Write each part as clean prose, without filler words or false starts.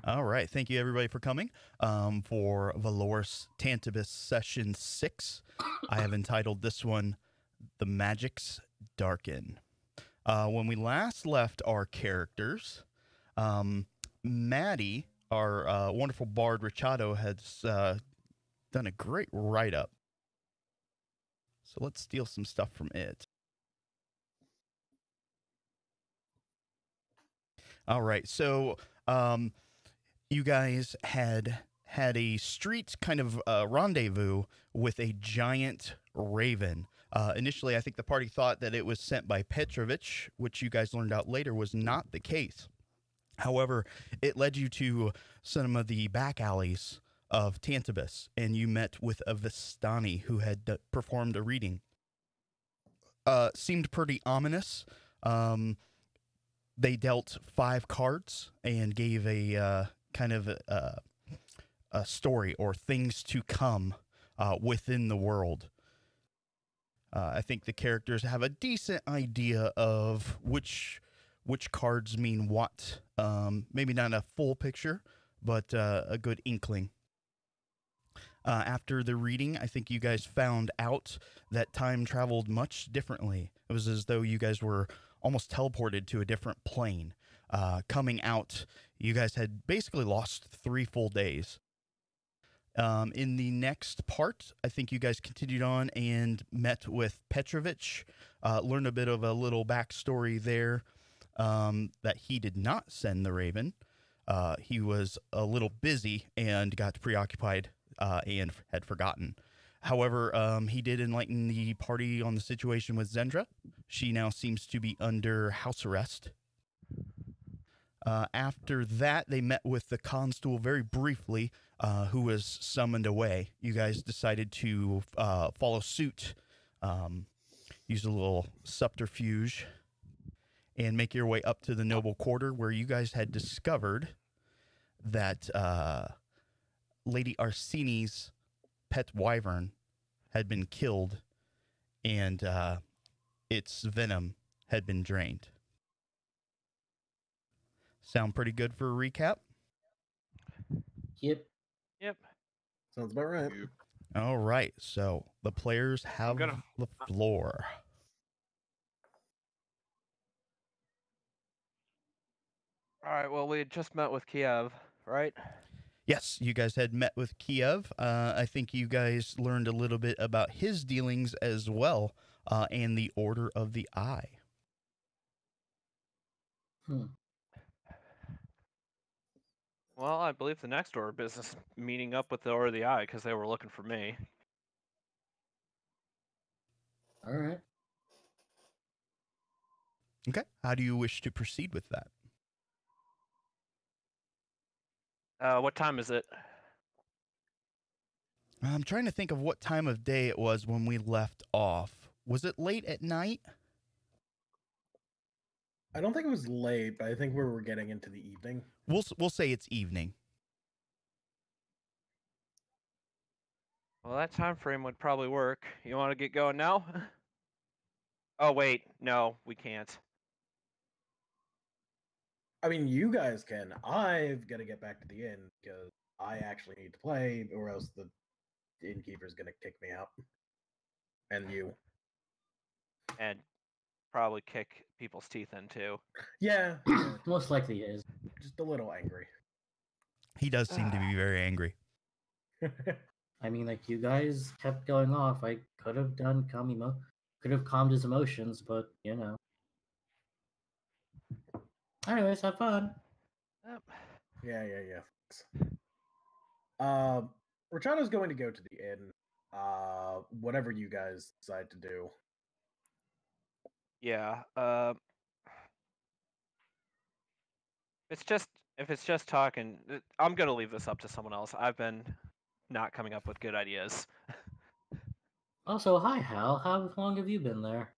All right. Thank you, everybody, for coming for Valoris Tantibus Session 6. I have entitled this one, The Magicks Darken. When we last left our characters, Maddie, our wonderful bard Richado, has done a great write-up. So let's steal some stuff from it. All right. So you guys had a street kind of rendezvous with a giant raven. Initially, I think the party thought that it was sent by Petrovich, which you guys learned out later was not the case. However, it led you to some of the back alleys of Tantibus, and you met with a Vistani who had performed a reading. Seemed pretty ominous. They dealt 5 cards and gave a kind of a story or things to come within the world. I think the characters have a decent idea of which cards mean what. Maybe not a full picture, but a good inkling. After the reading, I think you guys found out that time traveled much differently. It was as though you guys were almost teleported to a different plane. Coming out, you guys had basically lost 3 full days. In the next part, I think you guys continued on and met with Petrovich, learned a bit of a little backstory there, that he did not send the Raven. He was a little busy and got preoccupied and had forgotten. However, he did enlighten the party on the situation with Zendra. She now seems to be under house arrest. After that, they met with the constable very briefly, who was summoned away. You guys decided to follow suit, use a little subterfuge, and make your way up to the noble quarter, where you guys had discovered that Lady Arsini's pet wyvern had been killed, and its venom had been drained. Sound pretty good for a recap? Yep. Sounds about right. All right, so the players have the floor. All right, well, we had just met with Kiev, right? Yes, you guys had met with Kiev. I think you guys learned a little bit about his dealings as well, and the Order of the Eye. Well, I believe the next order of business meeting up with the Order of the Eye because they were looking for me. All right. Okay, how do you wish to proceed with that? What time is it? I'm trying to think of what time of day it was when we left off. Was it late at night? I don't think it was late, but I think we were getting into the evening. We'll say it's evening. Well, that time frame would probably work. You want to get going now? Oh, wait. No, we can't. I mean, you guys can. I've got to get back to the inn because I actually need to play, or else the innkeeper's going to kick me out. And you. And probably kick people's teeth in, too. Yeah. Most likely he is. Just a little angry. He does seem to be very angry. I mean, like, you guys kept going off. I could have done could have calmed his emotions, but, you know. Anyways, have fun. Yep. Yeah. Rachado's going to go to the inn. Whatever you guys decide to do. Yeah. If it's just talking, I'm gonna leave this up to someone else. I've been not coming up with good ideas. Also, hi, Hal. How long have you been there?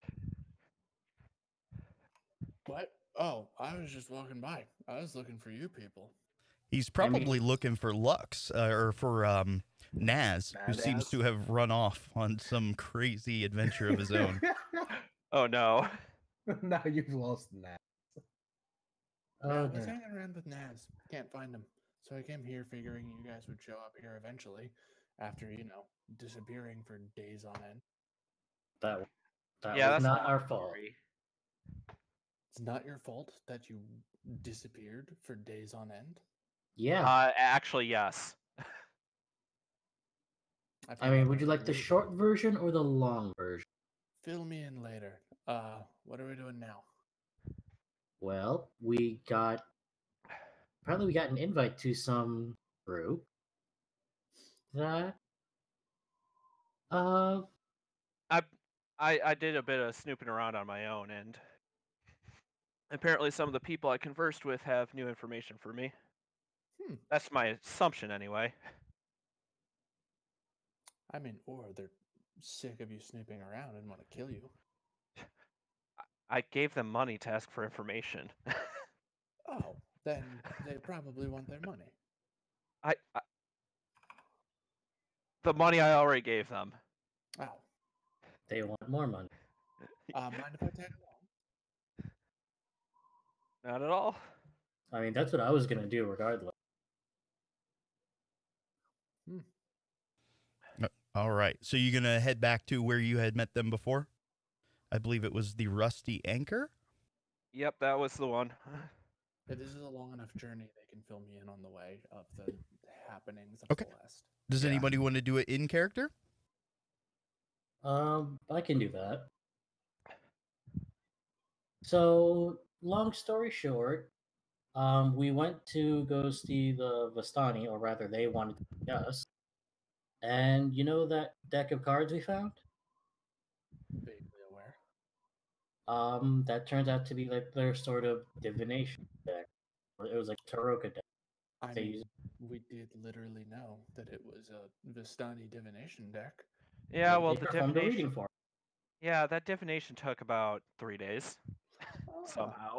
What? Oh, I was just walking by. I was looking for you people. He's probably looking for Lux, or for Naz, who seems to have run off on some crazy adventure of his own. Oh, no. Now you've lost Naz. I was hanging around with Naz. Can't find him. So I came here figuring you guys would show up here eventually, after disappearing for days on end. That Yeah, was that's not our fault. scary. It's not your fault that you disappeared for days on end. Yeah. Actually, yes. I mean, would you like the short version or the long version? Fill me in later. What are we doing now? Well, apparently we got an invite to some group that I did a bit of snooping around on my own, and apparently some of the people I conversed with have new information for me. That's my assumption, anyway. I mean, or they're sick of you snooping around and want to kill you. I gave them money to ask for information. Oh, then they probably want their money. The money I already gave them. Oh. they want more money. Mind if I tag along? Not at all. I mean, that's what I was gonna do regardless. All right. So you're going to head back to where you had met them before? I believe it was the Rusty Anchor? Yep, that was the one. If this is a long enough journey, they can fill me in on the way of the happenings of Okay. Celeste. Does anybody want to do it in character? I can do that. So, long story short, we went to go see the Vistani, or rather, they wanted to see us. And you know that deck of cards we found? Vaguely aware. That turns out to be like their sort of divination deck. Or it was like Taroka deck. I They mean, use- we did literally know that it was a Vistani divination deck. Yeah, well, they the performed a reading divination. for us. Yeah, that divination took about 3 days. Ah, Somehow.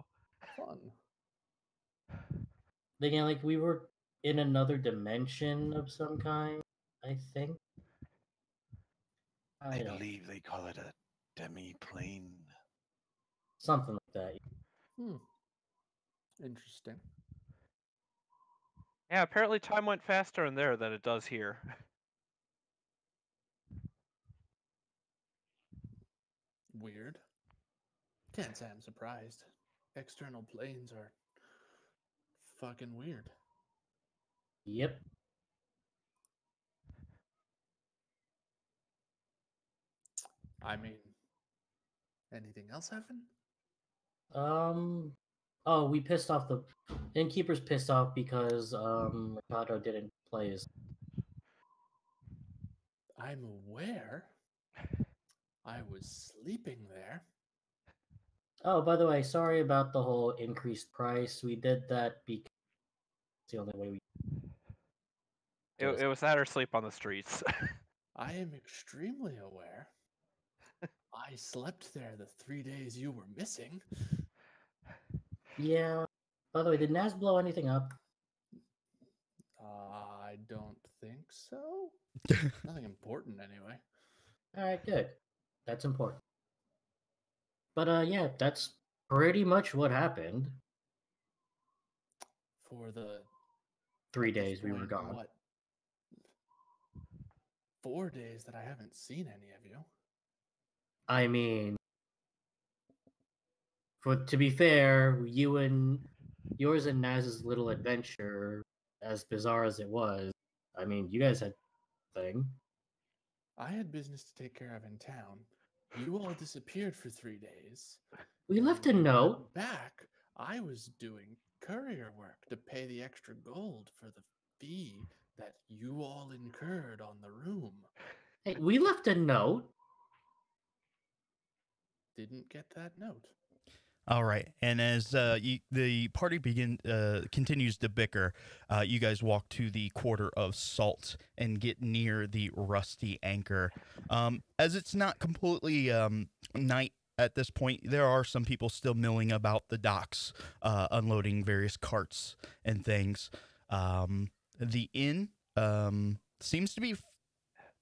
Fun. Again, like we were in another dimension of some kind, I think. I don't- believe they call it a demi-plane. something like that. Interesting. Yeah, apparently time went faster in there than it does here. Weird. Can't say I'm surprised. External planes are fucking weird. Yep. I mean, anything else happen? Oh, we pissed off the innkeeper's pissed off because Ricardo didn't play his. I'm aware. I was sleeping there. Oh, by the way, sorry about the whole increased price. We did that because it's the only way we. It was that or sleep on the streets. I am extremely aware. I slept there the 3 days you were missing. Yeah. By the way, did Naz blow anything up? I don't think so. Nothing important, anyway. All right, good. That's important. But yeah, that's pretty much what happened. For the 3 at this days we were point, gone. What? 4 days that I haven't seen any of you. I mean, to be fair, yours and Naz's little adventure, as bizarre as it was, I mean, you guys had a thing. I had business to take care of in town. You all disappeared for 3 days. We left a When you got note. back, I was doing courier work to pay the extra gold for the fee that you all incurred on the room. Hey, we left a note. Didn't get that note. All right, and as the party continues to bicker, you guys walk to the Quarter of Salt and get near the Rusty Anchor. As it's not completely night at this point, there are some people still milling about the docks, unloading various carts and things. The inn seems to be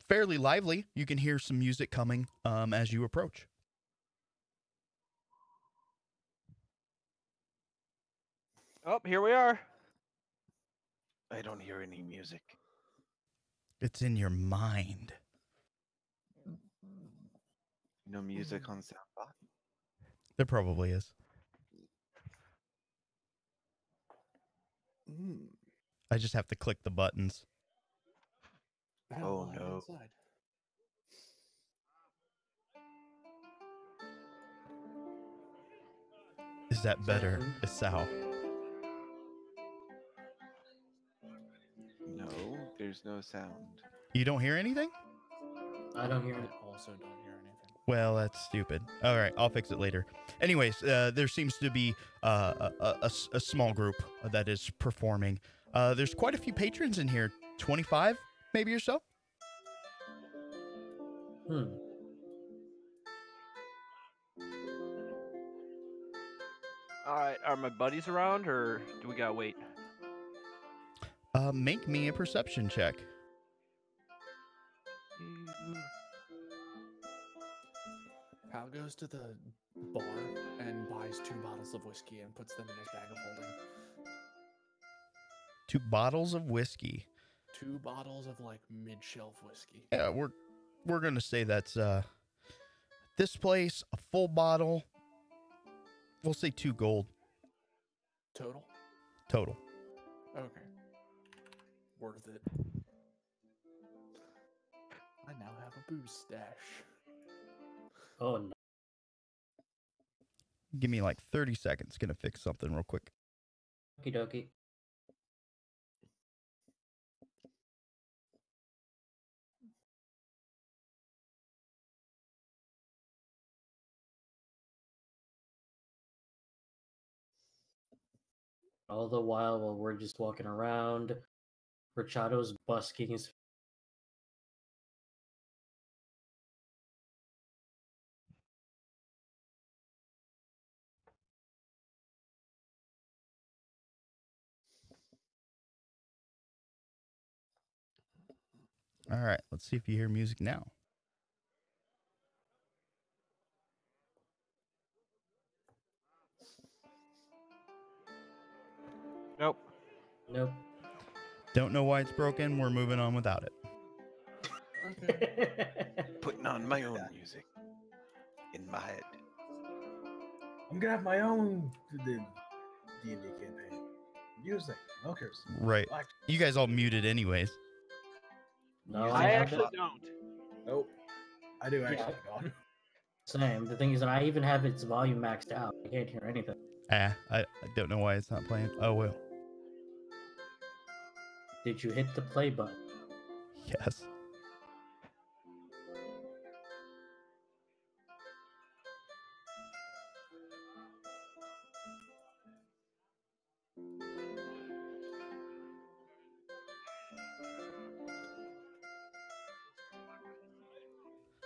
fairly lively. You can hear some music coming as you approach. Oh, here we are. I don't hear any music. It's in your mind. No music on Soundbot. There probably is. I just have to click the buttons. Oh, no. Inside. Is that better, Isao? No, there's no sound. You don't hear anything? I don't hear I it. also don't hear anything. Well, that's stupid. All right, I'll fix it later. Anyways, there seems to be a small group that is performing. There's quite a few patrons in here. 25, maybe or so. All right, are my buddies around, or do we gotta wait? Make me a perception check. Hal goes to the bar and buys 2 bottles of whiskey and puts them in his bag of holding. 2 bottles of whiskey. 2 bottles of like mid-shelf whiskey. Yeah, we're gonna say that's this place a full bottle. We'll say 2 gold Total? total. Okay. Worth it. I now have a booze stash. Oh no. Give me like 30 seconds. Gonna fix something real quick. Okie dokie. All the while we're just walking around, Rachado's busking his. All right, let's see if you hear music now. Nope. Nope. Don't know why it's broken. We're moving on without it. Okay. Putting on my own music in my head. I'm gonna have my own D&D campaign. Music, milkers. Right. Black. You guys all muted anyways. No, Music I I have actually it. don't. Nope. I do actually. Yeah. Gone. Same. The thing is that I even have its volume maxed out. I can't hear anything. I don't know why it's not playing. Oh well. Did you hit the play button? Yes.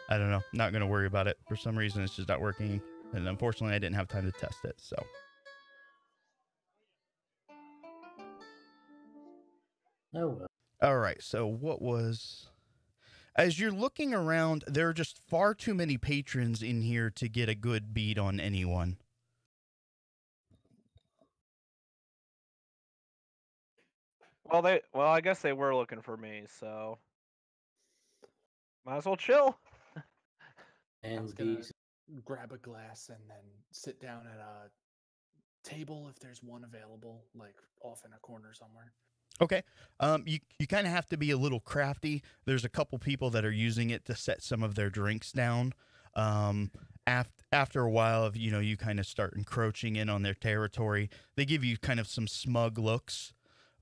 I don't know. Not going to worry about it. For some reason, it's just not working. And unfortunately, I didn't have time to test it. So, Oh well. all right. So, what was. As you're looking around, there are just far too many patrons in here to get a good beat on anyone. Well, I guess they were looking for me, so might as well chill. I And was gonna these. grab a glass and then sit down at a table if there's one available, like off in a corner somewhere. Okay. You kind of have to be a little crafty. There's a couple people that are using it to set some of their drinks down. After a while of, you kind of start encroaching in on their territory. They give you kind of some smug looks,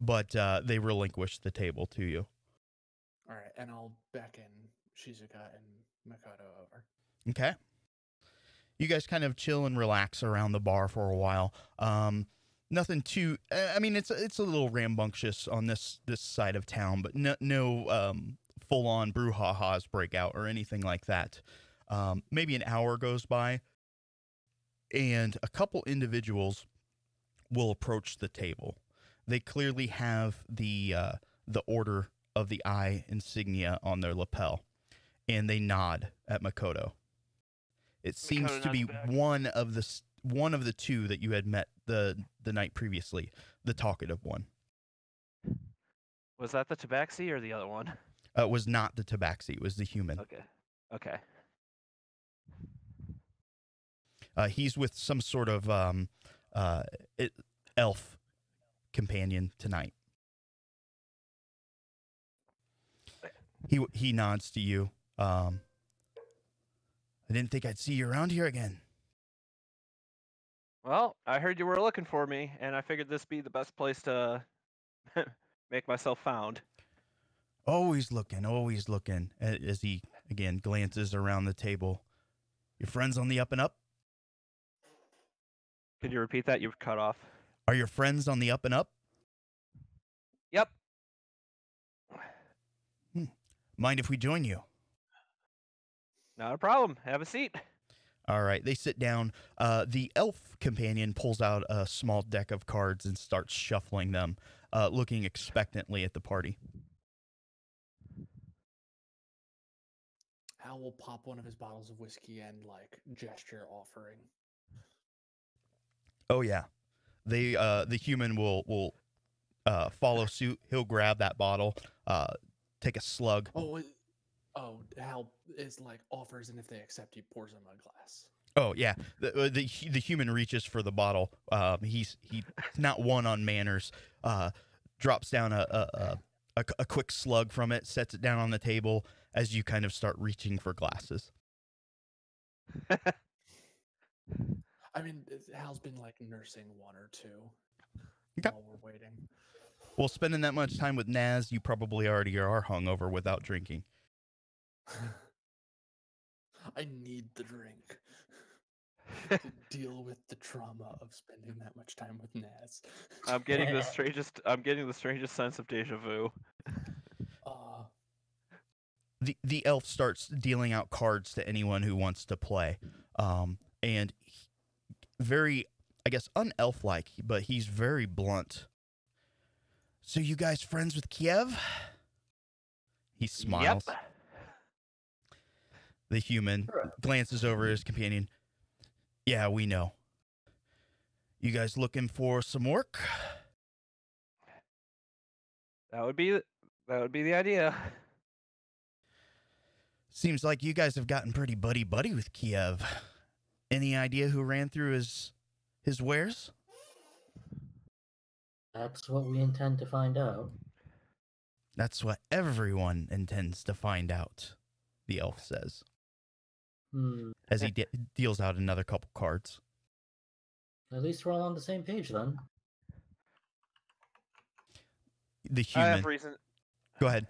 but they relinquish the table to you. All right, and I'll beckon Shizuka and Makoto over. Okay. You guys kind of chill and relax around the bar for a while. Nothing too. I mean, it's a little rambunctious on this side of town, but no full on brouhahas break out or anything like that. Maybe an hour goes by, and a couple individuals will approach the table. They clearly have the Order of the Eye insignia on their lapel, and they nod at Makoto. It seems Makoto to be nods back. one of the two that you had met the night previously, the talkative one. Was that the Tabaxi or the other one? It was not the Tabaxi. It was the human. Okay. Okay. He's with some sort of elf companion tonight. He nods to you. I didn't think I'd see you around here again. Well, I heard you were looking for me, and I figured this be the best place to make myself found. Always looking, as he, again, glances around the table. Your friends on the up and up? Can you repeat that? You've cut off. Are your friends on the up and up? Yep. Mind if we join you? Not a problem. Have a seat. All right, they sit down. The elf companion pulls out a small deck of cards and starts shuffling them, looking expectantly at the party. Hal will pop one of his bottles of whiskey and, like, gesture offering. Oh, yeah. The human will follow suit. He'll grab that bottle, take a slug. Hal is like offers, and if they accept, he pours them a glass. Oh yeah, the human reaches for the bottle. He's not one on manners. Drops down a quick slug from it, sets it down on the table as you kind of start reaching for glasses. I mean, Hal's been like nursing one or two Okay. while we're waiting. Well, spending that much time with Naz, you probably already are hungover without drinking. I need the drink to deal with the trauma of spending that much time with Naz. I'm getting the strangest sense of deja vu. The elf starts dealing out cards to anyone who wants to play, and very, I guess, unelf-like, but he's very blunt. So you guys friends with Kiev? He smiles. Yep. The human glances over his companion. Yeah, we know. You guys looking for some work? That would be the idea. Seems like you guys have gotten pretty buddy-buddy with Kiev. Any idea who ran through his wares? That's what we intend to find out. That's what everyone intends to find out, the elf says. As he deals out another couple cards. At least we're all on the same page then. The I human. have reason. Go ahead.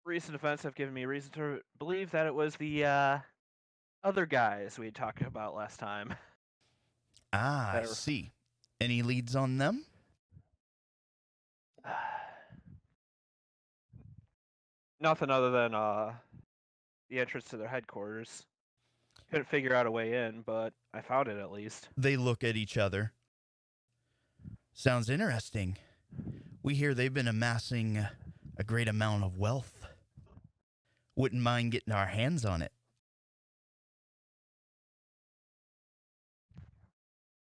Recent events have given me reason to believe that it was the other guys we had talked about last time. Ah, I see. Any leads on them? Nothing other than the entrance to their headquarters. Couldn't figure out a way in, but I found it at least. They look at each other. Sounds interesting. We hear they've been amassing a great amount of wealth. Wouldn't mind getting our hands on it.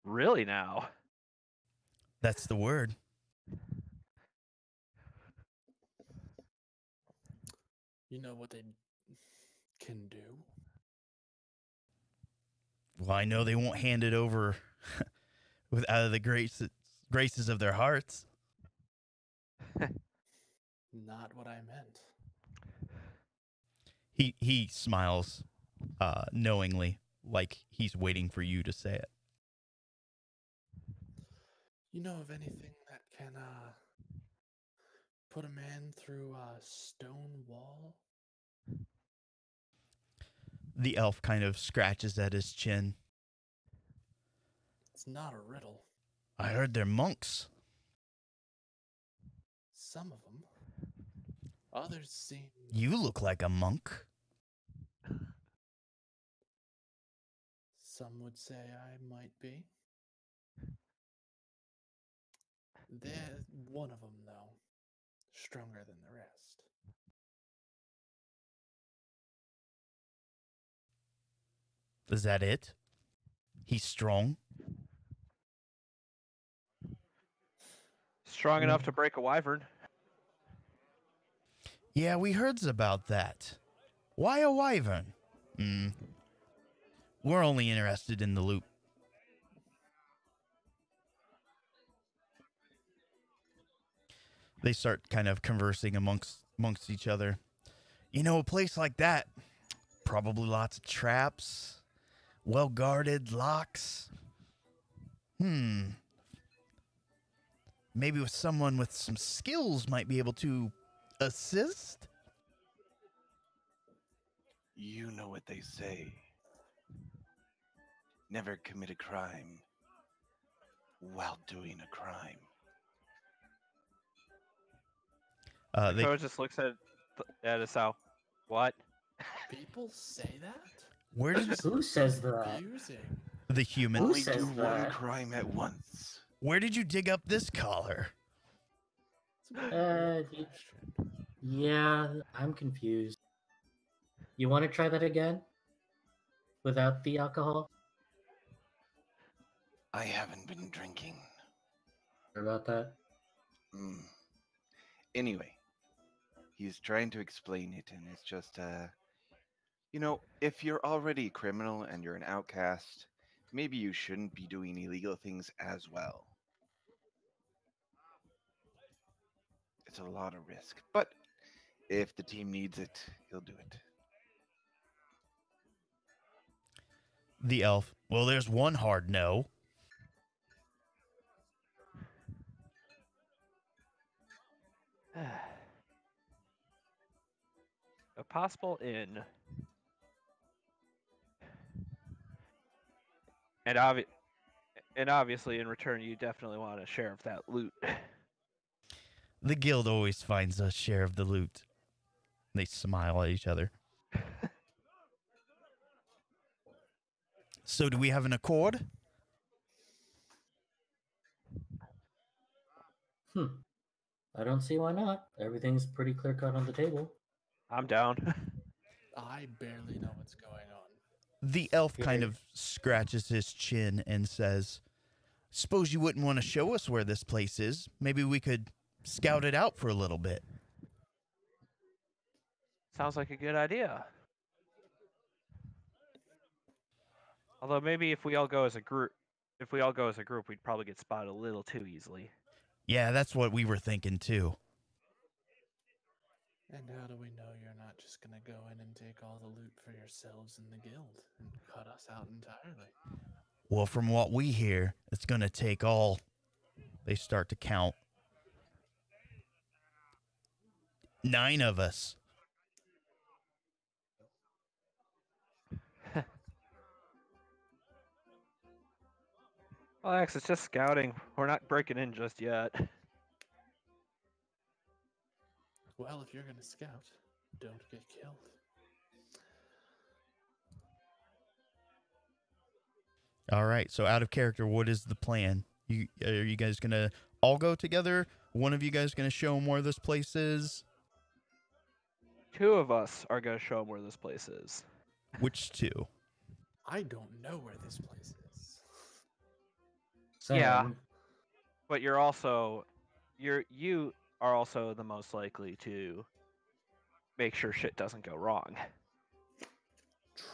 Really now? That's the word. You know what they can do? Well, I know they won't hand it over out of the graces of their hearts. Not what I meant. He smiles knowingly, like he's waiting for you to say it. You know of anything that can put a man through a stone wall? The elf kind of scratches at his chin. It's not a riddle. I heard they're monks. Some of them. Others seem... You look like a monk. Some would say I might be. They're one of them, though. Stronger than the rest. Is that it? He's strong? Strong enough to break a wyvern. Yeah, we heard about that. Why a wyvern? We're only interested in the loot. They start kind of conversing amongst each other. You know, a place like that, probably lots of traps, well-guarded locks. Maybe with someone with some skills might be able to assist? You know what they say. Never commit a crime while doing a crime. Dakota just looks at us out. What? People say that? Where did Who says that? Confusing. the human? Who Only says do one that? crime at once. Where did you dig up this collar? It's a good y- question. Yeah, I'm confused. You want to try that again? Without the alcohol? I haven't been drinking. Sure about that? Anyway, he's trying to explain it, and it's just, you know, if you're already a criminal and you're an outcast, maybe you shouldn't be doing illegal things as well. It's a lot of risk, but if the team needs it, he'll do it. The elf. Well, there's one hard no. A possible inn. And obviously, in return, you definitely want a share of that loot. The guild always finds a share of the loot. They smile at each other. So do we have an accord? I don't see why not. Everything's pretty clear cut on the table. I'm down. I barely know what's going on. The elf kind Yeah. of scratches his chin and says, suppose you wouldn't want to show us where this place is. Maybe we could scout it out for a little bit. Sounds like a good idea. Although maybe if we all go as a group, we'd probably get spotted a little too easily. Yeah, that's what we were thinking too. And how do we know you're not just gonna go in and take all the loot for yourselves in the guild and cut us out entirely? Well, from what we hear, it's going to take all. They start to count. 9 of us. Well, Alex, it's just scouting. We're not breaking in just yet. Well, if you're gonna scout, don't get killed. All right. So out of character, what is the plan? Are you guys going to all go together? One of you guys going to show them where this place is? 2 of us are going to show them where this place is. Which 2? I don't know where this place is. Same. Yeah. But you are also the most likely to make sure shit doesn't go wrong.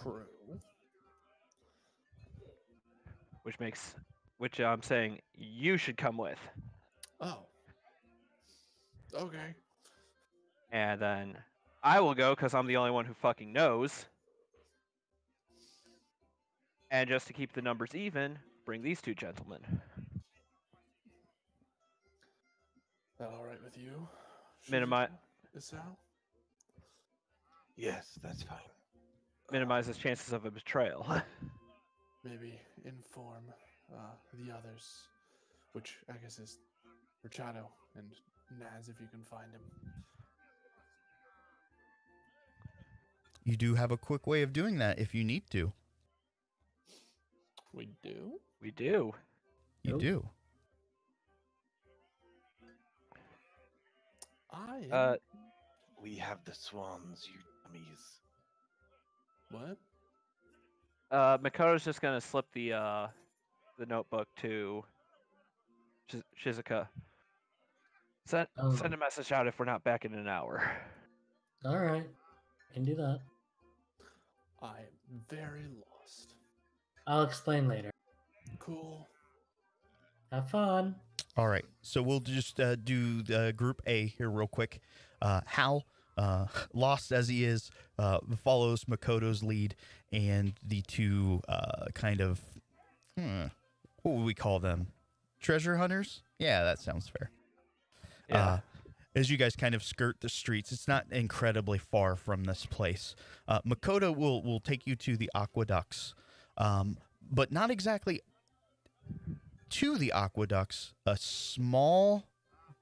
True. Which I'm saying you should come with. Oh. Okay. And then I will go because I'm the only one who fucking knows. And just to keep the numbers even, bring these 2 gentlemen. That all right with you? Minimize Isao? Yes, that's fine. minimizes chances of a betrayal. Maybe inform the others, which I guess is Rachado and Naz if you can find him. You do have a quick way of doing that if you need to. We do? We do. You Nope. do. We have the swans, you dummies. What? Makoto's just gonna slip the notebook to Shizuka. Send a message out if we're not back in an hour. All right, I can do that. I am very lost. I'll explain later. Cool. Have fun. All right, so we'll just do the group A here real quick. Hal, lost as he is, follows Makoto's lead, and the two kind of, what would we call them? Treasure hunters? Yeah, that sounds fair. Yeah. As you guys kind of skirt the streets, it's not incredibly far from this place. Makoto will take you to the aqueducts, but not exactly to the aqueducts, a small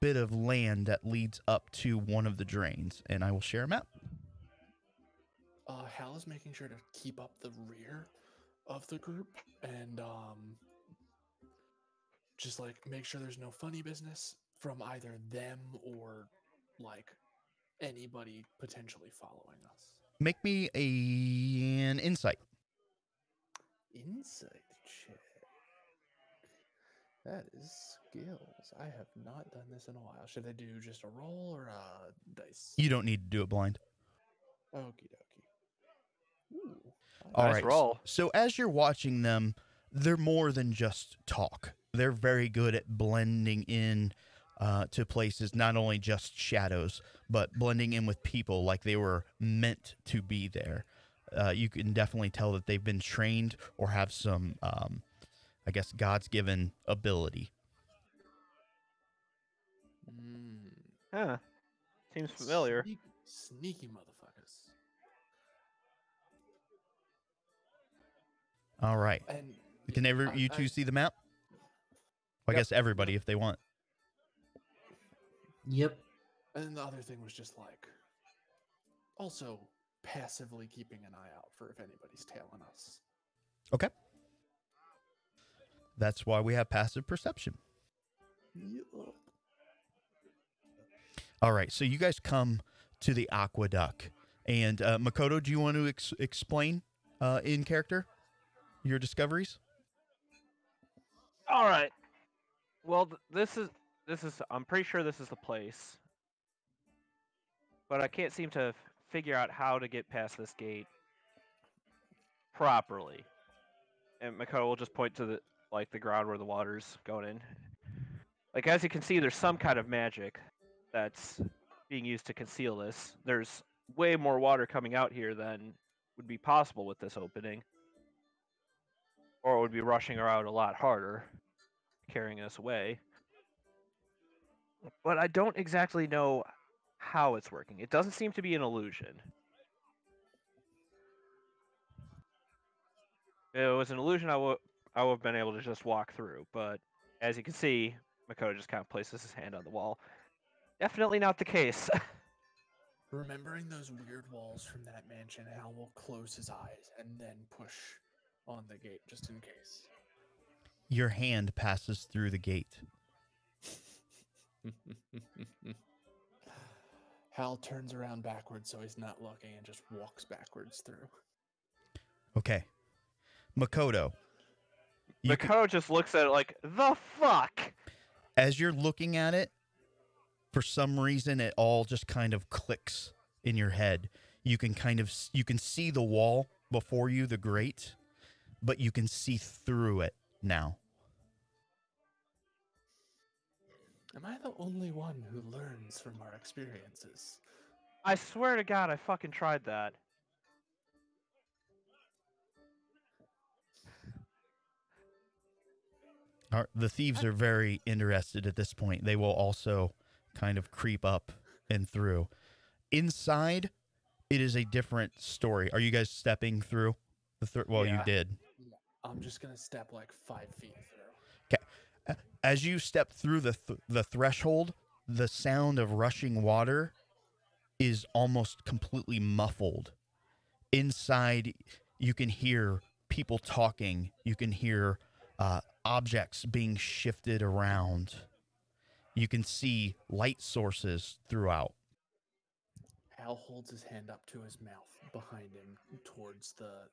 bit of land that leads up to one of the drains, and I will share a map. Hal is making sure to keep up the rear of the group and just like make sure there's no funny business from either them or like anybody potentially following us. Make me an insight. Insight check. That is skills. I have not done this in a while. Should I do just a roll or a dice? You don't need to do it blind. Okie dokie. Ooh. All Nice right. roll. So as you're watching them, they're more than just talk. They're very good at blending in to places, not only just shadows, but blending in with people like they were meant to be there. You can definitely tell that they've been trained or have some, I guess, God's given ability. Huh. Seems familiar. Sneaky motherfuckers. All right. And Can you two see the map? Well, I guess everybody if they want. Yep. And then the other thing was just like also passively keeping an eye out for if anybody's tailing us. Okay. That's why we have passive perception. Yup. All right, so you guys come to the aqueduct. And Makoto, do you want to explain in character your discoveries? All right. Well, this is. I'm pretty sure this is the place, but I can't seem to figure out how to get past this gate properly. And Makoto will just point to the ground where the water's going in. Like, as you can see, there's some kind of magic that's being used to conceal this. There's way more water coming out here than would be possible with this opening, or it would be rushing her out a lot harder, carrying us away. But I don't exactly know how it's working. It doesn't seem to be an illusion. If it was an illusion, I would have been able to just walk through. But as you can see, Makoto just kind of places his hand on the wall. Definitely not the case. Remembering those weird walls from that mansion, Hal will close his eyes and then push on the gate just in case. Your hand passes through the gate. Hal turns around backwards so he's not looking and just walks backwards through. Okay. Makoto. Makoto just looks at it like, the fuck? As you're looking at it, for some reason, it all just kind of clicks in your head. You can see the wall before you, the grate, but you can see through it now. Am I the only one who learns from our experiences? I swear to God, I fucking tried that. The thieves are very interested at this point. They will also kind of creep up and through. Inside, it is a different story. Are you guys stepping through? You Yeah. did. I'm just going to step like 5 feet through. Okay. As you step through the threshold, the sound of rushing water is almost completely muffled. Inside, you can hear people talking. You can hear objects being shifted around. You can see light sources throughout. Hal holds his hand up to his mouth behind him towards the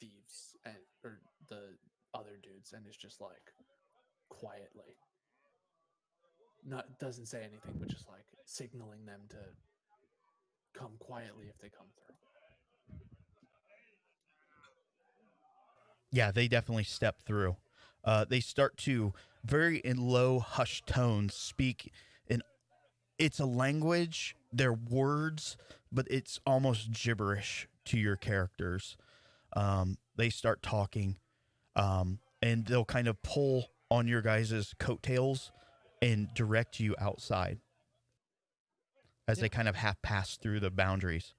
thieves or the other dudes and is just like quietly. Doesn't say anything, but just like signaling them to come quietly if they come through. Yeah, they definitely step through. They start to, very in low, hushed tones, speak in. It's a language, they're words, but it's almost gibberish to your characters. They start talking, and they'll kind of pull on your guys' coattails and direct you outside as they kind of half pass through the boundaries.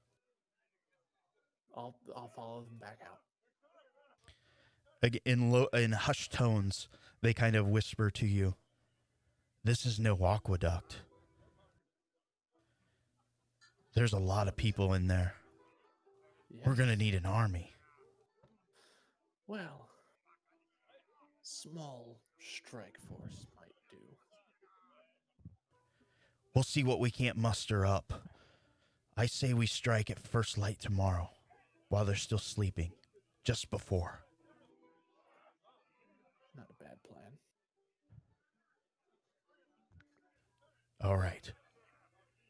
I'll follow them back out. In hushed tones, they kind of whisper to you, "This is no aqueduct. There's a lot of people in there. We're going to Yes. need an army." Well, small strike force might do. We'll see what we can't muster up. I say we strike at first light tomorrow, while they're still sleeping, just before. Not a bad plan. All right.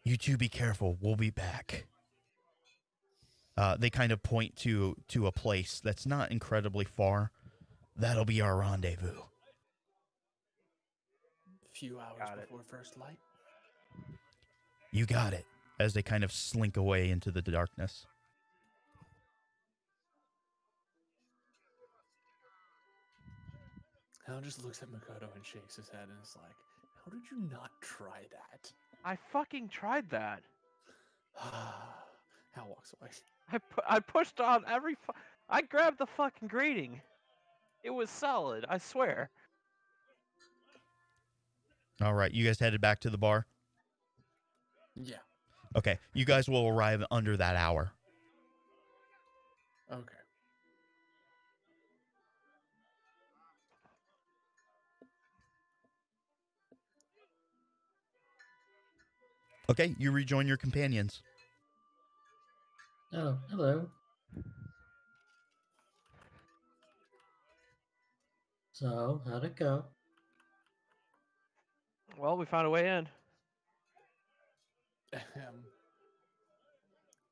You two be careful. We'll be back. They kind of point to a place that's not incredibly far. That'll be our rendezvous. Few hours Got it. before first light. You got it. As they kind of slink away into the darkness. Hal just looks at Makoto and shakes his head and is like, "How did you not try that?" I fucking tried that. Hal walks away. I pushed on every. I grabbed the fucking grating. It was solid. I swear. All right. You guys headed back to the bar? Yeah. Okay. You guys will arrive under that hour. Okay. Okay. You rejoin your companions. Oh, hello. So, how'd it go? Well, we found a way in.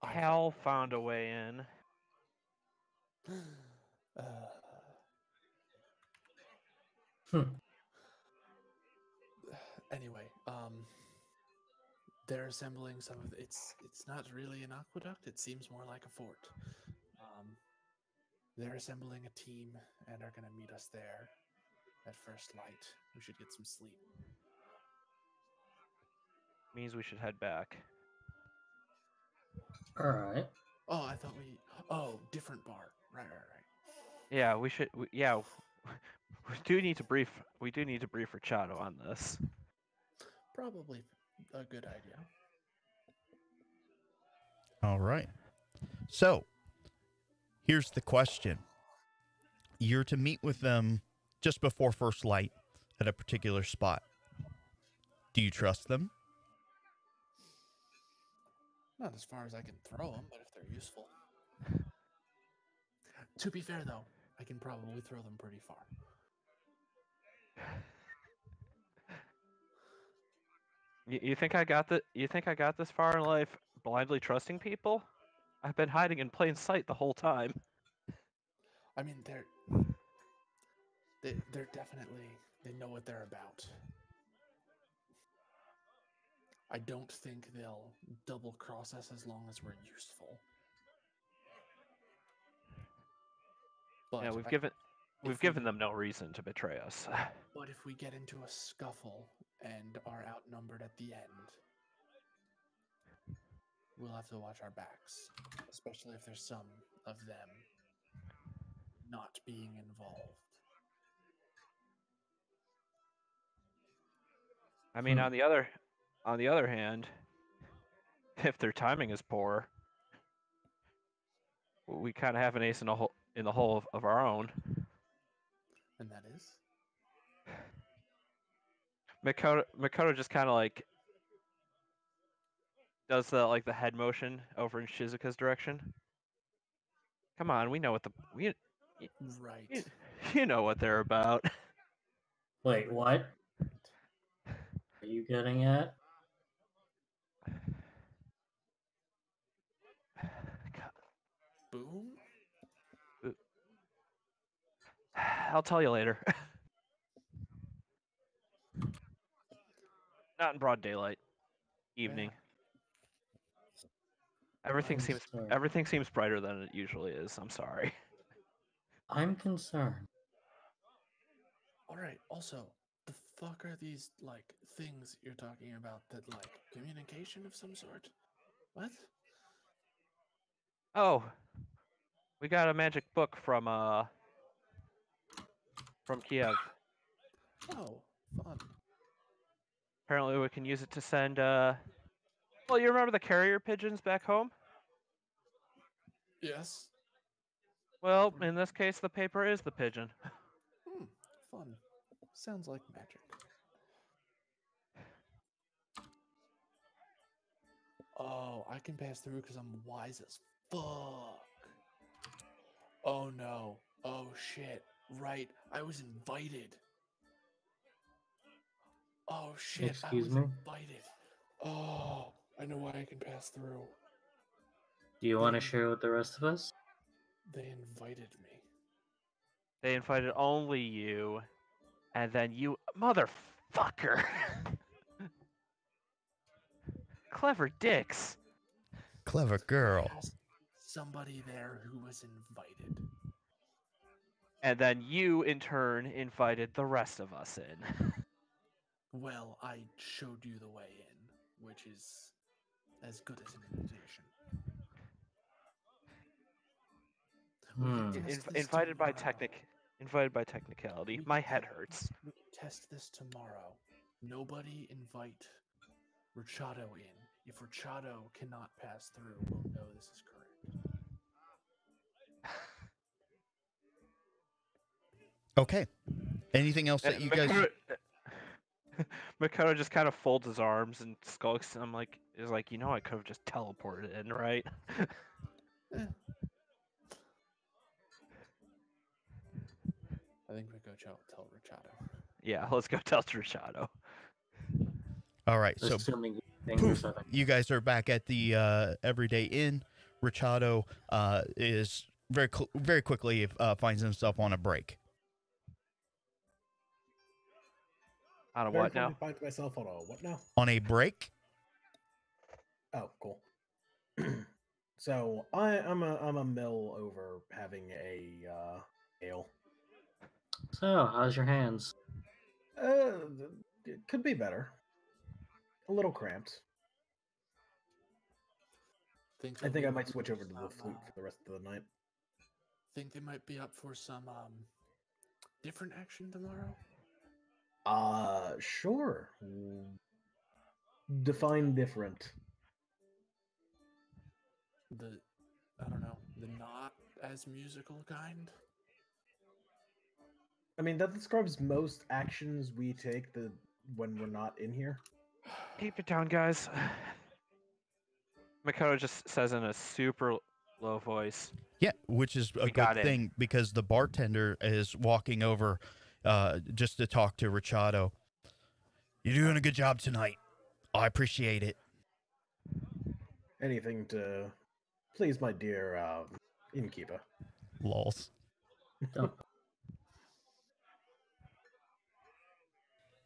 Hal found a way in. Hmm. Anyway, they're assembling some of it's not really an aqueduct, it seems more like a fort. They're assembling a team and are going to meet us there at first light. We should get some sleep. Means we should head back. All right. Oh, I thought different bar. Right. Yeah, we should. Yeah, we do need to brief. We do need to brief Rachado on this. Probably a good idea. All right. So, here's the question. You're to meet with them just before first light at a particular spot. Do you trust them? Not as far as I can throw them, but if they're useful. To be fair, though, I can probably throw them pretty far. You think I got You think I got this far in life blindly trusting people? I've been hiding in plain sight the whole time. I mean, they're definitely, they know what they're about. I don't think they'll double cross us as long as we're useful. But Yeah, we've given them no reason to betray us. But if we get into a scuffle and are outnumbered at the end, we'll have to watch our backs, especially if there's some of them not being involved. I mean, on the other hand, if their timing is poor, we kind of have an ace in the hole of our own. And that is? Makoto just kind of like does the head motion over in Shizuka's direction. Come on, we know what Right. you know what they're about. Wait, what? Are you getting at? boom? I'll tell you later. Not in broad daylight. Evening. Everything I'm seems sorry. everything seems brighter than it usually is. I'm sorry. I'm concerned. All right. Also, the fuck are these like things you're talking about that like communication of some sort? What? Oh, we got a magic book from Kiev. Oh, fun. Apparently, we can use it to send. Well, you remember the carrier pigeons back home? Yes. Well, in this case, the paper is the pigeon. Fun. Sounds like magic. Oh, I can pass through because I'm wise as fuck. Oh no. Oh shit. Right. I was invited. Oh shit. Excuse I was me? invited. Oh, I know why I can pass through. Do you want to They- share with the rest of us? They invited me. They invited only you, and then you, motherfucker. Clever dicks. Clever girl. There has to be somebody there who was invited. And then you, in turn, invited the rest of us in. Well, I showed you the way in, which is as good as an invitation. We can Hmm. test this Invited by tomorrow. invited by technicality. We My can head te- hurts. We can test this tomorrow. Nobody invite Rachado in. If Rachado cannot pass through, we'll know this is correct. Okay. Anything else that you guys? Makoto just kind of folds his arms and skulks. I'm like, I could have just teleported in, right? Eh. I think we go tell Rachado. Yeah, let's go tell Trishado. All right. So Assuming poof, fingers are you guys are back at the Everyday Inn. Richado is very quickly finds himself on a break. On a Very what now? quickly find myself on a what now? On a break? Oh, cool. So I'm a mill over having a ale. So, how's your hands? It could be better. A little cramped. I think I might switch over to the flute for the rest of the night. Think they might be up for some different action tomorrow? Sure. Define different. I don't know, the not as musical kind? I mean, that describes most actions we take when we're not in here. Keep it down, guys. Makoto just says in a super low voice. Yeah, which is a We good got in. thing because the bartender is walking over just to talk to Richado. You're doing a good job tonight. I appreciate it. Anything to please my dear innkeeper. Lols. Don't.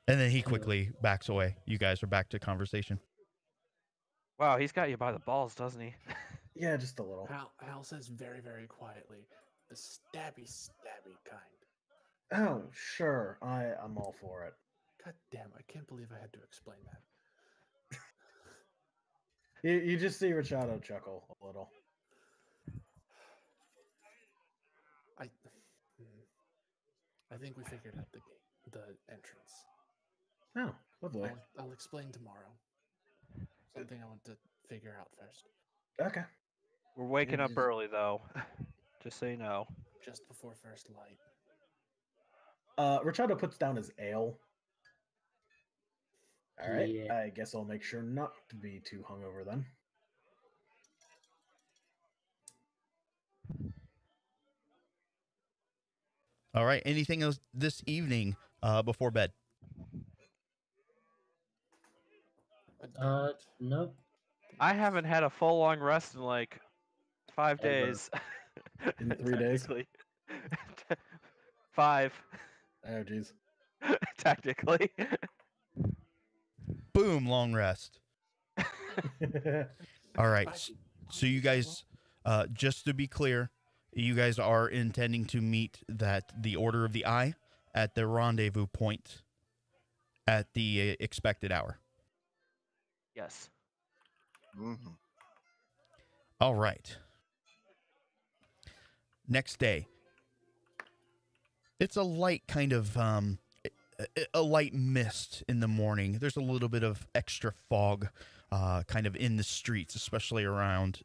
And then he quickly backs away. You guys are back to conversation. Wow, he's got you by the balls, doesn't he? Yeah, just a little. Hal says very, very quietly, the stabby kind. Oh, sure. I'm all for it. God damn, I can't believe I had to explain that. You just see Richado chuckle a little. I think we figured out the entrance. Oh, lovely. I'll explain tomorrow. Something I want to figure out first. Okay. We're waking up early, though. Just so you know. Just before first light. Richado puts down his ale. All right. Yeah. I guess I'll make sure not to be too hungover then. All right. Anything else this evening before bed? Nope. I haven't had a full long rest in like 5 Ever. days. In 3 days? Technically. 5. Oh, jeez. Technically. Boom, long rest. All right. I should So you guys, just to be clear, you guys are intending to meet the Order of the Eye at the rendezvous point at the expected hour. Yes. Mm-hmm. All right. Next day. It's a light kind of a light mist in the morning. There's a little bit of extra fog kind of in the streets, especially around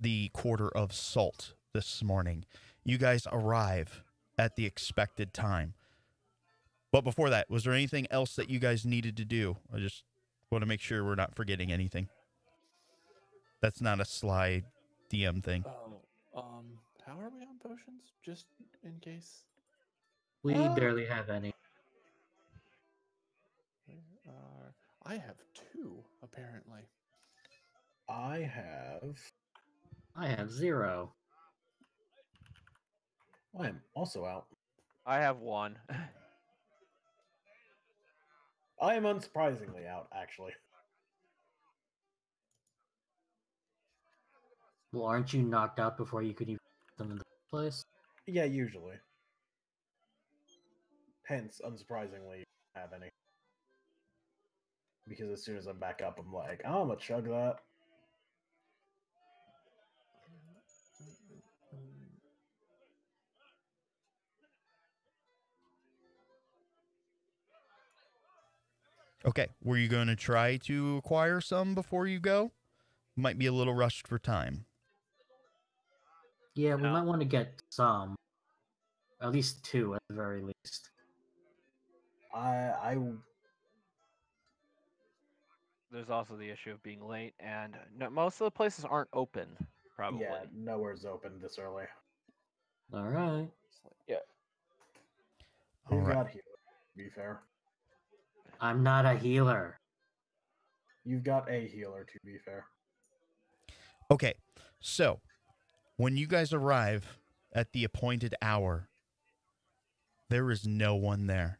the quarter of Salt this morning. You guys arrive at the expected time. But before that, was there anything else that you guys needed to do? I just want to make sure we're not forgetting anything. That's not a sly DM thing. Oh, how are we on potions? Just in case. We barely have any. I have 2 apparently. I have. I have 0. I am also out. I have 1. I am unsurprisingly out, actually. Well, aren't you knocked out before you could even get them in the first place? Yeah, usually. Hence, unsurprisingly, you don't have any. Because as soon as I'm back up, I'm like, I'm gonna chug that. Okay, were you going to try to acquire some before you go? Might be a little rushed for time. Yeah, we No. might want to get some. At least 2 at the very least. I There's also the issue of being late, and most of the places aren't open, probably. yeah, nowhere's open this early. Alright. Yeah. All We've right. got healer, to be fair. I'm not a healer. You've got a healer, to be fair. Okay, so when you guys arrive at the appointed hour, there is no one there.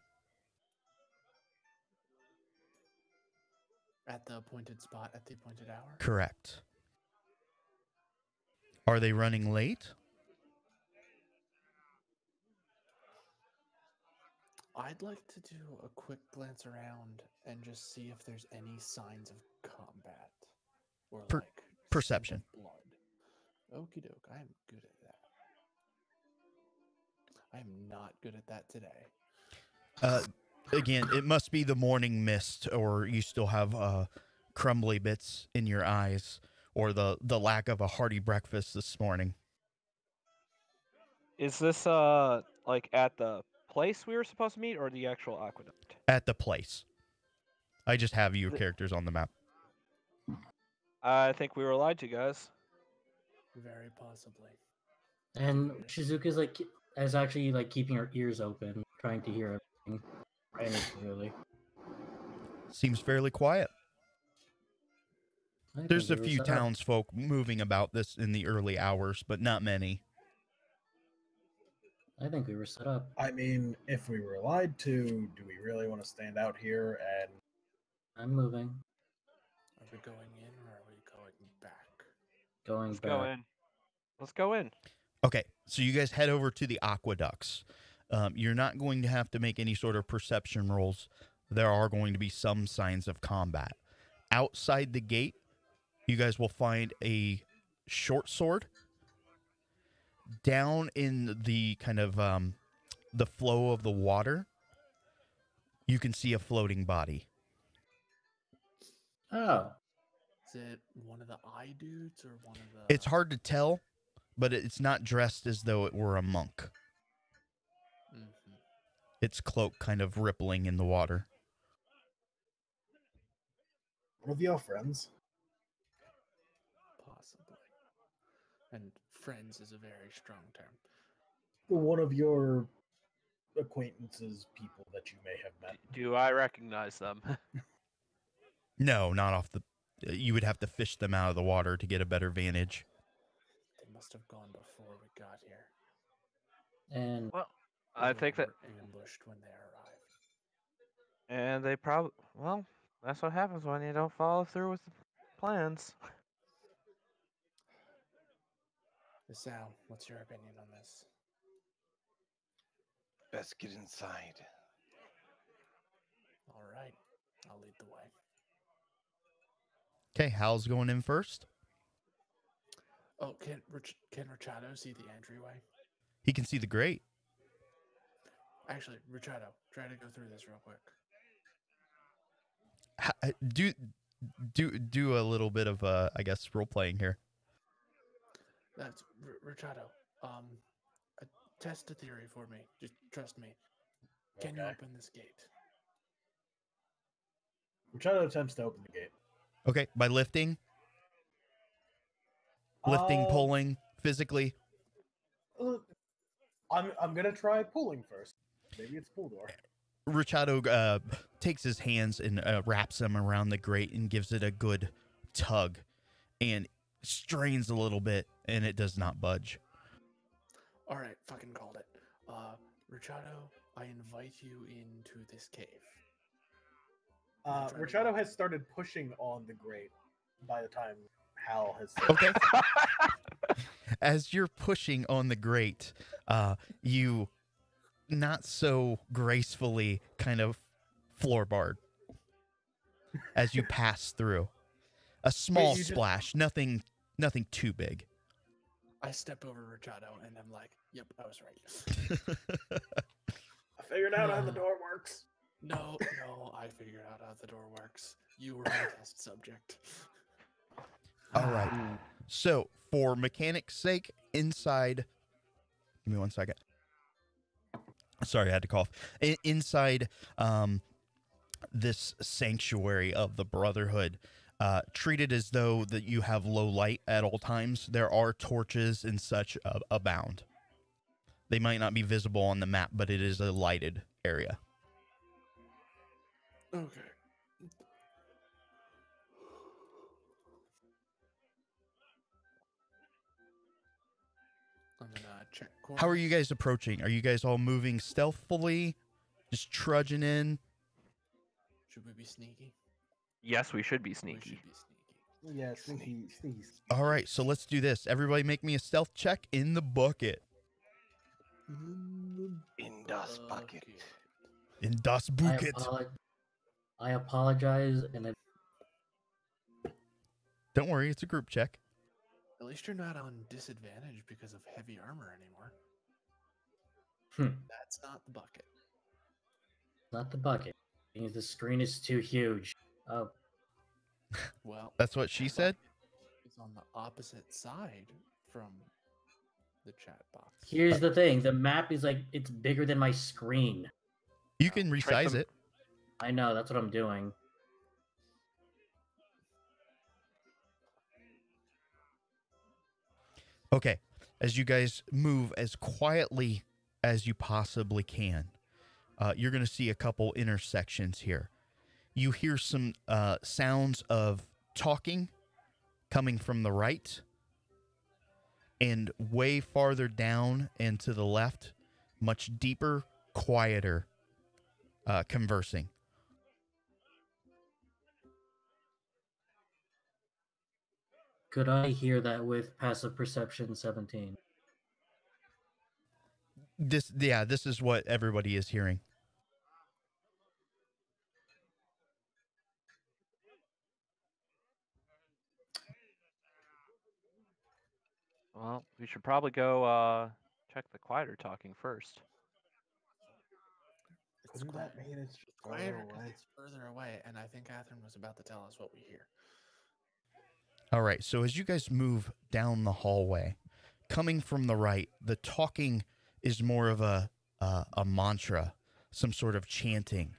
At the appointed spot at the appointed hour. Correct. Are they running late? I'd like to do a quick glance around and just see if there's any signs of combat or like scent of Perception. blood. Okie doke, I am good at that. I am not good at that today. Again, it must be the morning mist, or you still have crumbly bits in your eyes, or the lack of a hearty breakfast this morning. Is this like at the place we were supposed to meet, or the actual aqueduct? At the place. I just have your The- characters on the map. I think we were lied to, guys. Very possibly. And Shizuka's is actually keeping her ears open, trying to hear everything. Anything really. Seems fairly quiet. I There's a think we were few set up. townsfolk moving about this in the early hours, but not many. I think we were set up. I mean, if we were lied to, do we really want to stand out here and... I'm moving. Are we going in or are we going back? Going Let's back. go in. Let's go in. Okay, so you guys head over to the aqueducts. You're not going to have to make any sort of perception rolls. There are going to be some signs of combat. Outside the gate, you guys will find a short sword. Down in the kind of the flow of the water, you can see a floating body. Oh. Is it one of the eye dudes or one of the... It's hard to tell, but it's not dressed as though it were a monk. Mhm. Its cloak kind of rippling in the water. One of your friends? Possibly. And friends is a very strong term. One of your acquaintances, people that you may have met. Do I recognize them? No, not off the... You would have to fish them out of the water to get a better vantage. They must have gone before we And Well, I think that, Were ambushed when they arrived. and they probably, well, that's what happens when you don't follow through with the plans. Sal, what's your opinion on this? Best get inside. All right, I'll lead the way. Okay, Hal's going in first. Oh, can Ricciardo see the entryway? He can see the grate. Actually, Ricciardo, try to go through this real quick. Do a little bit of I guess role playing here. That's Ricciardo. Test a theory for me. Just trust me. Can you Okay. open this gate? Machado attempts to open the gate. Okay, by lifting, pulling, physically. I'm gonna try pulling first. Maybe it's pull door. Ricciardo takes his hands and wraps them around the grate and gives it a good tug, and strains a little bit, and it does not budge. All right, fucking called it. Ricciardo, I invite you into this cave. Machado has started pushing on the grate by the time Hal has said Okay. As you're pushing on the grate, you not so gracefully kind of floorboard as you pass through. A small you just- splash, nothing too big. I step over Ricciardo and I'm like, yep, I was right. I figured out how the door works. No, I figured out how the door works. You were my test subject. All right. So, for mechanics' sake, inside. Give me 1 second. Sorry, I had to cough. Inside this sanctuary of the Brotherhood, treat it as though that you have low light at all times. There are torches and such abound. They might not be visible on the map, but it is a lighted area. Okay. I'm gonna check corners. How are you guys approaching? Are you guys all moving stealthily? Just trudging in? Should we be sneaky? Yes, we should be We sneaky. should be sneaky. Yeah, sneaky. All right, so let's do this. Everybody make me a stealth check in the bucket. In das bucket. In das Bucket. I apologize, and Don't worry, it's a group check. At least you're not on disadvantage because of heavy armor anymore. That's not the bucket. not the bucket. Means the screen is too huge. Oh, Well, That's what she said? it's on the opposite side from the chat box. here's the thing: the map is like it's bigger than my screen. You can resize it. I know that's what I'm doing. Okay, as you guys move as quietly as you possibly can, you're going to see a couple intersections here. You hear some sounds of talking coming from the right, and way farther down and to the left, much deeper, quieter conversing. Could I hear that with passive perception 17? This is what everybody is hearing. Well, we should probably go check the quieter talking first. It's Couldn't quiet. that mean it's just Quieter further 'cause away? it's further away, and I think Catherine was about to tell us what we hear. All right, so as you guys move down the hallway, coming from the right, the talking is more of a mantra, some sort of chanting.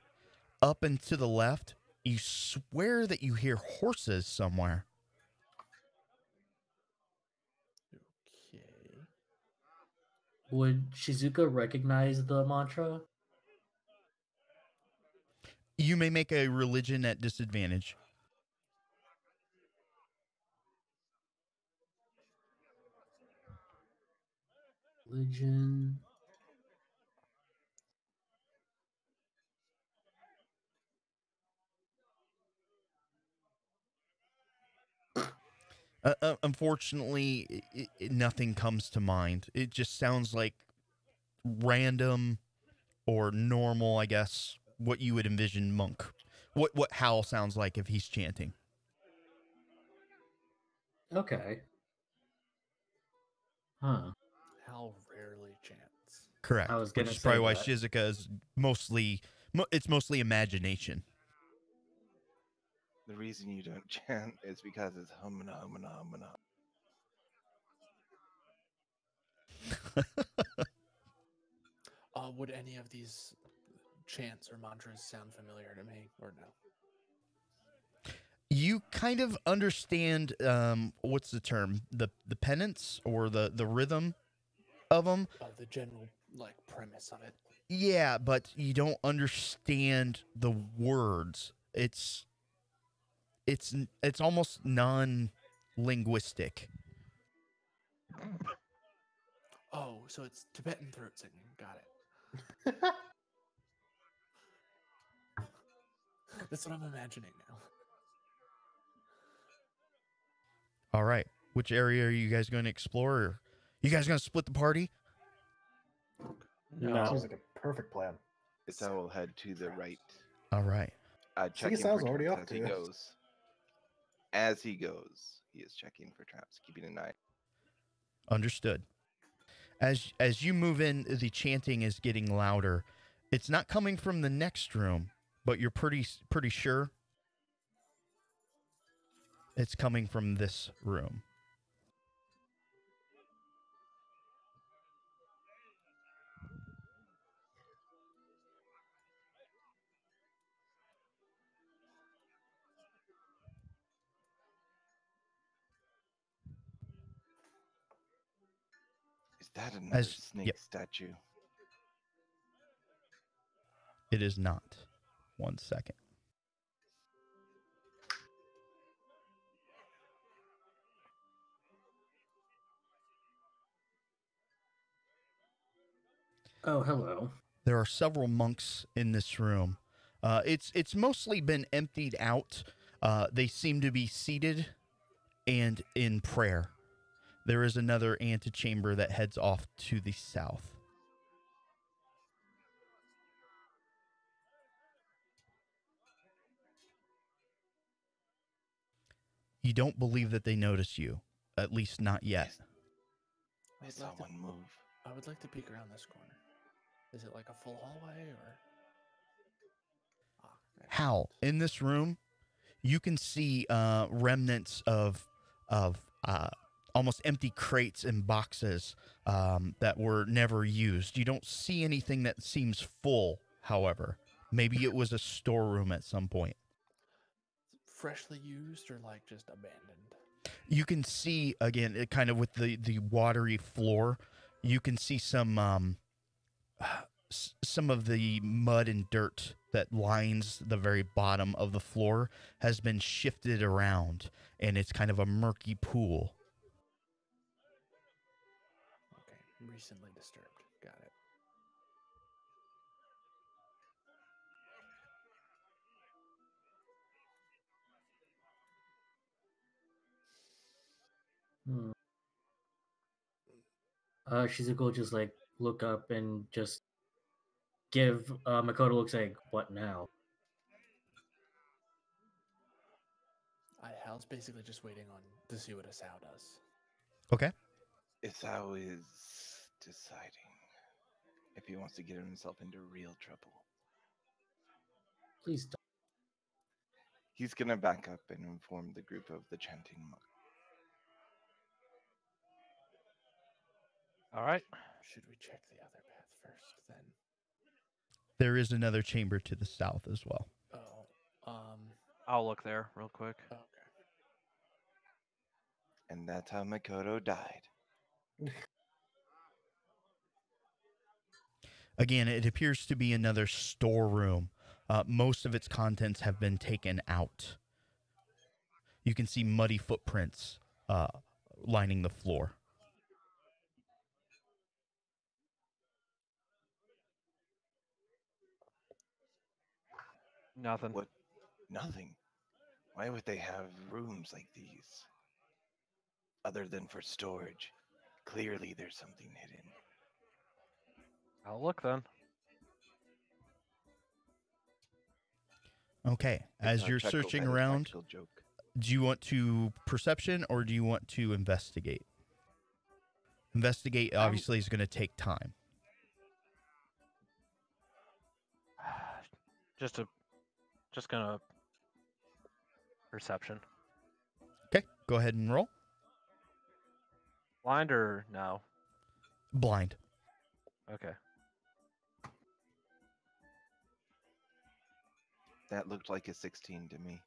Up and to the left, you swear that you hear horses somewhere. Okay. Would Shizuka recognize the mantra? You may make a religion at disadvantage. Religion. Unfortunately, nothing comes to mind. It just sounds like random or normal, I guess, what you would envision monk. What Hal sounds like if he's chanting. Okay. Huh. Hal rarely chants. Correct. I was Which gonna is probably say why that. Shizuka is it's mostly imagination. The reason you don't chant is because it's humana humana humana. Would any of these chants or mantras sound familiar to me, or no? You kind of understand what's the term, the penance or the rhythm of them. The general premise of it. Yeah, but you don't understand the words. It's almost non-linguistic. Oh, so it's Tibetan throat singing. Got it. That's what I'm imagining now. All right. Which area are you guys going to explore? Or you guys going to split the party? No. Sounds like a perfect plan. Isao will head to the right. All right. Checking Isao's for already traps off as he to it. goes. As he goes, he is checking for traps, keeping an eye. Understood. As you move in, the chanting is getting louder. It's not coming from the next room, but you're pretty sure it's coming from this room. Is that another snake Yep. statue? It is not. 1 second. Oh, hello. There are several monks in this room. It's mostly been emptied out. They seem to be seated and in prayer. There is another antechamber that heads off to the south. You don't believe that they notice you, at least not yet. I saw one move. I would like to peek around this corner. Is it like a full hallway or? Hal, in this room, you can see remnants of almost empty crates and boxes that were never used. You don't see anything that seems full, however. Maybe it was a storeroom at some point. Freshly used or just abandoned? You can see, again, it kind of with the watery floor, you can see some of the mud and dirt that lines the very bottom of the floor has been shifted around, and it's kind of a murky pool. Okay, recently disturbed. Got it. Shizuko will just look up and just give Makoto looks like, what now? Hal's basically just waiting to see what Isao does. Okay. Isao is deciding if he wants to get himself into real trouble. Please don't. He's gonna back up and inform the group of the chanting monk. All right. Should we check the other path first, then? There is another chamber to the south as well. Oh, I'll look there real quick. okay. And that's how Makoto died. Again, it appears to be another storeroom. Most of its contents have been taken out. You can see muddy footprints lining the floor. Nothing. What? Nothing. Why would they have rooms like these? other than for storage. Clearly, there's something hidden. I'll look then. Okay. As you're Chuckles searching at his around, practical joke. do you want to perception or do you want to investigate? Investigate obviously is going to take time. Just gonna perception. Okay, go ahead and roll. Blind or no? Blind. Okay. That looked like a 16 to me.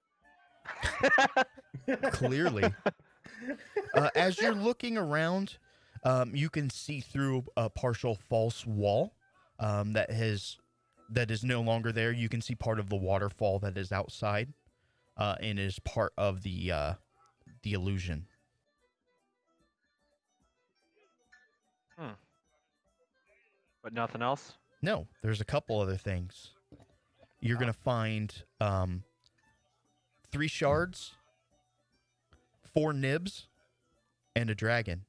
Clearly. As you're looking around, you can see through a partial false wall that is no longer there. You can see part of the waterfall that is outside and is part of the illusion. But nothing else? No, there's a couple other things. You're going to find 3 shards, 4 nibs, and a dragon.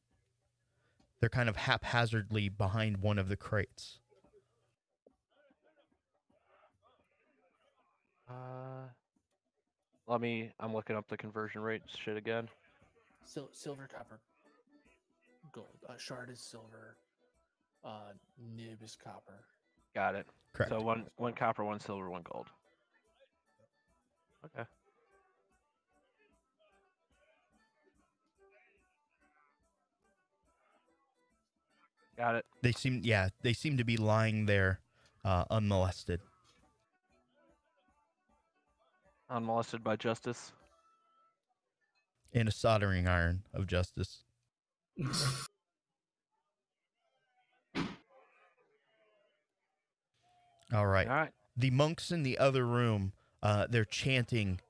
They're kind of haphazardly behind one of the crates. I'm looking up the conversion rate shit again. Silver, copper, gold. Shard is silver. Nib is copper. Got it. Correct. So one copper, 1 silver, 1 gold. Okay. Got it. They seem to be lying there unmolested. Unmolested by justice. In a soldering iron of justice. All right. All right. The monks in the other room, their chanting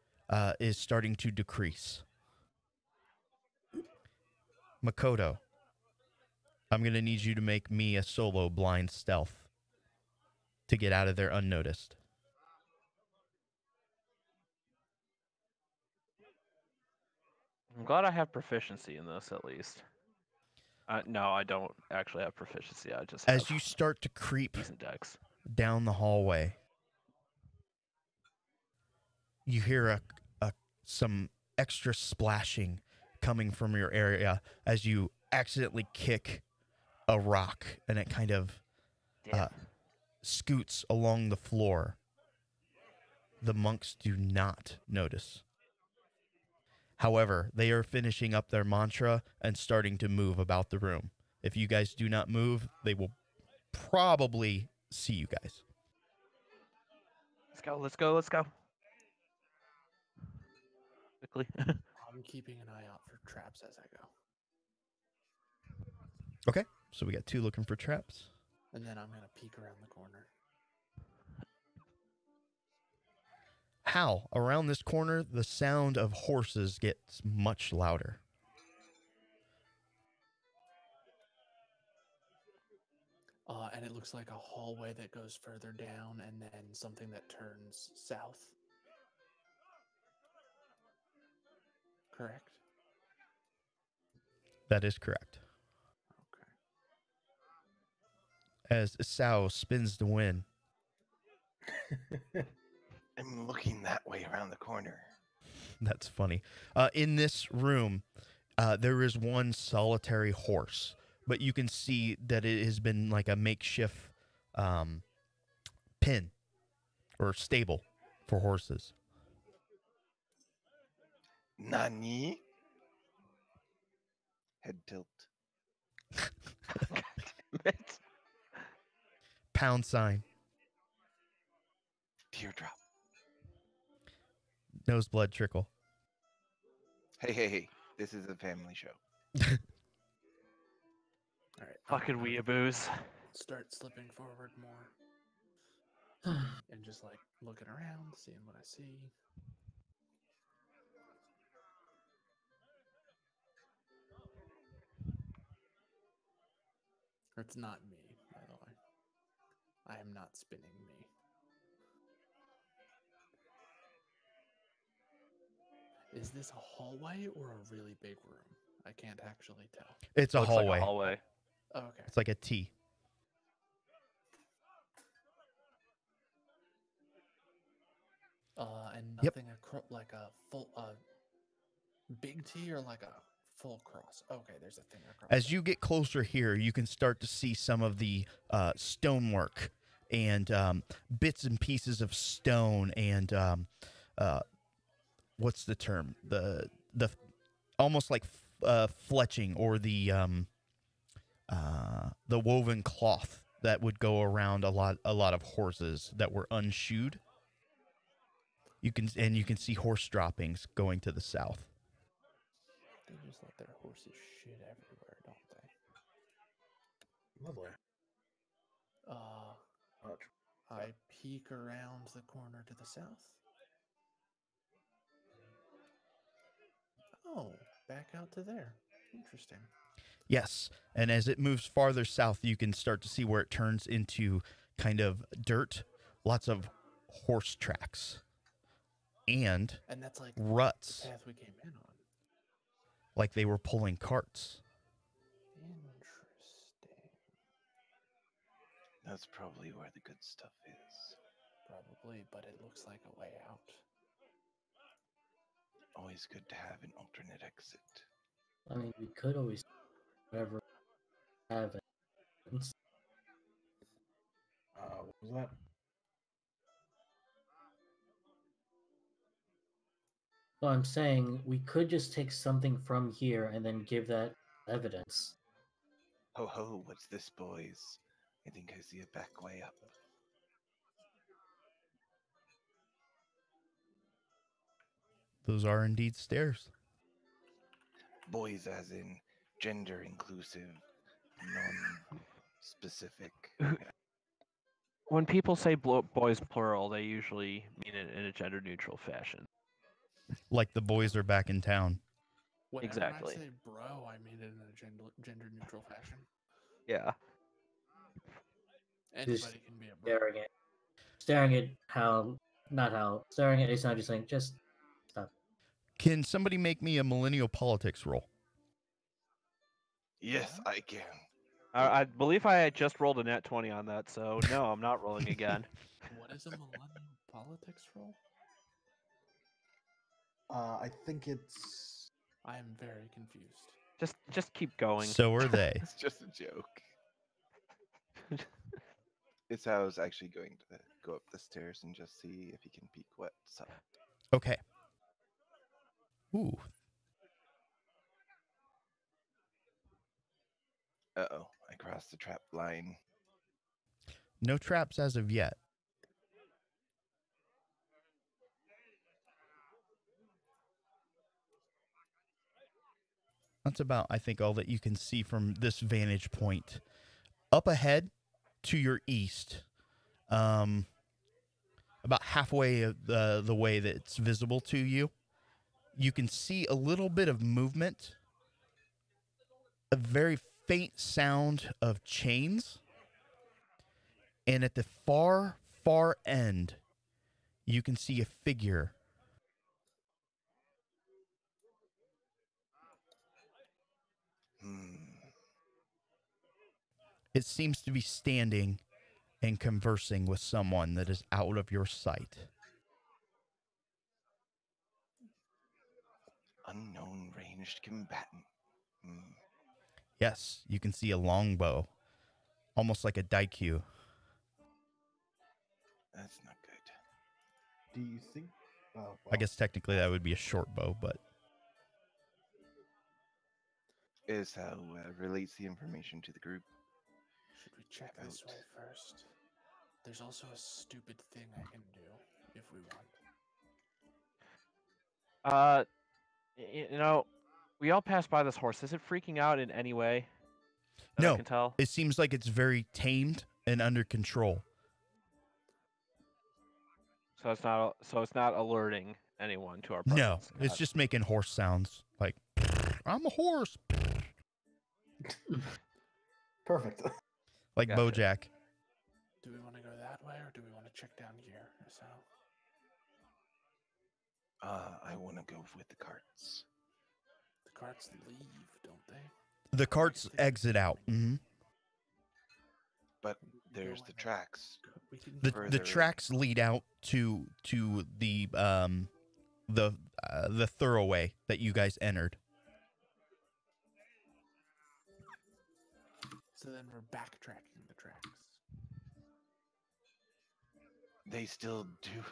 is starting to decrease. Makoto, I'm going to need you to make me a solo blind stealth to get out of there unnoticed. I'm glad I have proficiency in this, at least. No, I don't actually have proficiency. I just have As you start to creep decent dex. down the hallway, you hear some extra splashing coming from your area as you accidentally kick a rock and it kind of scoots along the floor. The monks do not notice. However, they are finishing up their mantra and starting to move about the room. If you guys do not move, they will probably see you guys. Let's go. Quickly. I'm keeping an eye out for traps as I go. Okay, so we got 2 looking for traps. And then I'm going to peek around the corner. Hal, around this corner, the sound of horses gets much louder. And it looks like a hallway that goes further down and then something that turns south. Correct? That is correct. Okay. As Sao spins the win. I'm looking that way around the corner. That's funny. In this room, there is one solitary horse, but you can see that it has been like a makeshift pen or stable for horses. Nani? Head tilt. Pound sign. Teardrop. Nose blood trickle. Hey. This is a family show. All right. Fucking weeaboos. Start slipping forward more. And just like looking around, seeing what I see. It's not me, by the way. I am not spinning me. Is this a hallway or a really big room? I can't actually tell. It's a Looks hallway. like a hallway. Oh, okay. It's like a T. And Yep. nothing like a full big T or like a full cross. Okay, there's a thing across. As there. you get closer here, you can start to see some of the stonework and bits and pieces of stone and what's the term? The almost like fletching or the woven cloth that would go around a lot of horses that were unshoed. You can see horse droppings going to the south. They just let their horses shit everywhere, don't they? Lovely. I peek around the corner to the south. Oh, back out to there. Interesting. Yes, and as it moves farther south, you can start to see where it turns into kind of dirt, lots of horse tracks, and that's like ruts, the path we came in on. like they were pulling carts. Interesting. That's probably where the good stuff is. Probably, but it looks like a way out. Always good to have an alternate exit. I mean, we could always whatever have it. What was that? Well, I'm saying we could just take something from here and then give that evidence. Ho ho, what's this, boys? I think I see a back way up. Those are indeed stairs. Boys as in gender inclusive, non-specific. When people say boys plural, they usually mean it in a gender neutral fashion. Like the boys are back in town. Whenever Exactly. I say bro, I mean it in a gender neutral fashion. Yeah. Anybody can be a bro. Staring at Ace and I just saying, just stop. Can somebody make me a millennial politics roll? Yes, I can. I believe I had just rolled a nat 20 on that, so no, I'm not rolling again. What is a millennial politics role? I think it's. I am very confused. Just keep going. So are they. It's just a joke. It's how I was actually going to go up the stairs and just see if he can peek what's up. Okay. Ooh. Uh-oh, I crossed the trap line. No traps as of yet. That's about, I think, all that you can see from this vantage point. Up ahead to your east, about halfway of the way that it's visible to you, you can see a little bit of movement, a very faint sound of chains, and at the far, far end, you can see a figure. It seems to be standing and conversing with someone that is out of your sight. Unknown ranged combatant. Yes, you can see a longbow, almost like a daikyu. That's not good. Do you think? Oh, well, I guess technically that would be a short bow, but Is how relates the information to the group. Should we check this way first? There's also a stupid thing I can do if we want. You know, we all passed by this horse. Is it freaking out in any way? That I no, can tell? it seems like it's very tamed and under control. So it's not alerting anyone to our No, presence. it's just making horse sounds like, I'm a horse, perfect. like Gotcha. Bojack. Do we want to go that way or do we want to check down here? So I want to go with the carts. the carts leave, don't they? The carts exit out. But We can there's go the in tracks. We can The Further- tracks lead out to the thoroughway that you guys entered. So then we're backtracking the tracks. They still do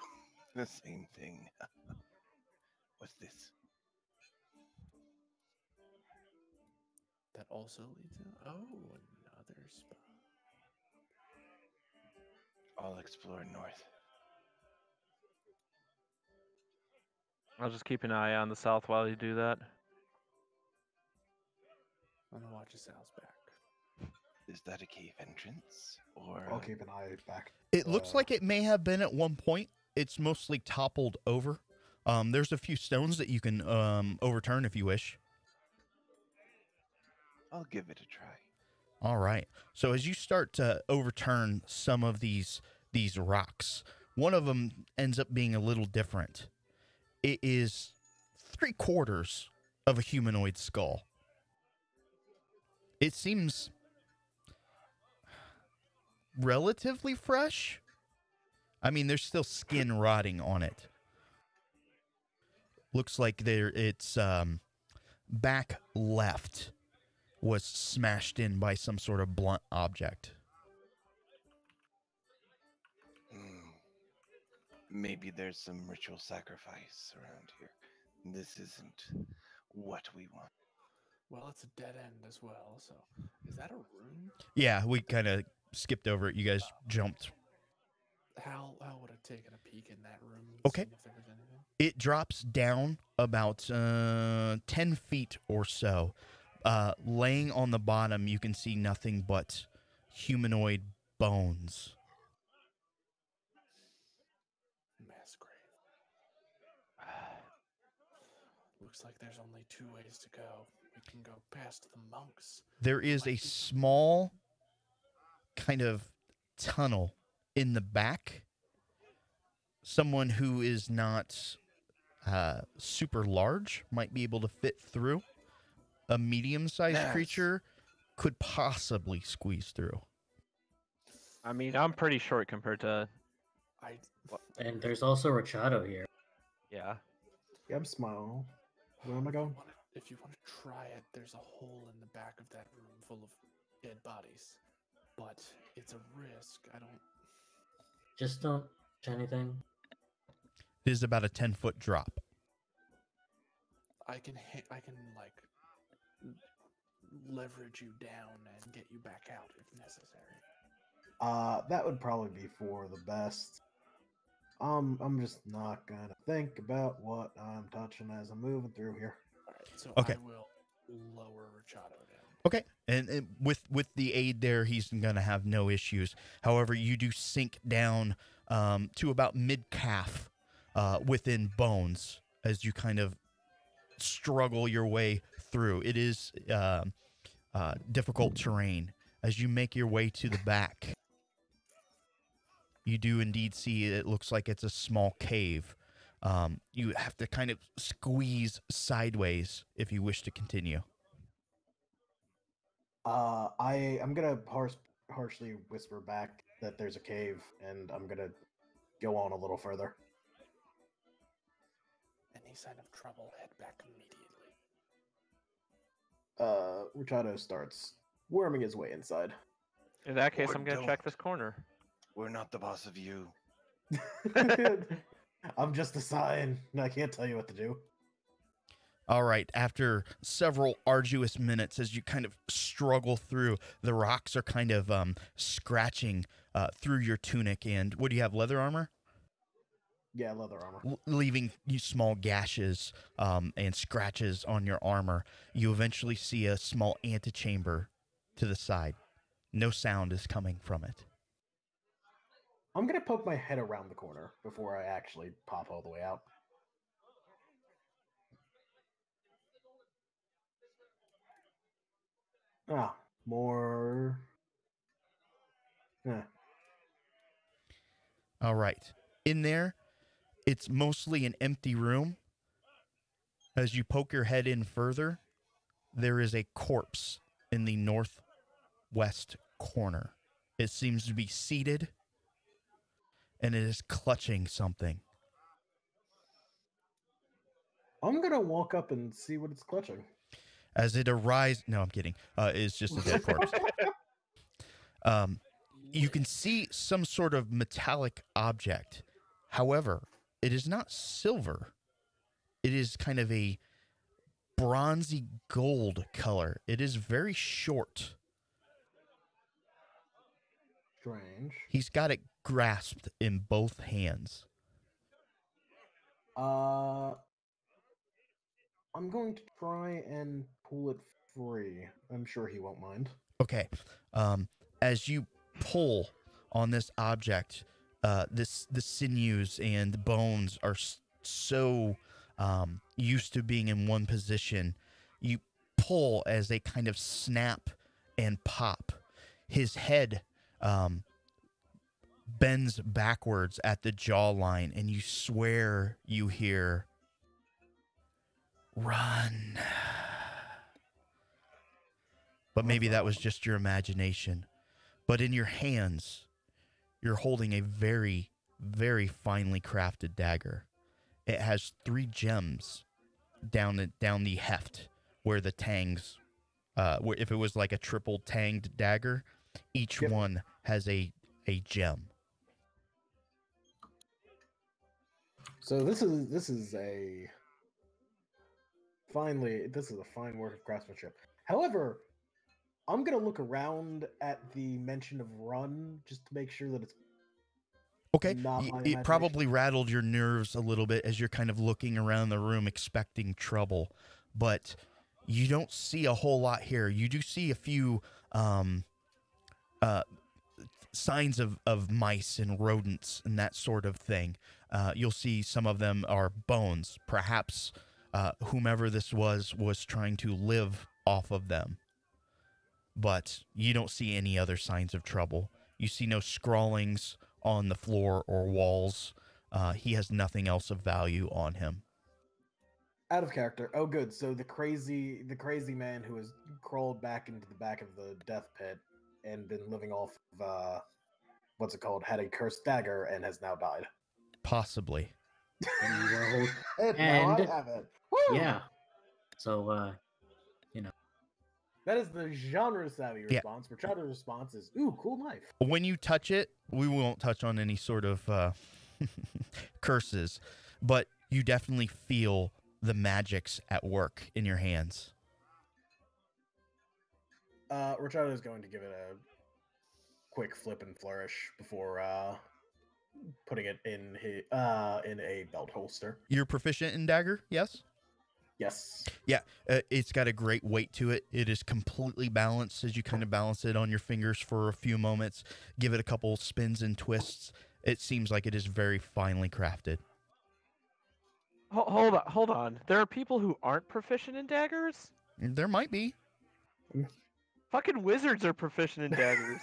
the same thing. What's this? That also leads in. Oh, another spot. I'll explore north. I'll just keep an eye on the south while you do that. I'm gonna watch Sal's back. Is that a cave entrance? Or I'll keep an eye back. It looks like it may have been at one point. It's mostly toppled over. There's a few stones that you can overturn if you wish. I'll give it a try. All right. So as you start to overturn some of these rocks, one of them ends up being a little different. It is 3/4 of a humanoid skull. It seems relatively fresh. I mean, there's still skin rotting on it. Looks like its back left was smashed in by some sort of blunt object. Maybe there's some ritual sacrifice around here. This isn't what we want. Well, it's a dead end as well. So, is that a room? Yeah, we kind of skipped over it. You guys jumped. Hal would have taken a peek in that room. Okay. Seen if there was anything. It drops down about 10 feet or so. Laying on the bottom, you can see nothing but humanoid bones. Mass grave. Looks like there's only 2 ways to go. We can go past the monks. There is a small kind of tunnel in the back. Someone who is not super large might be able to fit through. A medium-sized Yes. creature could possibly squeeze through. I mean, I'm pretty short compared to. I And there's also Rachado here. Yeah. Yeah, I'm smiling. Where am I going? if you want to try it, there's a hole in the back of that room full of dead bodies. But it's a risk. I don't. Just don't touch anything. It is about a 10-foot drop. I can like leverage you down and get you back out if necessary. That would probably be for the best. I'm just not gonna think about what I'm touching as I'm moving through here. All right, so Okay. I will lower Rachado down. Okay, and with the aid there, he's going to have no issues. However, you do sink down to about mid-calf within bones as you kind of struggle your way through. It is difficult terrain. As you make your way to the back, you do indeed see it looks like it's a small cave. You have to kind of squeeze sideways if you wish to continue. I'm gonna harshly whisper back that there's a cave, and I'm gonna go on a little further. Any sign of trouble, head back immediately. Rachado starts worming his way inside. In that case, Or I'm gonna check this corner. We're not the boss of you. I'm just a sign. I can't tell you what to do. All right, after several arduous minutes, as you kind of struggle through, the rocks are kind of scratching through your tunic. And what do you have, leather armor? Yeah, leather armor. Leaving you small gashes and scratches on your armor. You eventually see a small antechamber to the side. No sound is coming from it. I'm gonna poke my head around the corner before I actually pop all the way out. Ah, more. All right. In there, it's mostly an empty room. As you poke your head in further, there is a corpse in the northwest corner. It seems to be seated, and it is clutching something. I'm gonna walk up and see what it's clutching. As it arises, no, I'm kidding. It's just a dead corpse. You can see some sort of metallic object. However, it is not silver. It is kind of a bronzy gold color. It is very short. Strange. He's got it grasped in both hands. I'm going to try and pull it free. I'm sure he won't mind. Okay. As you pull on this object, the sinews and the bones are so used to being in one position. You pull as they kind of snap and pop. His head bends backwards at the jawline, and you swear you hear, "Run." But maybe that was just your imagination. But in your hands, you're holding a very, very finely crafted dagger. It has 3 gems down the heft where the tangs, if it was like a triple tanged dagger, each one has a gem. So this is a fine work of craftsmanship. However, I'm gonna look around at the mention of run just to make sure that it's Okay, not my it imagination. probably rattled your nerves a little bit as you're kind of looking around the room expecting trouble, but you don't see a whole lot here. You do see a few signs of mice and rodents and that sort of thing. You'll see some of them are bones. Perhaps whomever this was trying to live off of them. But you don't see any other signs of trouble. You see no scrawlings on the floor or walls. He has nothing else of value on him. Out of character. Oh, good. So the crazy man who has crawled back into the back of the death pit and been living off of what's it called? Had a cursed dagger and has now died. Possibly. And you will- And now I have it. Woo! yeah. So, That is the genre savvy response. Machado's response is, "Ooh, cool knife." When you touch it, we won't touch on any sort of curses, but you definitely feel the Magicks at work in your hands. Rachado is going to give it a quick flip and flourish before putting it in a belt holster. You're proficient in dagger, yes? Yes. Yeah, it's got a great weight to it. It is completely balanced as you kind of balance it on your fingers for a few moments. Give it a couple spins and twists. It seems like it is very finely crafted. Hold on. There are people who aren't proficient in daggers? There might be. Fucking wizards are proficient in daggers.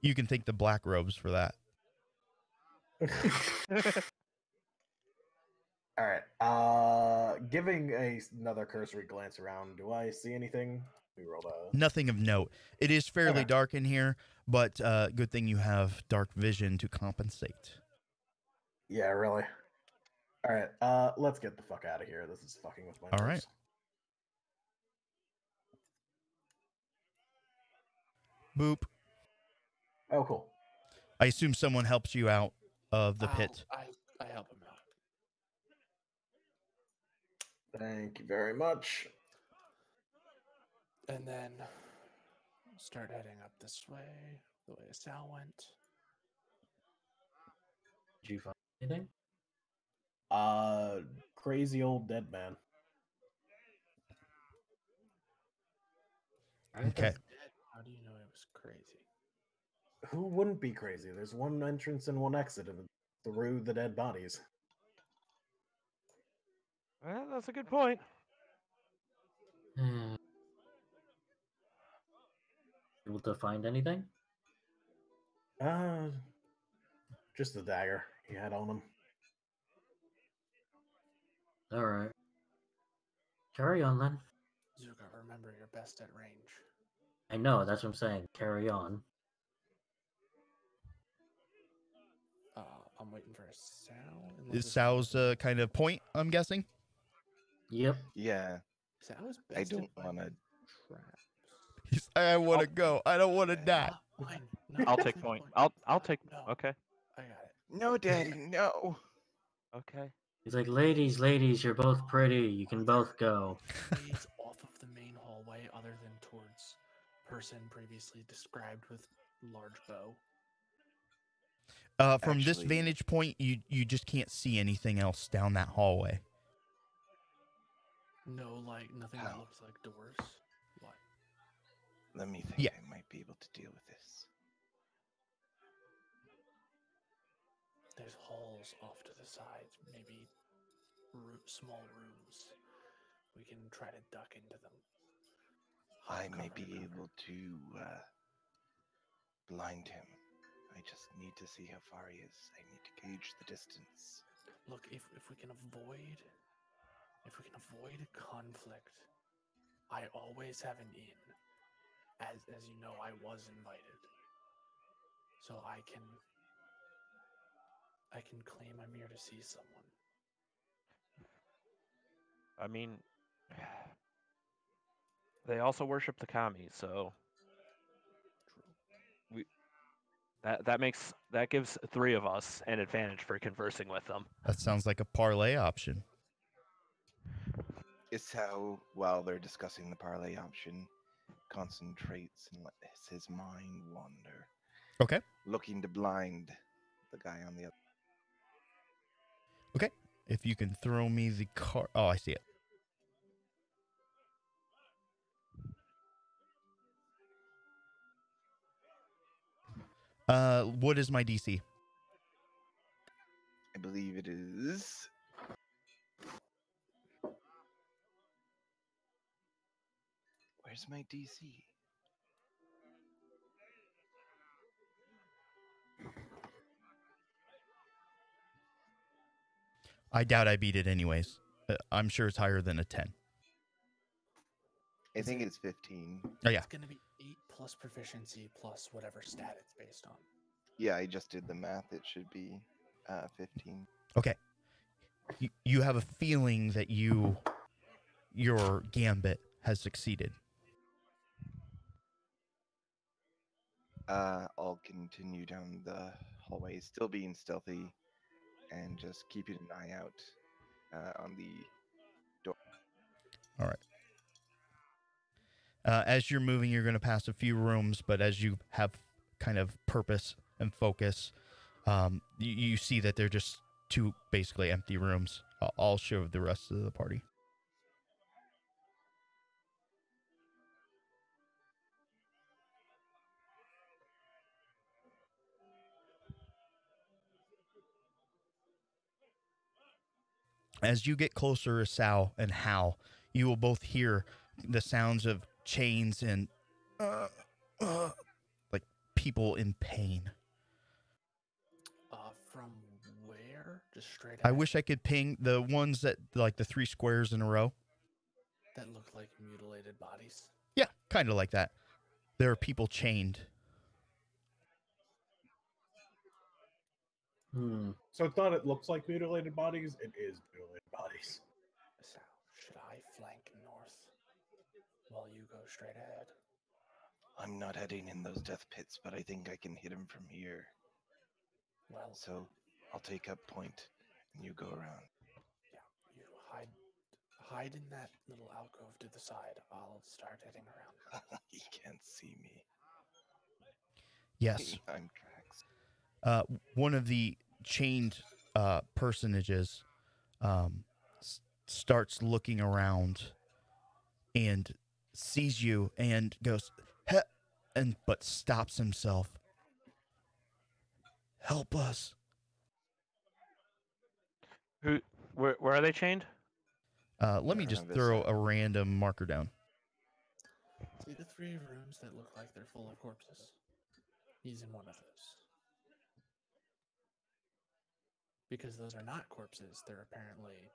You can thank the black robes for that. All right. Giving another cursory glance around, do I see anything? We rolled a... Nothing of note. It is fairly Okay. dark in here, but good thing you have dark vision to compensate. Yeah, really. All right. Let's get the fuck out of here. This is fucking with my nerves. All right. Boop. Oh, cool. I assume someone helps you out of the pit. I help him out. Thank you very much. And then start heading up this way, the way Sal went. did you find anything? Crazy old dead man. Alright, Okay. then. How do you know it was crazy? Who wouldn't be crazy? There's one entrance and one exit through the dead bodies. Well, that's a good point. Able to find anything? Just the dagger he had on him. All right. Carry on then. Zuka, remember you're best at range. I know, that's what I'm saying. Carry on. I'm waiting for a Sal. Is Sal's kind of point, I'm guessing? Yep. Yeah, Sal is I best don't at want to. finding traps. He's, I want to go. I don't want to die. Fine. No, I'll take point. I'll take. No, Okay. I got it. No, Daddy, no. Okay. He's like, ladies, you're both pretty. You can both go. Ways off of the main hallway other than towards person previously described with large bow. From this Actually- vantage point, you just can't see anything else down that hallway. No, like nothing that How? looks like doors. What? Let me think. Yeah. I might be able to deal with this. There's halls off to the sides, maybe small rooms. We can try to duck into them. I Hop may cover to be cover. able to blind him. I just need to see how far he is. I need to gauge the distance. Look, if we can avoid conflict, I always have an in. As you know, I was invited, so I can claim I'm here to see someone. I mean, they also worship the kami, so True. that gives 3 of us an advantage for conversing with them. That sounds like a parlay option. Isao, while they're discussing the parlay option, concentrates and lets his mind wander, Okay. looking to blind the guy on the other. Okay. If you can throw me the card. Oh, I see it. What is my DC? I believe it is. Where's my DC? I doubt I beat it anyways. I'm sure it's higher than a 10. I Is think it- it's 15. Oh, yeah. It's gonna be 8 plus proficiency plus whatever stat it's based on. Yeah, I just did the math. It should be 15. Okay. You have a feeling that your gambit has succeeded. I'll continue down the hallway, still being stealthy, and just keeping an eye out on the door. All right. As you're moving, you're going to pass a few rooms, but as you have kind of purpose and focus, you see that they're just 2 basically empty rooms. I'll show the rest of the party. As you get closer to Sal and Hal, you will both hear the sounds of chains and like people in pain. From where? Just straight I ahead? wish I could ping the ones that like the 3 squares in a row. That look like mutilated bodies. Yeah, kind of like that. There are people chained. So it's not it looks like mutilated bodies, it is mutilated bodies. So, should I flank north while you go straight ahead? I'm not heading in those death pits, but I think I can hit him from here. Well, So I'll take up point, and you go around. yeah, you hide in that little alcove to the side. I'll start heading around. He can't see me. Yes. I'm tracks. One of the chained personages starts looking around and sees you and goes, but stops himself. Help us. Where are they chained? Let me just throw a random marker down. See the 3 rooms that look like they're full of corpses? He's in one of those. Because those are not corpses, they're apparently,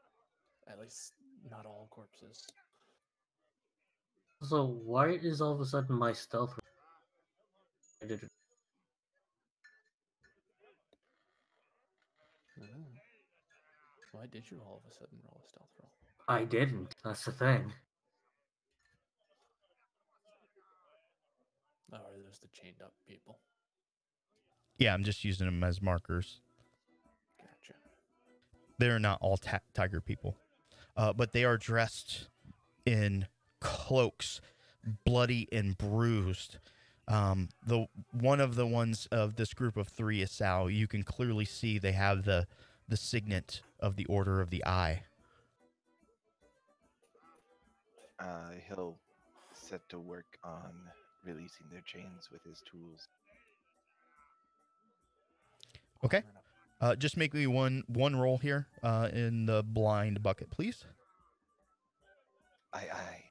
at least not all corpses. So why is all of a sudden my stealth? I didn't. Oh. Why did you all of a sudden roll a stealth roll? I didn't. That's the thing. Oh, are those the chained up people? Yeah, I'm just using them as markers. Gotcha. They're not all tiger people, but they are dressed in cloaks, bloody and bruised. The one of the ones of this group of three is Sal. You can clearly see they have the signet of the Order of the Eye. He'll set to work on releasing their chains with his tools. Okay. Just make me one roll here in the blind bucket, please. Aye.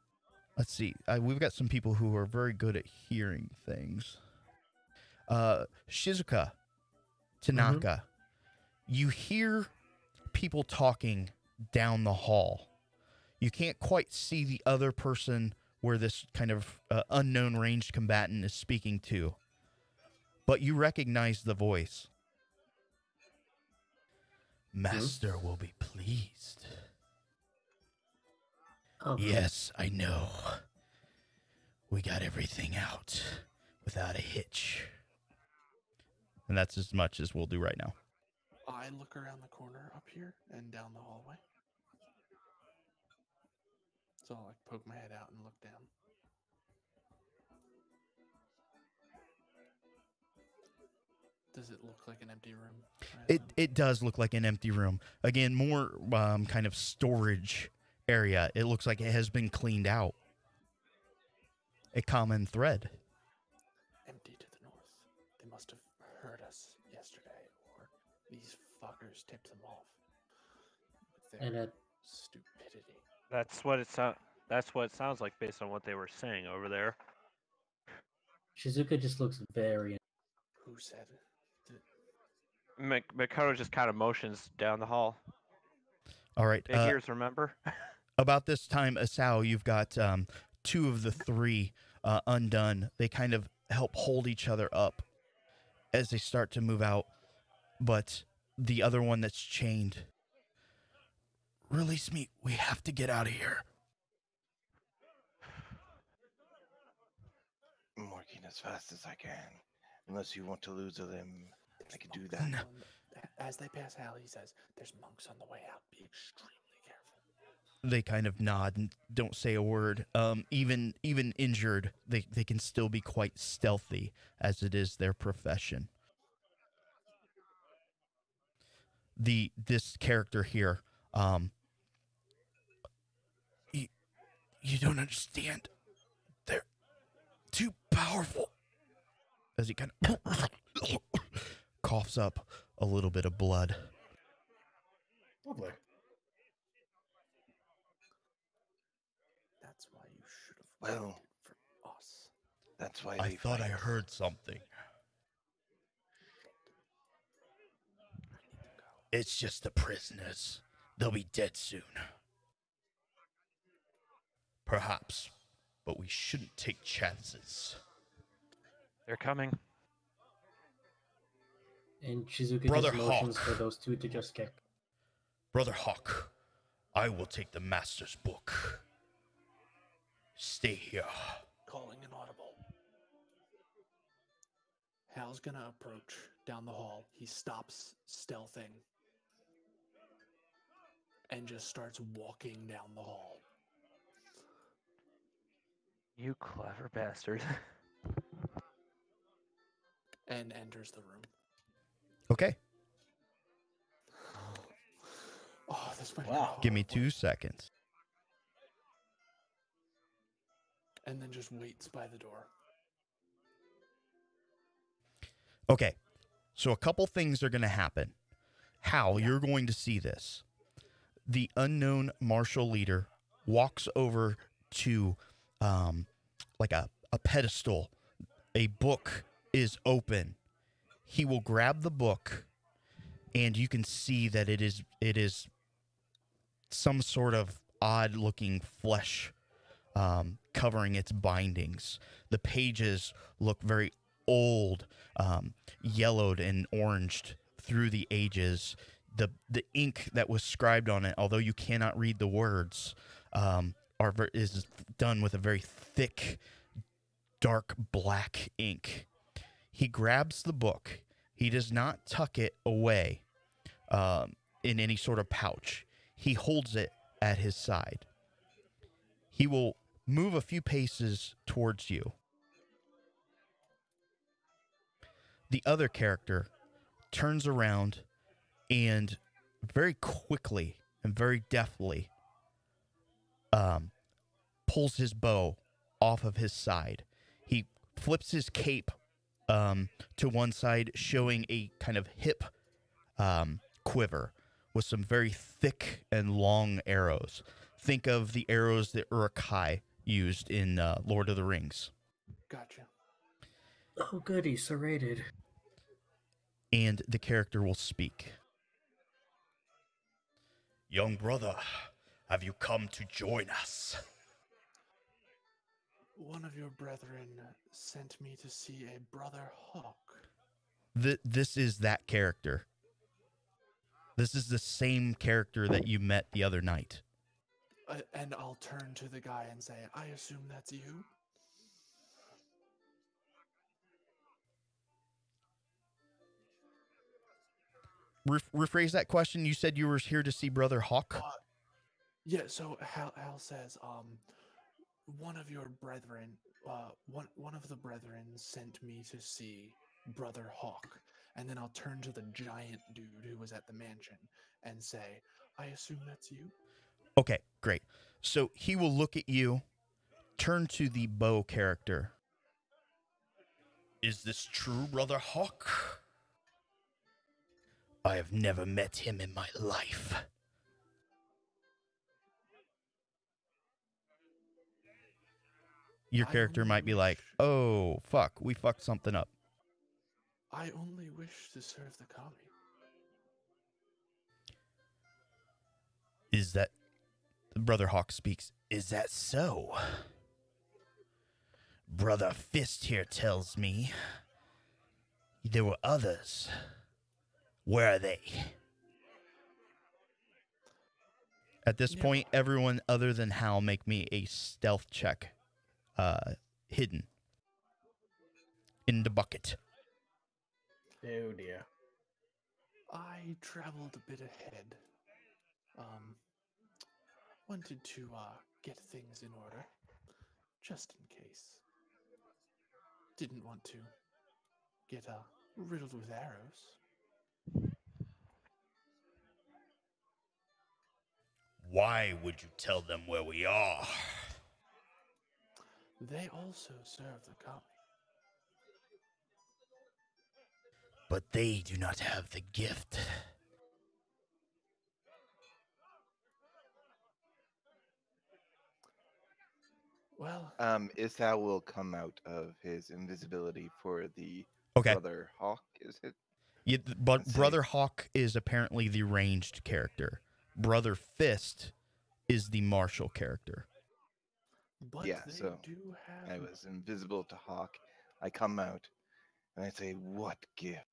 Let's see. We've got some people who are very good at hearing things. Shizuka, Tanaka, you hear people talking down the hall. You can't quite see the other person where this kind of unknown ranged combatant is speaking to, but you recognize the voice. Master will be pleased. Okay. Yes, I know. We got everything out without a hitch. And that's as much as we'll do right now. I look around the corner up here and down the hallway. So I'll like poke my head out and look down. Does it look like an empty room? It does look like an empty room. Again, more kind of storage area. It looks like it has been cleaned out. A common thread. Empty to the north. They must have heard us yesterday, or these fuckers tipped them off with their And it stupidity. That's what it sounds like based on what they were saying over there. Shizuka just looks very. Who said it? Makoto just kind of motions down the hall. All right. Big ears, remember? About this time, Asao, you've got two of the three undone. They kind of help hold each other up as they start to move out. But the other one that's chained, release me. We have to get out of here. I'm working as fast as I can. Unless you want to lose a limb, I can do that. No. As they pass Hal, he says, "There's monks on the way out. Be extremely careful." They kind of nod and don't say a word. Even injured, they can still be quite stealthy, as it is their profession. This character here, you don't understand. They're too powerful. As he kind of coughs up a little bit of blood. Lovely. That's why you should have Well, waited for us. That's why I they thought I fight. heard something. I need to go. It's just the prisoners. They'll be dead soon. Perhaps, but we shouldn't take chances. They're coming. And Shizuka Brother just motions Hawk. for those two to just kick. Brother Hawk, I will take the Master's book. Stay here. Calling inaudible. Hal's gonna approach down the hall. He stops stealthing and just starts walking down the hall. You clever bastard. And enters the room. Okay, Oh, this might be Wow. give me horrible. 2 seconds. And then just waits by the door. Okay, so a couple things are going to happen. Hal, you're going to see this. The unknown martial leader walks over to like a pedestal. A book is open. He will grab the book, and you can see that it is some sort of odd-looking flesh covering its bindings. The pages look very old, yellowed and oranged through the ages. The ink that was scribed on it, although you cannot read the words, is done with a very thick, dark black ink. He grabs the book. He does not tuck it away in any sort of pouch. He holds it at his side. He will move a few paces towards you. The other character turns around and very quickly and very deftly pulls his bow off of his side. He flips his cape to one side, showing a kind of hip quiver with some very thick and long arrows. Think of the arrows that Uruk-hai used in Lord of the Rings. Gotcha. Oh, goody, serrated. And the character will speak. Young brother, have you come to join us? One of your brethren sent me to see a brother hawk. This is that character. This is the same character that you met the other night. And I'll turn to the guy and say, I assume that's you? Rephrase that question. You said you were here to see Brother Hawk? Yeah, so Hal says, one of your brethren, one of the brethren sent me to see Brother Hawk. And then I'll turn to the giant dude who was at the mansion and say, I assume that's you? Okay, great. So he will look at you, turn to the bow character. Is this true, Brother Hawk? I have never met him in my life. Your character might be like, oh, fuck, we fucked something up. I only wish to serve the kami. Is that... Brother Hawk speaks. Is that so? Brother Fist here tells me there were others. Where are they? At this point, everyone other than Hal make me a stealth check. Hidden. In the bucket. Oh dear. I traveled a bit ahead. Wanted to get things in order, just in case. Didn't want to get riddled with arrows. Why would you tell them where we are? They also serve the kami. But they do not have the gift. Well, Isao will come out of his invisibility for the Okay. Brother Hawk, is it? Yeah, but Brother Hawk is apparently the ranged character. Brother Fist is the martial character. but Yeah, they so do have. I was invisible to Hawk. I come out and I say, what gift?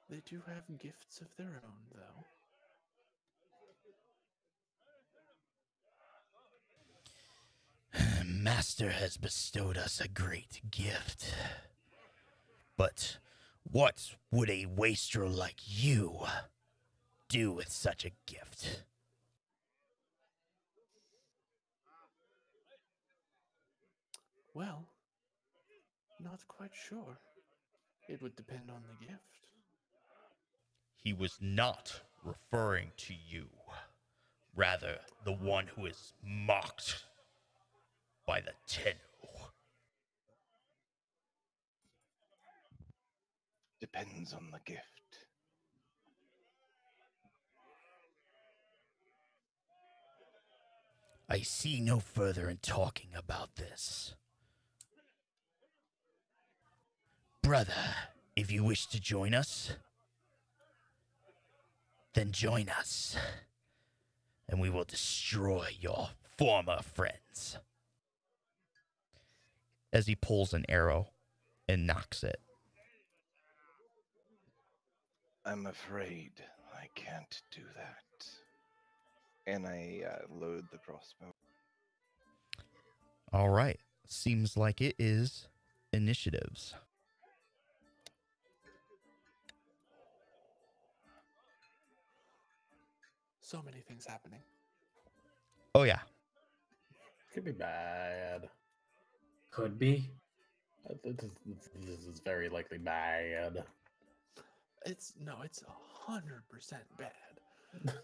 They do have gifts of their own, though. Master has bestowed us a great gift. But what would a wastrel like you do with such a gift? Well, not quite sure. It would depend on the gift. He was not referring to you. Rather, the one who is mocked by the Tenno. Depends on the gift. I see no further in talking about this. Brother, if you wish to join us, then join us, and we will destroy your former friends. as he pulls an arrow and knocks it. I'm afraid I can't do that. And I load the crossbow. All right. Seems like it is initiatives. So many things happening. Oh, yeah. Could be bad. Could be. This is very likely bad. It's 100% bad.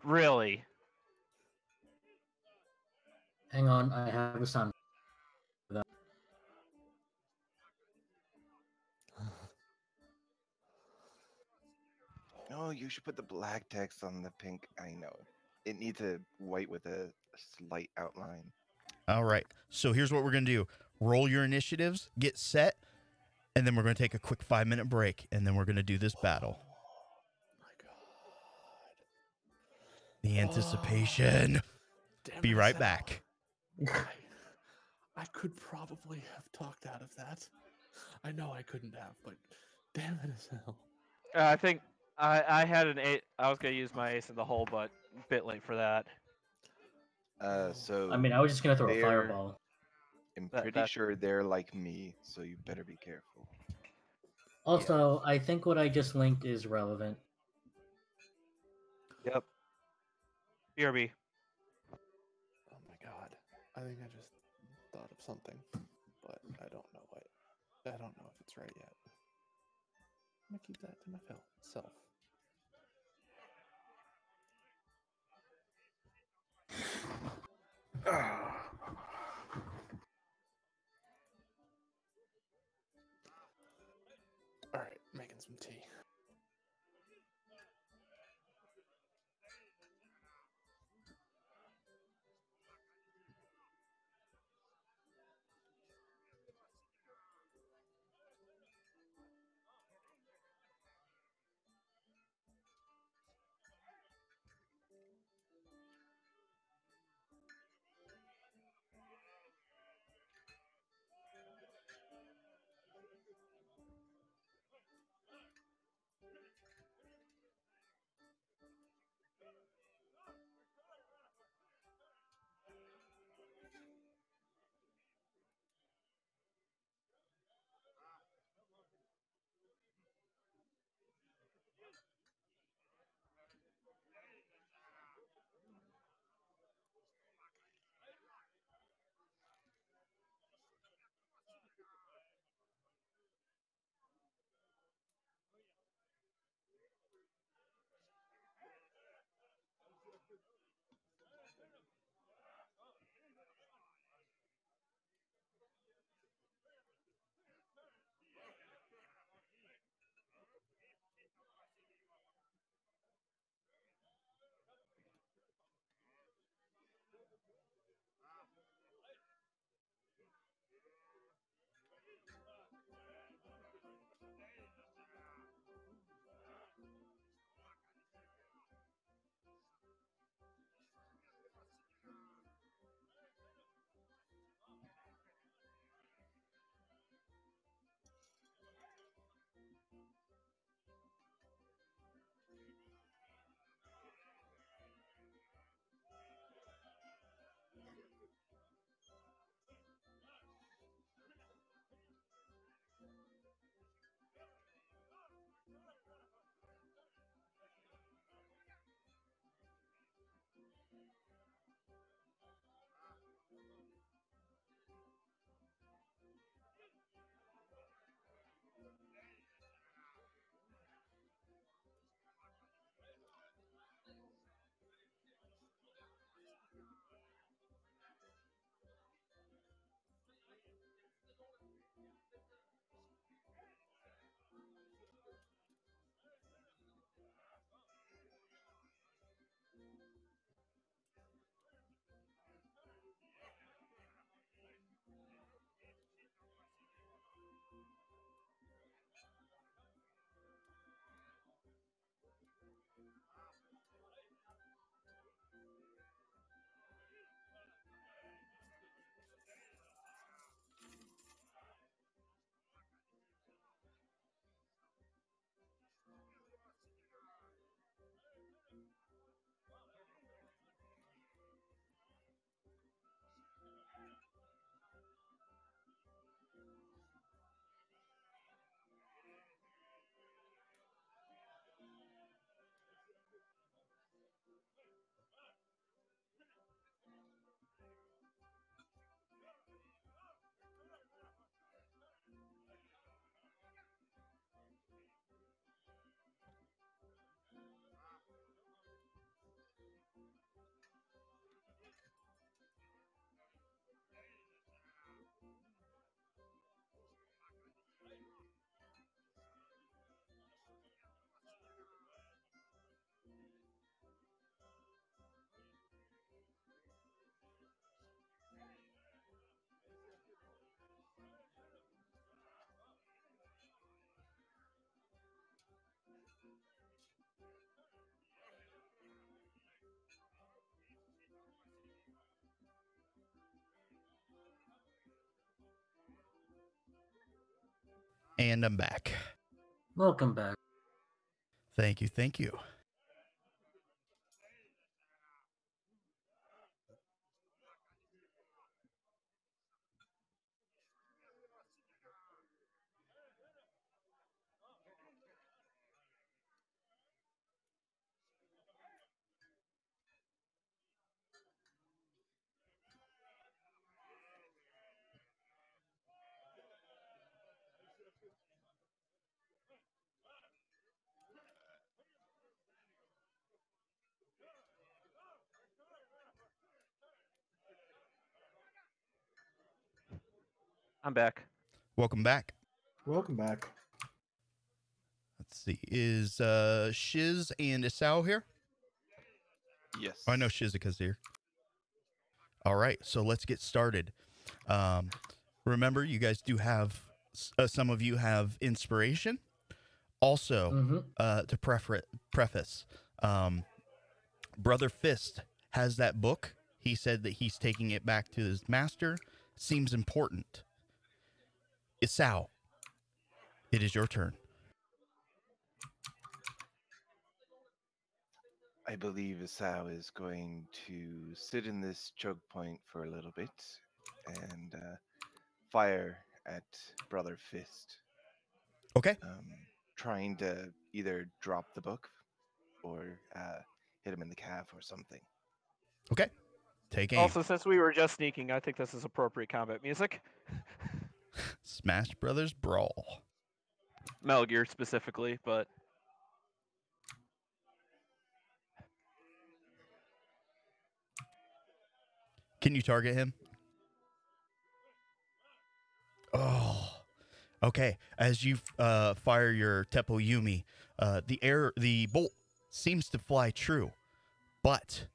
Really? Hang on, I have a sound. No, you should put the black text on the pink. I know. It needs a white with a slight outline. All right. So here's what we're going to do. Roll your initiatives, get set, and then we're going to take a quick 5-minute break, and then we're going to do this battle. My God. The anticipation. Damn Be it, right Sal. back. I could probably have talked out of that. I know I couldn't have, but damn it as hell. I think I had an 8. I was going to use my ace in the hole, but a bit late for that. So I mean, I was just gonna throw a they're- fireball. I'm That- pretty that- sure they're like me, so you better be careful. Also, I think what I just linked is relevant. Yep. BRB. Oh my God. I think I just thought of something, but I don't know what. I don't know if it's right yet. I'm gonna keep that to myself. All right, making some tea. And I'm back. Welcome back. Thank you, thank you. I'm back. Welcome back. Welcome back. Let's see. Is Shiz and Isao here? Yes. Oh, I know Shizuka's here. All right, so let's get started. Remember, you guys do have, some of you have inspiration. Also, to preface, Brother Fist has that book. He said that he's taking it back to his master. Seems important. Isao, it is your turn. I believe Isao is going to sit in this choke point for a little bit and fire at Brother Fist. Okay. Trying to either drop the book or hit him in the calf or something. Okay. Take aim. Also, since we were just sneaking, I think this is appropriate combat music. Smash Brothers Brawl. Metal Gear specifically, but Can you target him? Oh. Okay. As you fire your Teppo Yumi, the bolt seems to fly true, but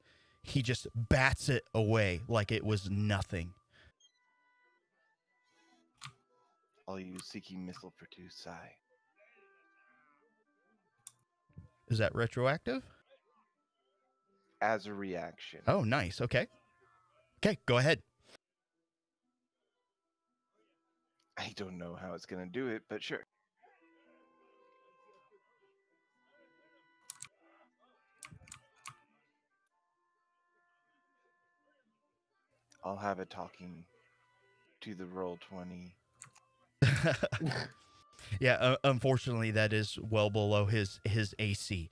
he just bats it away like it was nothing. I'll use Seeking Missile for 2 Sai. Is that retroactive? As a reaction. Oh, nice. Okay. Okay, go ahead. I don't know how it's going to do it, but sure. I'll have it talking to the roll 20. Yeah, unfortunately, that is well below his AC.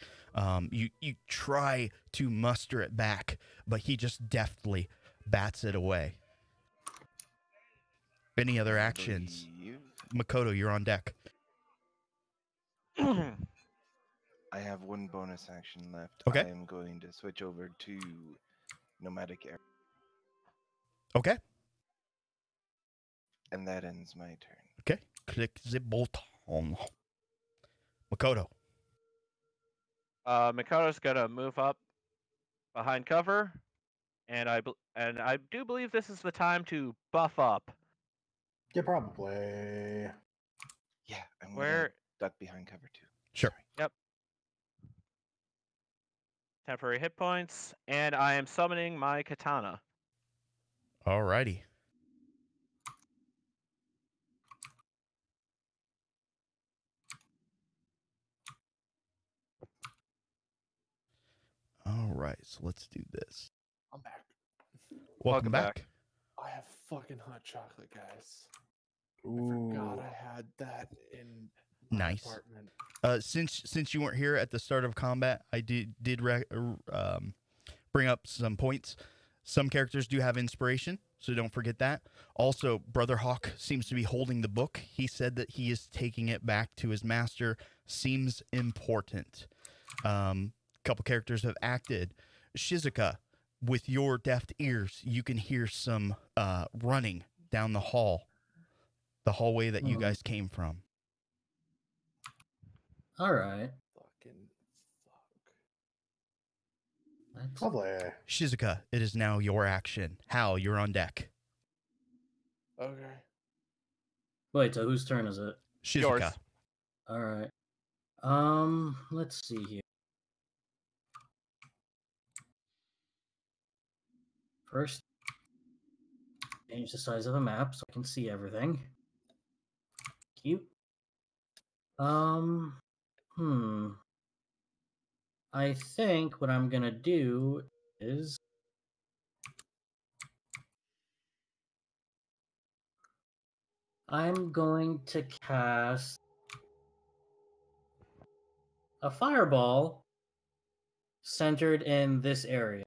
You try to muster it back, but he just deftly bats it away. Any other I actions? believe Makoto, you're on deck. I have 1 bonus action left. Okay. I am going to switch over to Nomadic Air. Okay. And that ends my turn. Okay. Click the button. Makoto. Mikado's gonna move up behind cover, and I do believe this is the time to buff up. Yeah, probably. Yeah, I'm going to Where duck behind cover too. Sure. Yep. Temporary hit points, and I am summoning my katana. Alrighty. All right, so let's do this. I'm back. Welcome back. back. I have fucking hot chocolate, guys. I Ooh. forgot I had that in my Nice. apartment. Since you weren't here at the start of combat, I did bring up some points. Some characters do have inspiration, so don't forget that. Also, Brother Hawk seems to be holding the book. He said that he is taking it back to his master. Seems important. Couple characters have acted. Shizuka, with your deft ears, you can hear some running down the hallway that you guys came from. All right. Fucking fuck. That's... Lovely. Shizuka, it is now your action. Hal, you're on deck. Okay. Wait, so whose turn is it? Shizuka. Yours. All right. Let's see here. First, change the size of the map so I can see everything. Cute. Um, hmm. I think what I'm gonna do is I'm going to cast a fireball centered in this area.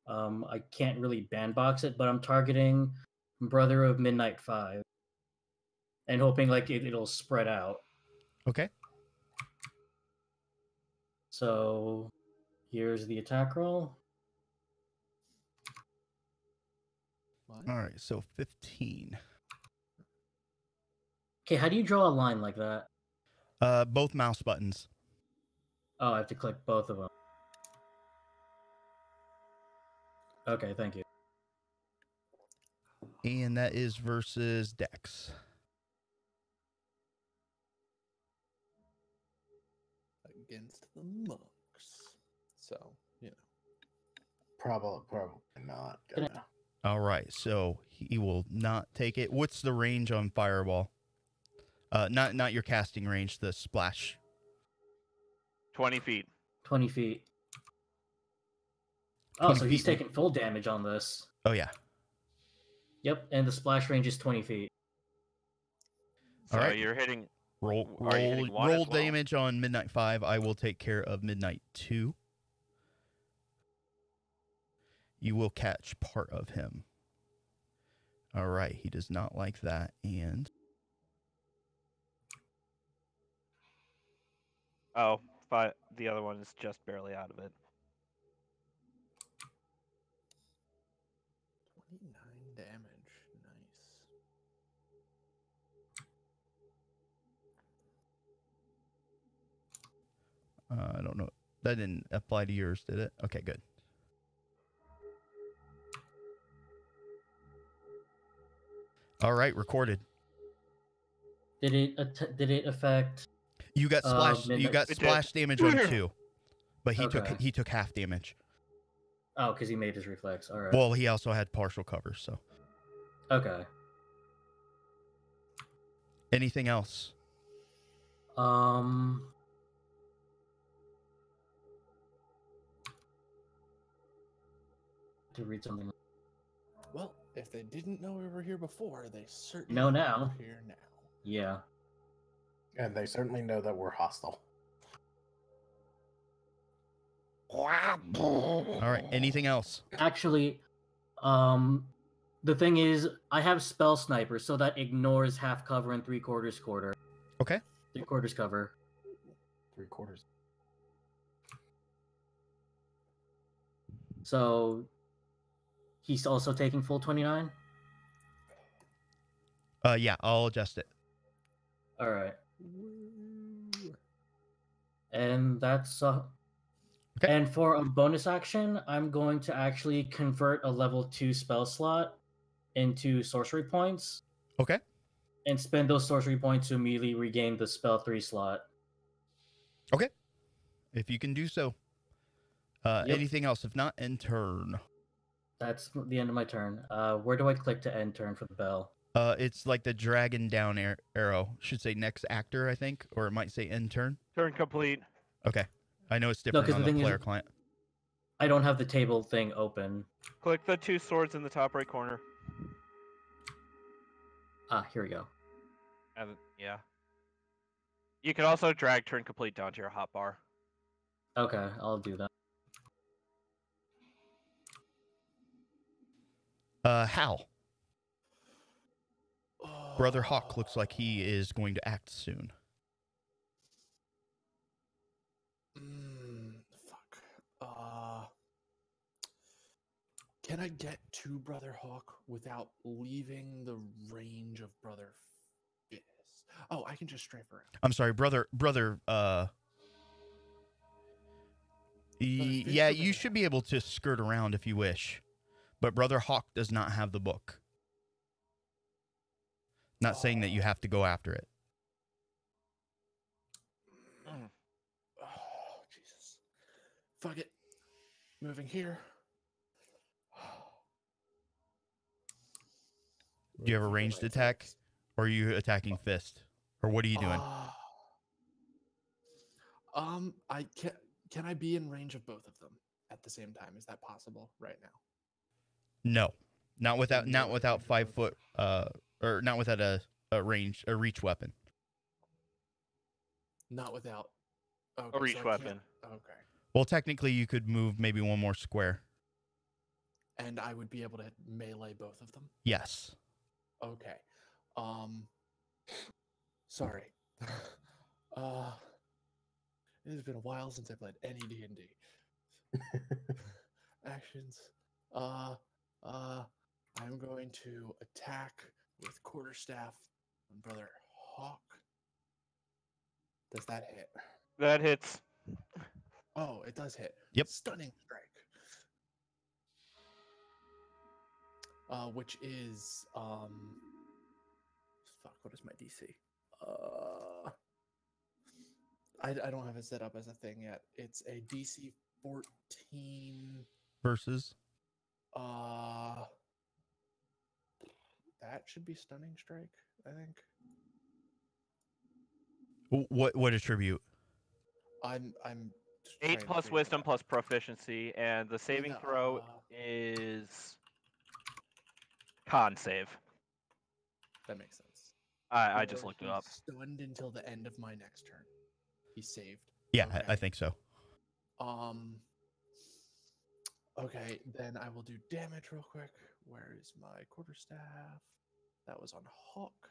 I can't really bandbox it, but I'm targeting Brother of Midnight 5 and hoping like it'll spread out. Okay. So here's the attack roll. What? All right. So 15. Okay, how do you draw a line like that? Both mouse buttons. Oh, I have to click both of them. Okay, thank you. And that is versus Dex. Against the monks. So, you know. Probably not. Can I- Gonna. All right. So he will not take it. What's the range on Fireball? Not your casting range, the splash. 20 feet. 20 feet. Oh, 20 so he's feet. taking full damage on this. Oh, yeah. Yep, and the splash range is 20 feet. So All right. you're hitting. Roll Are you hitting one as well? damage on Midnight 5. I will take care of Midnight 2. You will catch part of him. All right. He does not like that. And Oh, the other one is just barely out of it. 29 damage. Nice. I don't know. That didn't apply to yours, did it? Okay, good. All right, recorded. Did it affect? You got splash. You Midnight- got It splash damage on 2, but Okay. he took half damage. Oh, because he made his reflex. All right. Well, he also had partial cover. So Okay. anything else? To read something. Well, if they didn't know we were here before, they certainly Know now. We're here now. Yeah. And they certainly know that we're hostile. All right. Anything else? Actually, the thing is, I have spell sniper, so that ignores half cover and 3/4 quarter. Okay. 3/4 cover. 3/4. So he's also taking full 29. Yeah, I'll adjust it. All right, Woo. and that's Okay. And for a bonus action, I'm going to actually convert a level 2 spell slot into sorcery points Okay. and spend those sorcery points to immediately regain the spell 3 slot. Okay. If you can do so. Yep. Anything else? If not, end turn. That's the end of my turn. Where do I click to end turn for the bell? It's like the dragon down arrow. Should say next actor, I think, or it might say end turn. Turn complete. Okay. I know it's different 'cause on the the thing is- player client. I don't have the table thing open. Click the 2 swords in the top right corner. Ah, here we go. And yeah. You can also drag turn complete down to your hotbar. Okay, I'll do that. Hal. Brother Hawk looks like he is going to act soon. Fuck. Can I get to Brother Hawk without leaving the range of Brother Fist? Oh, I can just strafe around. I'm sorry, brother. Fist Yeah, or you Brother should be able to skirt around if you wish, but Brother Hawk does not have the book. Not saying that you have to go after it. Oh, Jesus. Fuck it. Moving here. Do you have a ranged attack, or are you attacking fist, or what are you doing? I can I be in range of both of them at the same time? Is that possible right now? No, not without No, not without okay. 5 foot or not without a reach weapon. Not without okay, A reach so I can't- weapon. Okay. Well, technically, you could move maybe one more square. And I would be able to melee both of them? Yes. Okay. Sorry. It has been a while since I played any D&D. Actions. I'm going to attack with quarterstaff on Brother Hawk. Does that hit? That hits. Oh, it does hit. Yep. Stunning strike. Which is fuck, what is my DC? I don't have it set up as a thing yet. It's a DC 14. Versus. That should be stunning strike, I think. What attribute? I'm 8 trying to plus figure it wisdom out. plus proficiency, and the saving throw is con save. That makes sense. I just looked it He's up. Stunned until the end of my next turn. He's saved. Yeah, Okay. I think so. Okay, then I will do damage real quick. Where is my quarterstaff? That was on Hawk.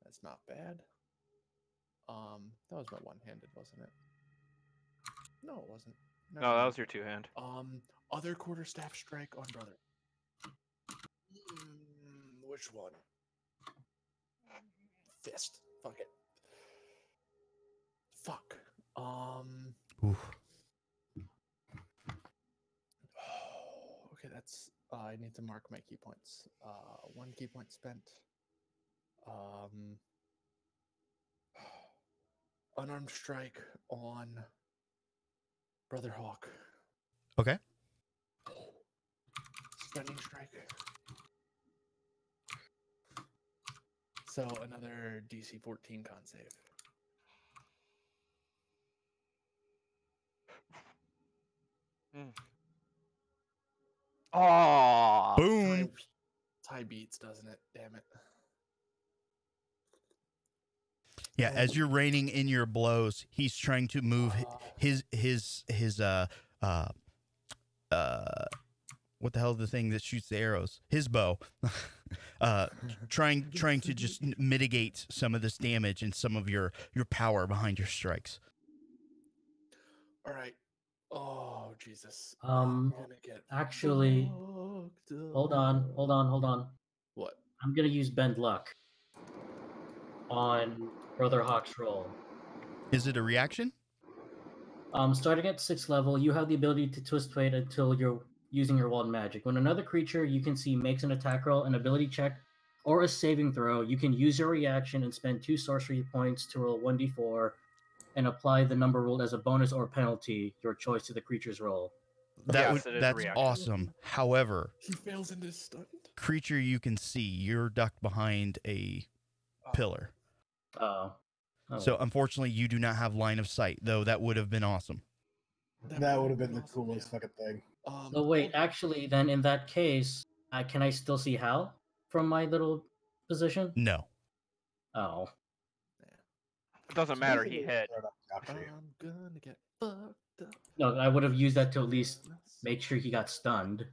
That's not bad. That was my one-handed, wasn't it? No, it wasn't. No, Never that mind. was your two-hand. Other quarterstaff strike on brother. Which one? Fist. Fuck it. Fuck. Oof. Okay, that's. I need to mark my key points. 1 key point spent. Unarmed strike on Brother Hawk. Okay. Stunning strike. So another DC 14 con save. Oh, Boom. Tie beats, doesn't it? Damn it. Yeah, as Oh. you're reining in your blows, he's trying to move his what the hell is the thing that shoots the arrows? His bow. trying to just mitigate some of this damage and some of your power behind your strikes. All right. Oh, Jesus. Um, I'm gonna get actually, fucked up. hold on. What? I'm gonna use Bend Luck on Brother Hawk's roll. Is it a reaction? Starting at 6th level, you have the ability to twist fate until you're using your wand magic. When another creature you can see makes an attack roll, an ability check, or a saving throw, you can use your reaction and spend 2 sorcery points to roll 1d4 and apply the number rolled as a bonus or penalty, your choice, to the creature's roll. Yes, it is a That's reaction. awesome. However, He fails into stunned. creature you can see, you're ducked behind a pillar. Oh. So unfortunately, you do not have line of sight, though that would have been awesome. That would have been the awesome, coolest yeah. fucking thing. No, wait, actually, then in that case, can I still see Hal from my little position? No. Oh. It doesn't matter. He hit. I'm gonna get fucked up. No, I would have used that to at least make sure he got stunned.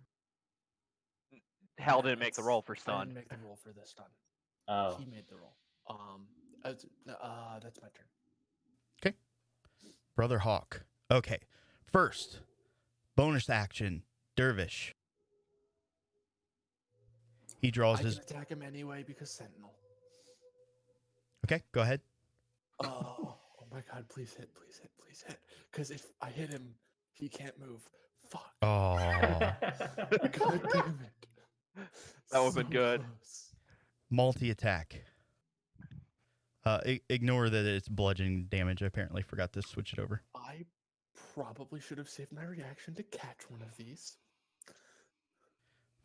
Hal didn't make the roll for I stun. didn't make the roll for the stun. Oh. He made the roll. That's my turn. Okay. Brother Hawk. Okay. First, bonus action, Dervish. He draws I his. can attack him anyway because Sentinel. Okay, go ahead. Oh my god, please hit. Because if I hit him, he can't move. Fuck. Oh. God damn it. That would've been good. Close. Multi-attack. Ignore that it's bludgeoning damage. I apparently forgot to switch it over. I probably should have saved my reaction to catch one of these.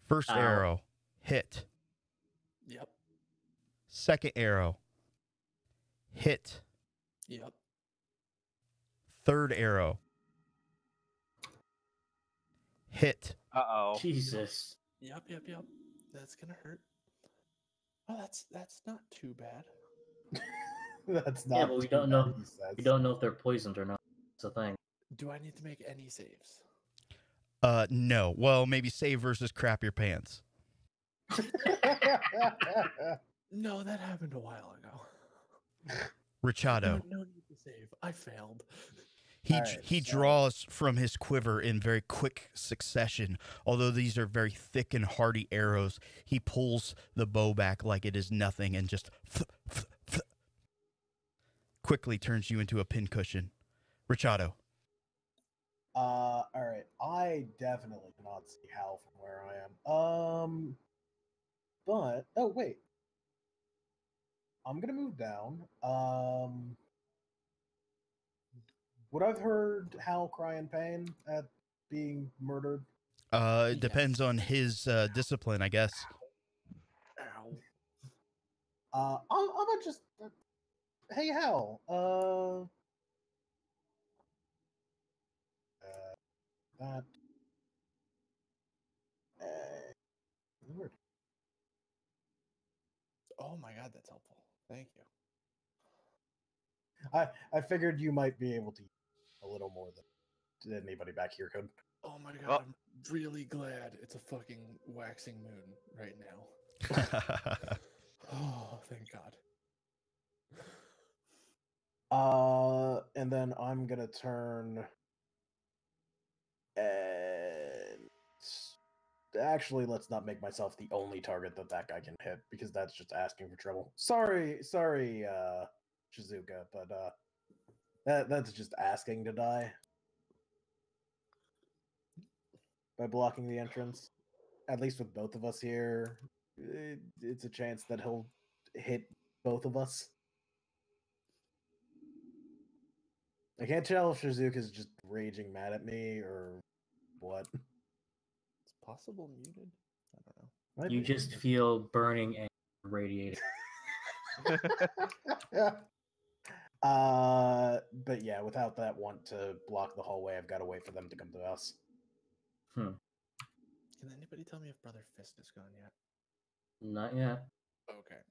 First Ow. arrow, hit. Yep. Second arrow, hit. Yep. Third arrow. Hit. Uh-oh. Jesus. Yep. That's gonna hurt. Oh, that's not too bad. That's not. Yeah, but we too don't bad, know. he says. We don't know if they're poisoned or not. That's the thing. Do I need to make any saves? No. Well, maybe save versus crap your pants. No, that happened a while ago. Richado. No need to save. I failed. Alright, He so- draws from his quiver in very quick succession. Although these are very thick and hardy arrows, he pulls the bow back like it is nothing and just quickly turns you into a pincushion. Richado. All right. I definitely cannot see Hal from where I am. But oh wait, I'm gonna move down. Would I've heard Hal cry in pain at being murdered? It depends Yes. on his discipline, I guess. Ow. I'm gonna just. Hey Hal. That. Lord. Oh my god, that's helpful. Thank you. I figured you might be able to use a little more than anybody back here could. Oh my god, Well- I'm really glad it's a fucking waxing moon right now. Oh, thank God. And then I'm gonna turn and actually, let's not make myself the only target that guy can hit because that's just asking for trouble. Sorry, Shizuka, but that's just asking to die by blocking the entrance. At least with both of us here, it's a chance that he'll hit both of us. I can't tell if Shizuka's just raging mad at me or what. It's possible muted. I don't know. Might You be. just feel burning and radiating. But yeah, without that want to block the hallway, I've got to wait for them to come to us. Hmm. Can anybody tell me if Brother Fist is gone yet? Not yet. Okay.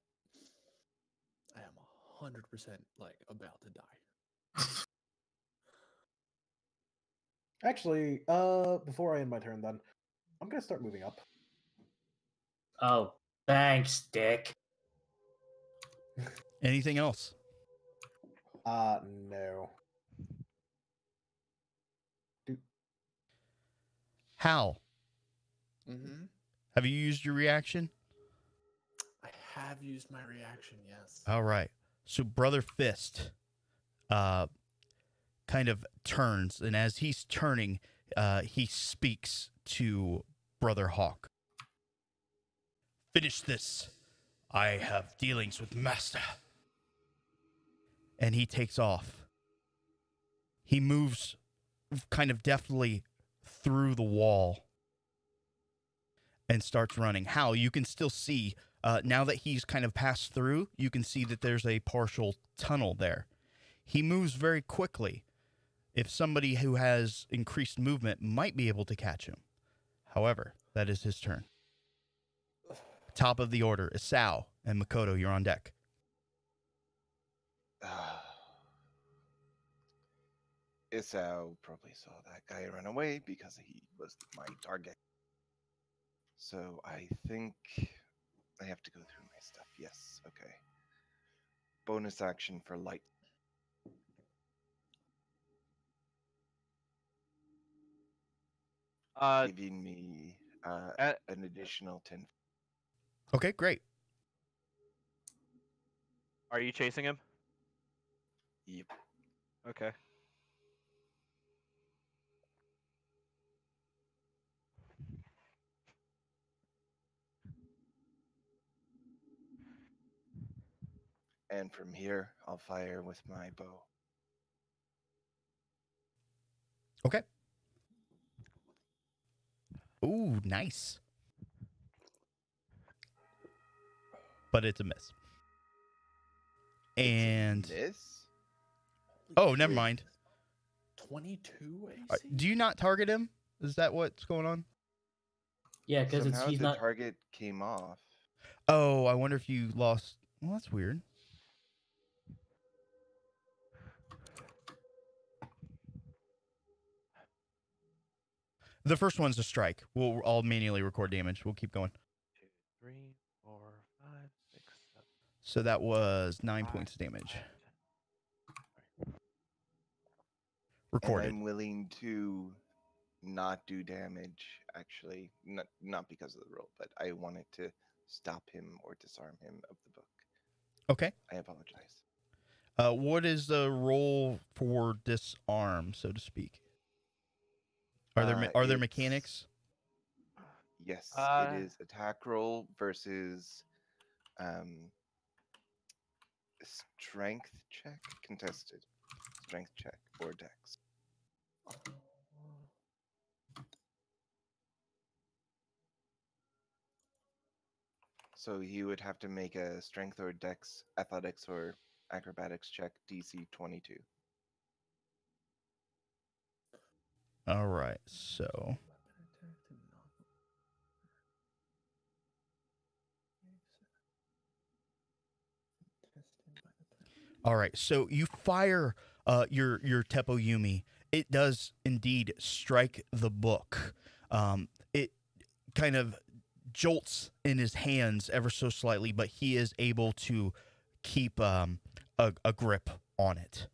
I am 100% like about to die. Actually, before I end my turn, then I'm gonna start moving up. Oh, thanks, Dick. Anything else? No. Hal, Mm-hmm. have you used your reaction? I have used my reaction, yes. All right. So Brother Fist kind of turns, and as he's turning, he speaks to Brother Hawk. Finish this. I have dealings with Master. And he takes off. He moves kind of deftly through the wall and starts running. Hal, you can still see, now that he's kind of passed through, you can see that there's a partial tunnel there. He moves very quickly. If somebody who has increased movement might be able to catch him. However, that is his turn. Top of the order, Isao and Makoto, you're on deck. Isao probably saw that guy run away because he was my target. So I think I have to go through my stuff. Yes, okay. Bonus action for light. Giving me an additional 10. Okay, great. Are you chasing him? Yep. Okay. And from here, I'll fire with my bow. Okay. Ooh, nice. But it's a miss. And Miss? oh, never mind. 22 AC? Do you not target him? Is that what's going on? Yeah, because Somehow he's the not. target came off. Oh, I wonder if you lost. Well, that's weird. The first one's a strike. I'll manually record damage. We'll keep going. 2, 3, 4, 5, 6, 7. So that was 9 points of damage. Recorded. And I'm willing to not do damage, actually. Not because of the roll, but I wanted to stop him or disarm him of the book. Okay. I apologize. What is the roll for disarm, so to speak? Are there It's- mechanics? Yes, Uh, it is attack roll versus strength check, contested strength check, or dex. So he would have to make a strength or dex, athletics or acrobatics check, DC 22. All right. So all right. So you fire your Teppo Yumi. It does indeed strike the book. It kind of jolts in his hands ever so slightly, but he is able to keep a grip on it.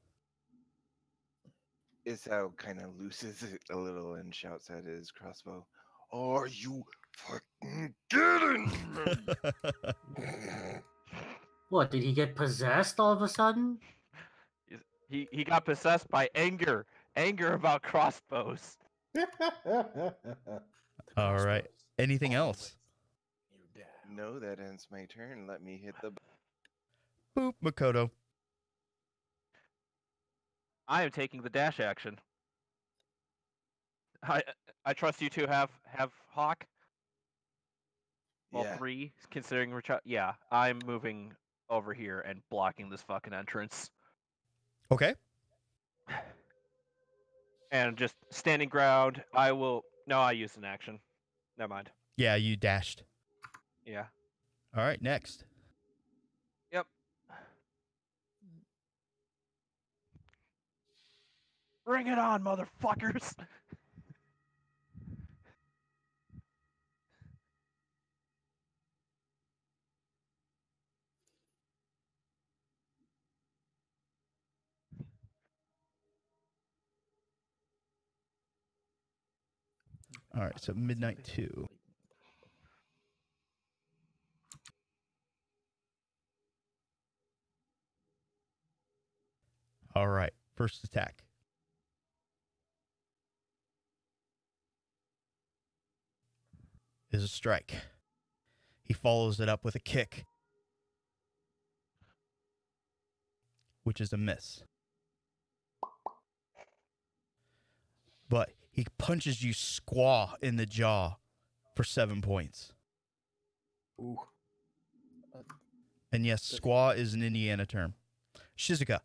Isao kind of loses it a little and shouts at his crossbow, "Are you fucking kidding me?" What, did he get possessed all of a sudden? He got possessed by anger about crossbows. All right. Anything else? You dare. No, that ends my turn. Let me hit the. Boop, Makoto. I am taking the dash action. I trust you to have Hawk. All Yeah. 3, considering yeah, I'm moving over here and blocking this fucking entrance. Okay. And just standing ground, I used an action. Never mind. Yeah, you dashed. Yeah. All right, next. Yep. Bring it on, motherfuckers! All right, so midnight 2. All right, first attack. Is a strike. He follows it up with a kick, which is a miss. But he punches you squaw in the jaw for 7 points. Ooh. And yes, squaw is an Indiana term. Shizuka.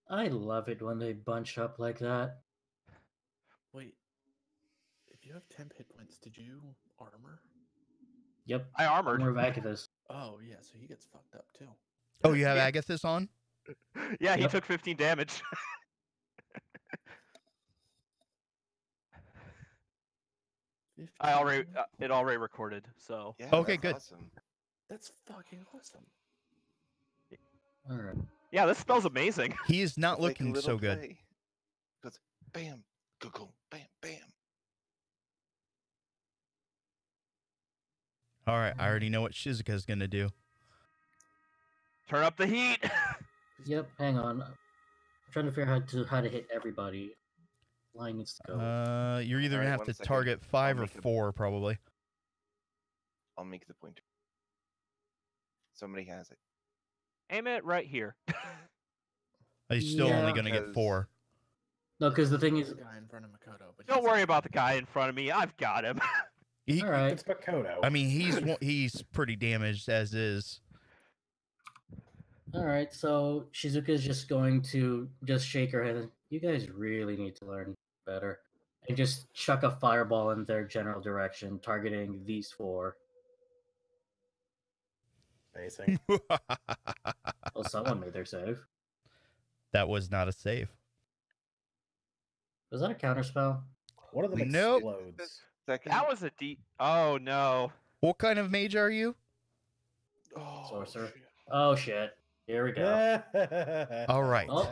I love it when they bunch up like that. Wait, if you have 10 hit points, did you armor? Yep. I armored. Armor of Activus. Oh, yeah, so he gets fucked up too. Oh, you have Yeah. Agathis on? Yeah, he Yep. took 15 damage. I already it already recorded, so Yeah. Okay, that's good. Awesome. That's fucking awesome. Alright. yeah, this spell's amazing. He is not It's like a looking so little good. play. Goes bam, go, bam, bam. All right, I already know what Shizuka's going to do. Turn up the heat. Yep, hang on. I'm trying to figure out how to hit everybody. Line needs to go. You're either All going right, to have one to second. target 5 I'll or make a- 4, probably. I'll make the pointer. Somebody has it. Aim it right here. He's still only Yeah. going to get Because- 4. No, because the thing There's is, a guy in front of Makoto, but Don't he's worry not about the gonna guy in front of me. I've got him. He, all right. It's Makoto. I mean, he's pretty damaged as is. All right, so Shizuka's just going to just shake her head. You guys really need to learn better, and just chuck a fireball in their general direction, targeting these four. Facing. Well, someone made their save. That was not a save. Was that a counterspell? One of them Nope. explodes. Second, That was a deep. Oh no. What kind of mage are you? Oh, Sorcerer. shit. Oh shit! Here we go. All right. Oh.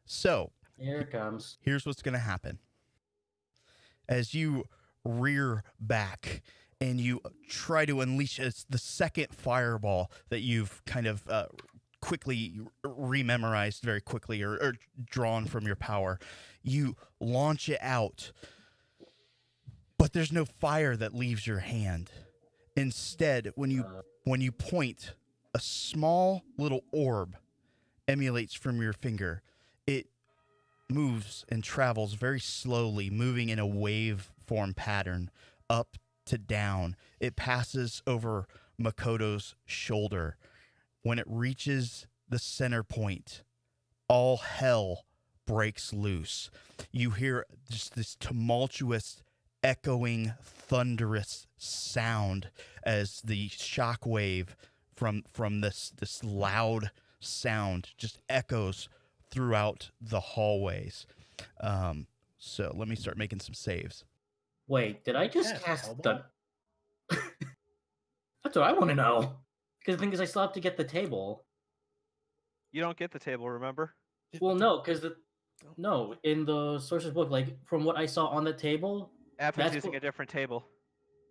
So Here it comes. here's what's going to happen. As you rear back and you try to unleash the second fireball that you've kind of quickly rememorized very quickly or drawn from your power, you launch it out, but there's no fire that leaves your hand. Instead, when you point, a small little orb emulates from your finger. It moves and travels very slowly, moving in a wave form pattern, up to down. It passes over Makoto's shoulder. When it reaches the center point, all hell breaks loose. You hear just this tumultuous, echoing, thunderous sound as the shockwave from this loud sound just echoes throughout the hallways. So let me start making some saves. Wait, did I just Yes, cast Hellboy. the? That's what I want to know. Because the thing is, I still have to get the table. You don't get the table, remember? Well, no, because no, in the sources book, like from what I saw on the table. Evan's That's using what- a different table.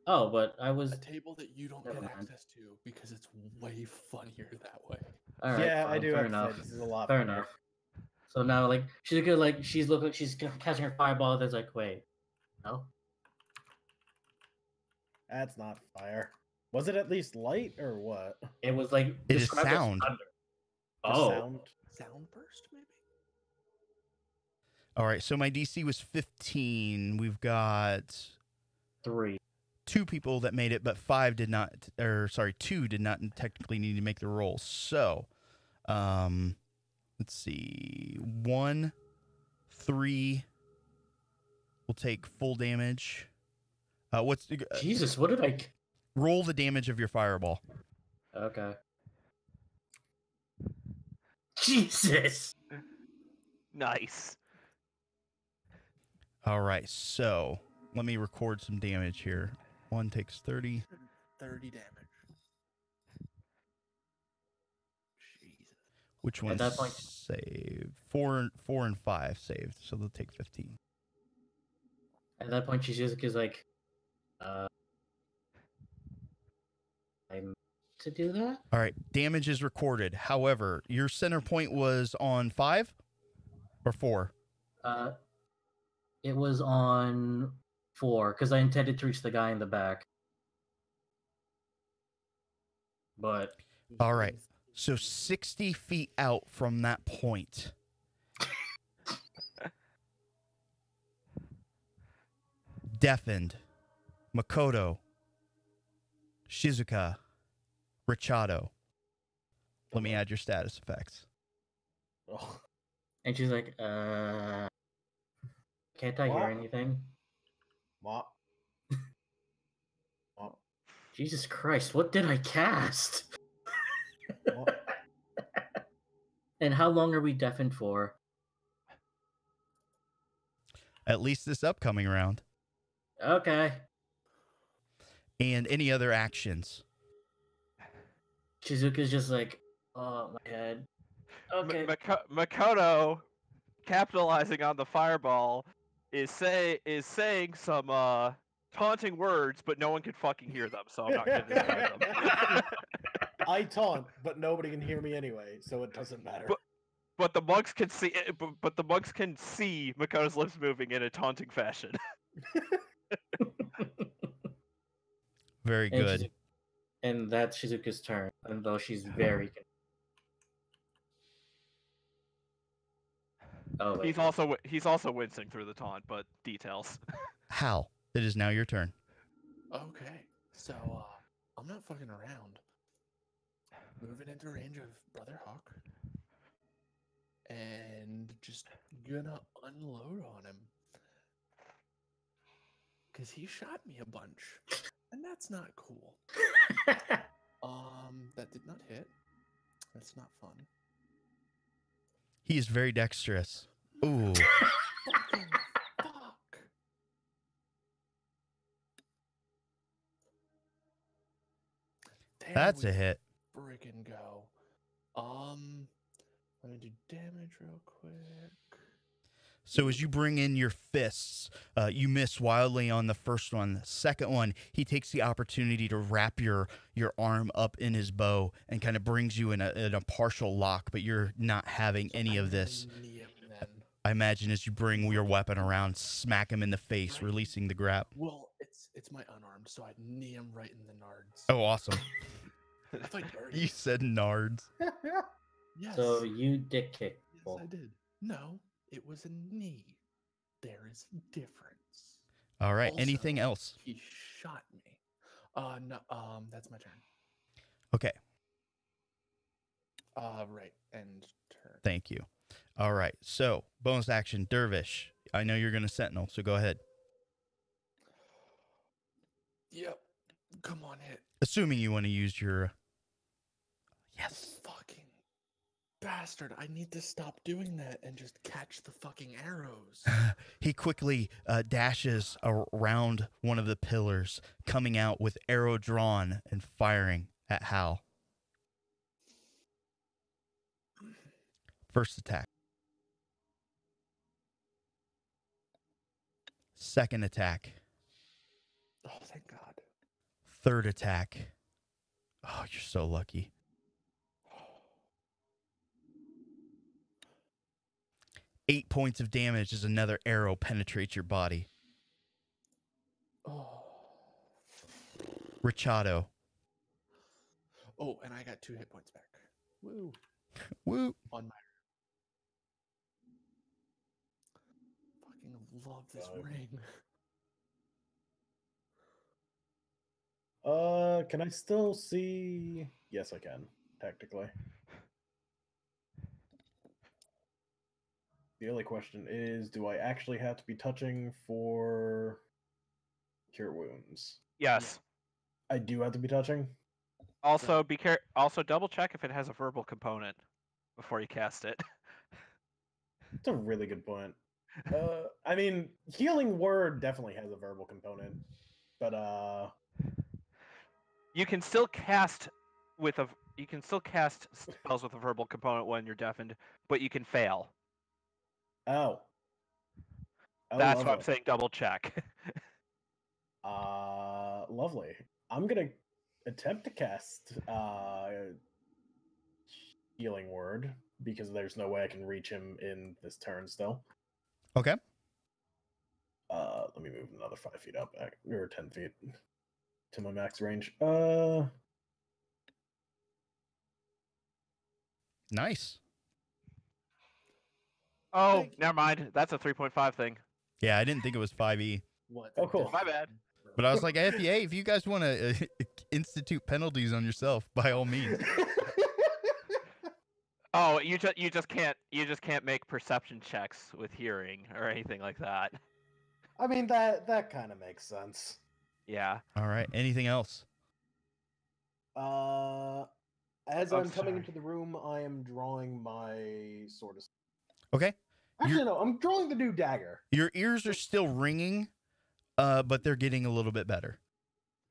Oh, but I was. A table that you don't Never get mind. access to because it's way funnier that way. All right, Yeah, I fine, do fair have to say enough. this is a lot Fair funnier. enough. So now, like, she's looking, she's catching her fireball. There's like, wait, no. That's not fire. Was it at least light or what? It was like It is described as sound. thunder. Just Oh, sound? Sound burst, maybe? All right, so my DC was 15. We've got 3. 2 people that made it, but 2 did not technically need to make the roll. So, let's see. 1, 3 will take full damage. Jesus, what did I? Roll the damage of your fireball. Okay. Jesus. Nice. All right, so let me record some damage here. 1 takes 30. 30 damage. Jesus. Which At one's that point- saved? 4 and 5 saved, so they'll take 15. At that point, Shizuka's like, I'm to do that. All right, damage is recorded. However, your center point was on 5 or 4? It was on 4 because I intended to reach the guy in the back. But All right, so 60 feet out from that point, deafened, Makoto, Shizuka, Richado. Let me add your status effects. Oh, and she's like, can't I hear What? anything? what? What? Jesus Christ, what did I cast? What? And how long are we deafened for? At least this upcoming round. Okay. And any other actions. Shizuka's just like, oh, my head. Okay. Makoto, capitalizing on the fireball, is saying some taunting words, but no one can fucking hear them, so I'm not going to describe them. I taunt, but nobody can hear me anyway, so it doesn't matter. But the monks can see. But the monks can see Makoto's lips moving in a taunting fashion. Very And good. and that's Shizuka's turn, and though she's very. Oh, wait. He's also wincing through the taunt, but details. Hal, it is now your turn. Okay. So, I'm not fucking around. moving into range of Brother Hawk and just gonna unload on him. Because he shot me a bunch, and that's not cool. That did not hit. That's not fun. He is very dexterous. Ooh. Fucking fuck. There That's we a hit. Friggin' go. Let me do damage real quick. So as you bring in your fists, you miss wildly on the first one. The second one, he takes the opportunity to wrap your arm up in his bow and kind of brings you in a partial lock, but you're not having any of this. Knee him then. I imagine as you bring your weapon around, smack him in the face, Right. releasing the grab. Well, it's my unarmed, so I'd knee him right in the nards. Oh, awesome. I fight dirty. You said nards. Yes. So you dick kick Yes, people. I did. No, it was a knee. There is a difference. All right. Also, Anything else? He shot me. No, that's my turn. Okay. Right, and turn. Thank you. All right. So, bonus action, Dervish. I know you're going to Sentinel, so go ahead. Yep. Come on, hit. Assuming you want to use your... Yes. Fucking bastard. I need to stop doing that and just catch the fucking arrows. He quickly dashes around one of the pillars, coming out with arrow drawn and firing at Hal. First attack. Second attack. Oh, thank God. Third attack. Oh, you're so lucky. 8 points of damage as another arrow penetrates your body. Oh. Richado. Oh, and I got 2 hit points back. Woo. Woo. On my... Fucking love this ring. Can I still see? Yes, I can, technically. The only question is, do I actually have to be touching for cure wounds? Yes. I do have to be touching? Also, Also, double check if it has a verbal component before you cast it. It's a really good point. I mean, healing word definitely has a verbal component, but You can still cast spells with a verbal component when you're deafened, but you can fail. oh, That's what I'm lovely. saying. Double check. Lovely. I'm gonna attempt to cast healing word because there's no way I can reach him in this turn still. Okay. Let me move another 5 feet up, or 10 feet to my max range. Nice. Oh, never mind. That's a 3.5 thing. Yeah, I didn't think it was 5e. What? Oh, cool. My bad. But I was like, hey, if you guys want to institute penalties on yourself, by all means. Oh, you just can't make perception checks with hearing or anything like that. I mean, that kind of makes sense. Yeah. All right. Anything else? As Oh, I'm coming sorry. into the room, I am drawing my sword. Okay. Actually, no, I'm drawing the new dagger. Your ears are still ringing, but they're getting a little bit better.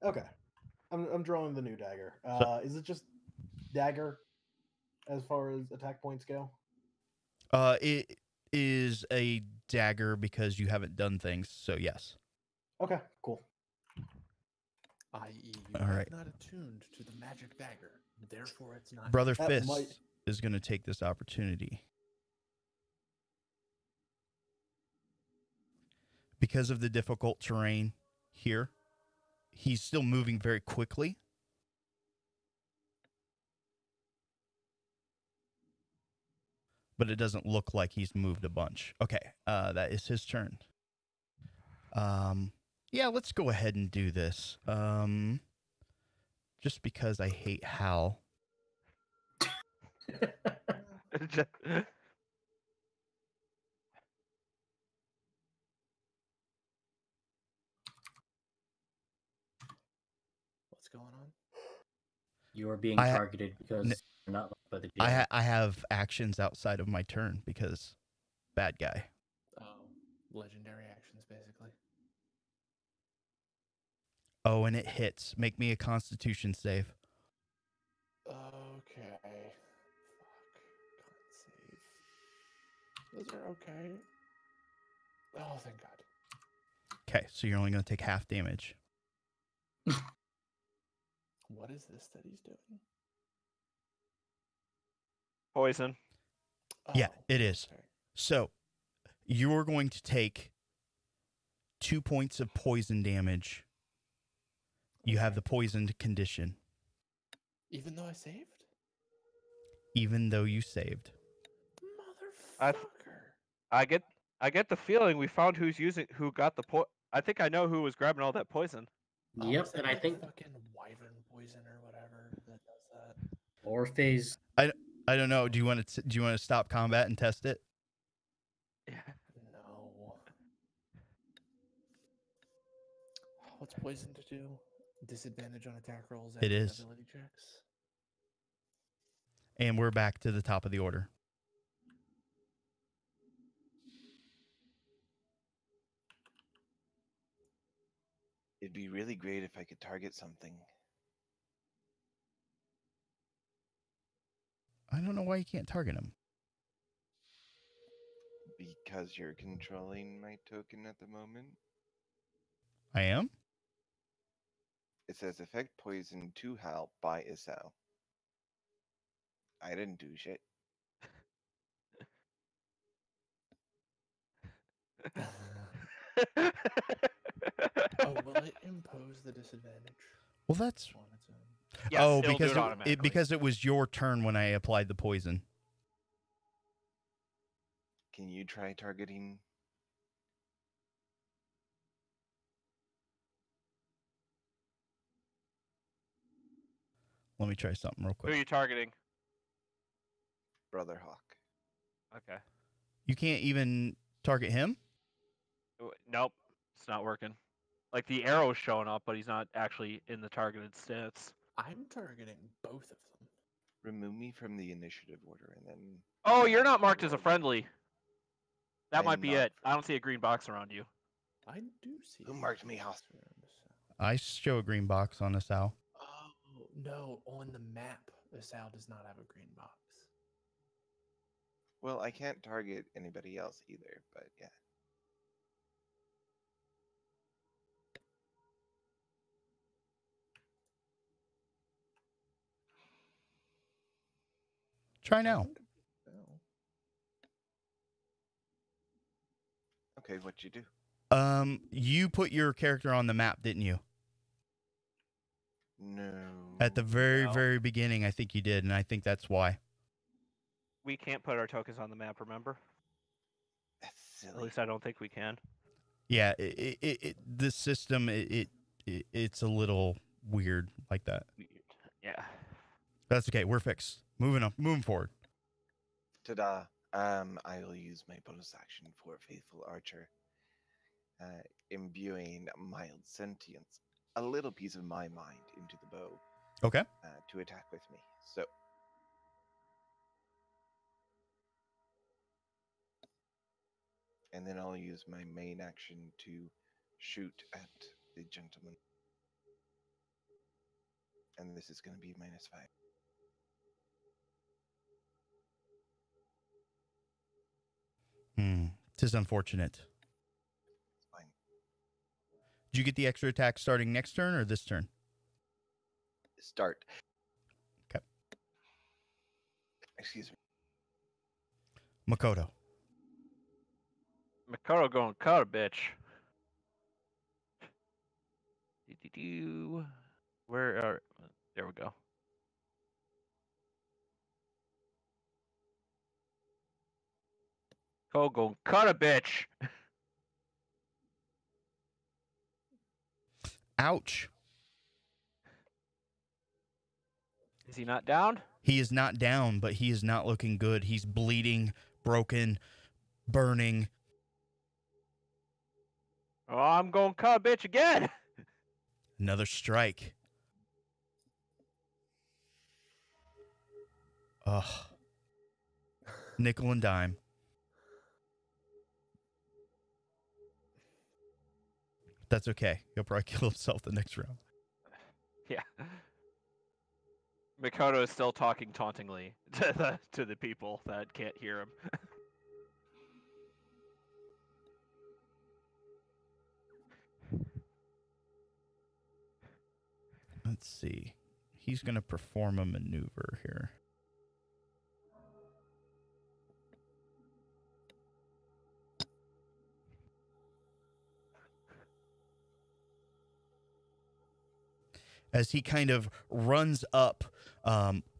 Okay, I'm drawing the new dagger. Is it just dagger as far as attack points go? It is a dagger because you haven't done things, so yes. Okay, cool. I.e., you All are right. not attuned to the magic dagger. Therefore, it's not... Brother That Fist might- is going to take this opportunity. Because of the difficult terrain here, he's still moving very quickly. But it doesn't look like he's moved a bunch. Okay, that is his turn. Yeah, let's go ahead and do this. Just because I hate Hal. What's going on? You are being I ha- targeted because n- you're not loved by the jail. I have actions outside of my turn because bad guy. Legendary actions, basically. Oh, and it hits. Make me a Constitution save. Okay. Fuck. Can't save. Those are okay. Oh, thank God. Okay, so you're only going to take half damage. What is this that he's doing? Poison. Yeah, Oh, it is. okay. So you're going to take 2 points of poison damage. You have Okay. the poisoned condition, Even though I saved? even though you saved. Motherfucker. I get the feeling we found who got the I think I know who was grabbing all that poison. Yep, Is that and I like think fucking wyvern poison or whatever that does that. Orpheus. I don't know. Do you want to stop combat and test it? Yeah. No. What's poison to do? Disadvantage on attack rolls and It is. ability checks. And we're back to the top of the order. It'd be really great if I could target something. I don't know why you can't target him. Because you're controlling my token at the moment. I am? It says effect poison to Hal by Isao. I didn't do shit. Oh, will it impose the disadvantage Well, that's... on its own? Yes, oh, it'll do because it automatically. because it was your turn when I applied the poison. Can you try targeting? Let me try something real Who are quick. you targeting? Brother Hawk. Okay. You can't even target him? Nope, it's not working. Like the arrow's showing up, but he's not actually in the targeted stance. I'm targeting both of them. Remove me from the initiative order and then... Oh, you're not marked as a friendly. That I'm might be not it. I don't see a green box around you. I do see. Who marked me off? I show a green box on this owl. Oh, no. On the map, Asal does not have a green box. Well, I can't target anybody else either, but yeah. Try now. Oh. Okay, what'd you do? You put your character on the map, didn't you? No. At the very, No. very beginning, I think you did, and I think that's why. We can't put our tokens on the map, remember? That's At silly. least I don't think we can. Yeah, this system, it's a little weird like that. Yeah. That's okay. We're fixed. Moving forward. Ta-da. I will use my bonus action for Faithful Archer. Imbuing mild sentience, a little piece of my mind into the bow Okay. to attack with me. So, and then I'll use my main action to shoot at the gentleman. And this is going to be -5. Tis unfortunate. It's fine. Did you get the extra attack starting next turn or this turn? Start. Okay. Excuse me. Makoto. Makoto going cut a bitch. Do-do-do. Where are... There we go. Ko going cut a bitch. Ouch. Is he not down? He is not down, but he is not looking good. He's bleeding, broken, burning. Oh, I'm going to cut a bitch again. Another strike. Ugh. Nickel and dime. That's okay. He'll probably kill himself the next round. Yeah. Makoto is still talking tauntingly to the people that can't hear him. Let's see. He's going to perform a maneuver here. As he kind of runs up,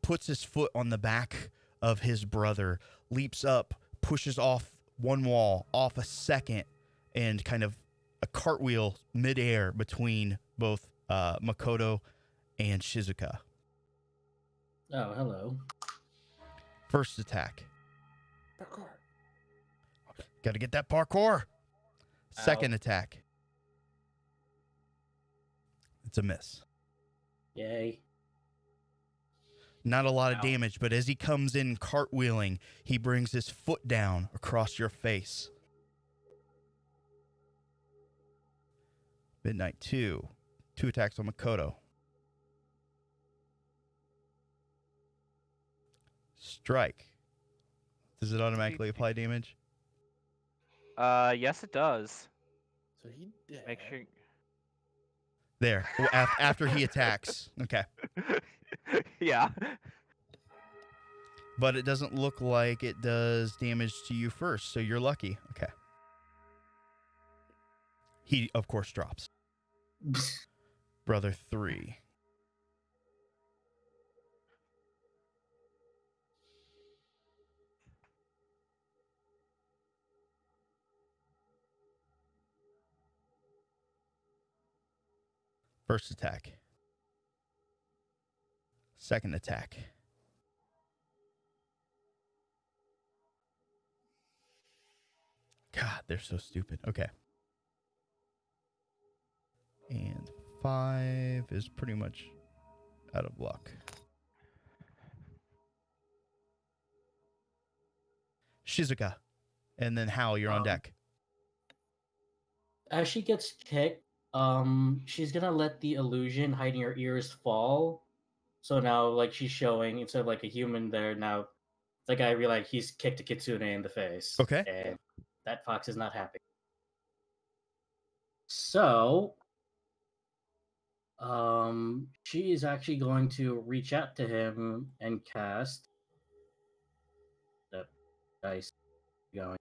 puts his foot on the back of his brother, leaps up, pushes off one wall, off a second, and kind of a cartwheel midair between both Makoto and Shizuka. Oh, hello. First attack. Parkour. Got to get that parkour. Second attack. It's a miss. Yay. Not a lot of damage, but as he comes in cartwheeling, he brings his foot down across your face. Midnight 2. 2 attacks on Makoto. Strike. Does it automatically apply damage? Yes, it does. So he dead. Make sure. There. Well, after he attacks. Okay. Yeah. But it doesn't look like it does damage to you first, so you're lucky. Okay. He, of course, drops. Brother 3. First attack. Second attack. God, they're so stupid. Okay. And 5 is pretty much out of luck. Shizuka. And then Hal, you're on deck. As she gets kicked, she's gonna let the illusion hiding her ears fall. So now, like, she's showing, instead of like a human there, now the guy realized he's kicked a kitsune in the face. Okay. And that fox is not happy. So, she is actually going to reach out to him and cast the dice going.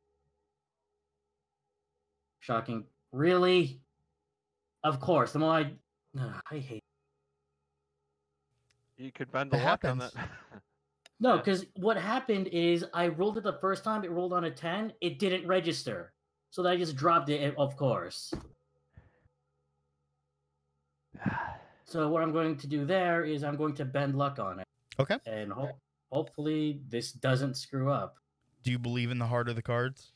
Shocking. Really? Of course. The more I hate. You could bend the It luck on that. happens. No, because what happened is I rolled it the first time. It rolled on a 10. It didn't register, so I just dropped it. Of course. So what I'm going to do there is I'm going to bend luck on it. Okay. And hopefully this doesn't screw up. Do you believe in the heart of the cards?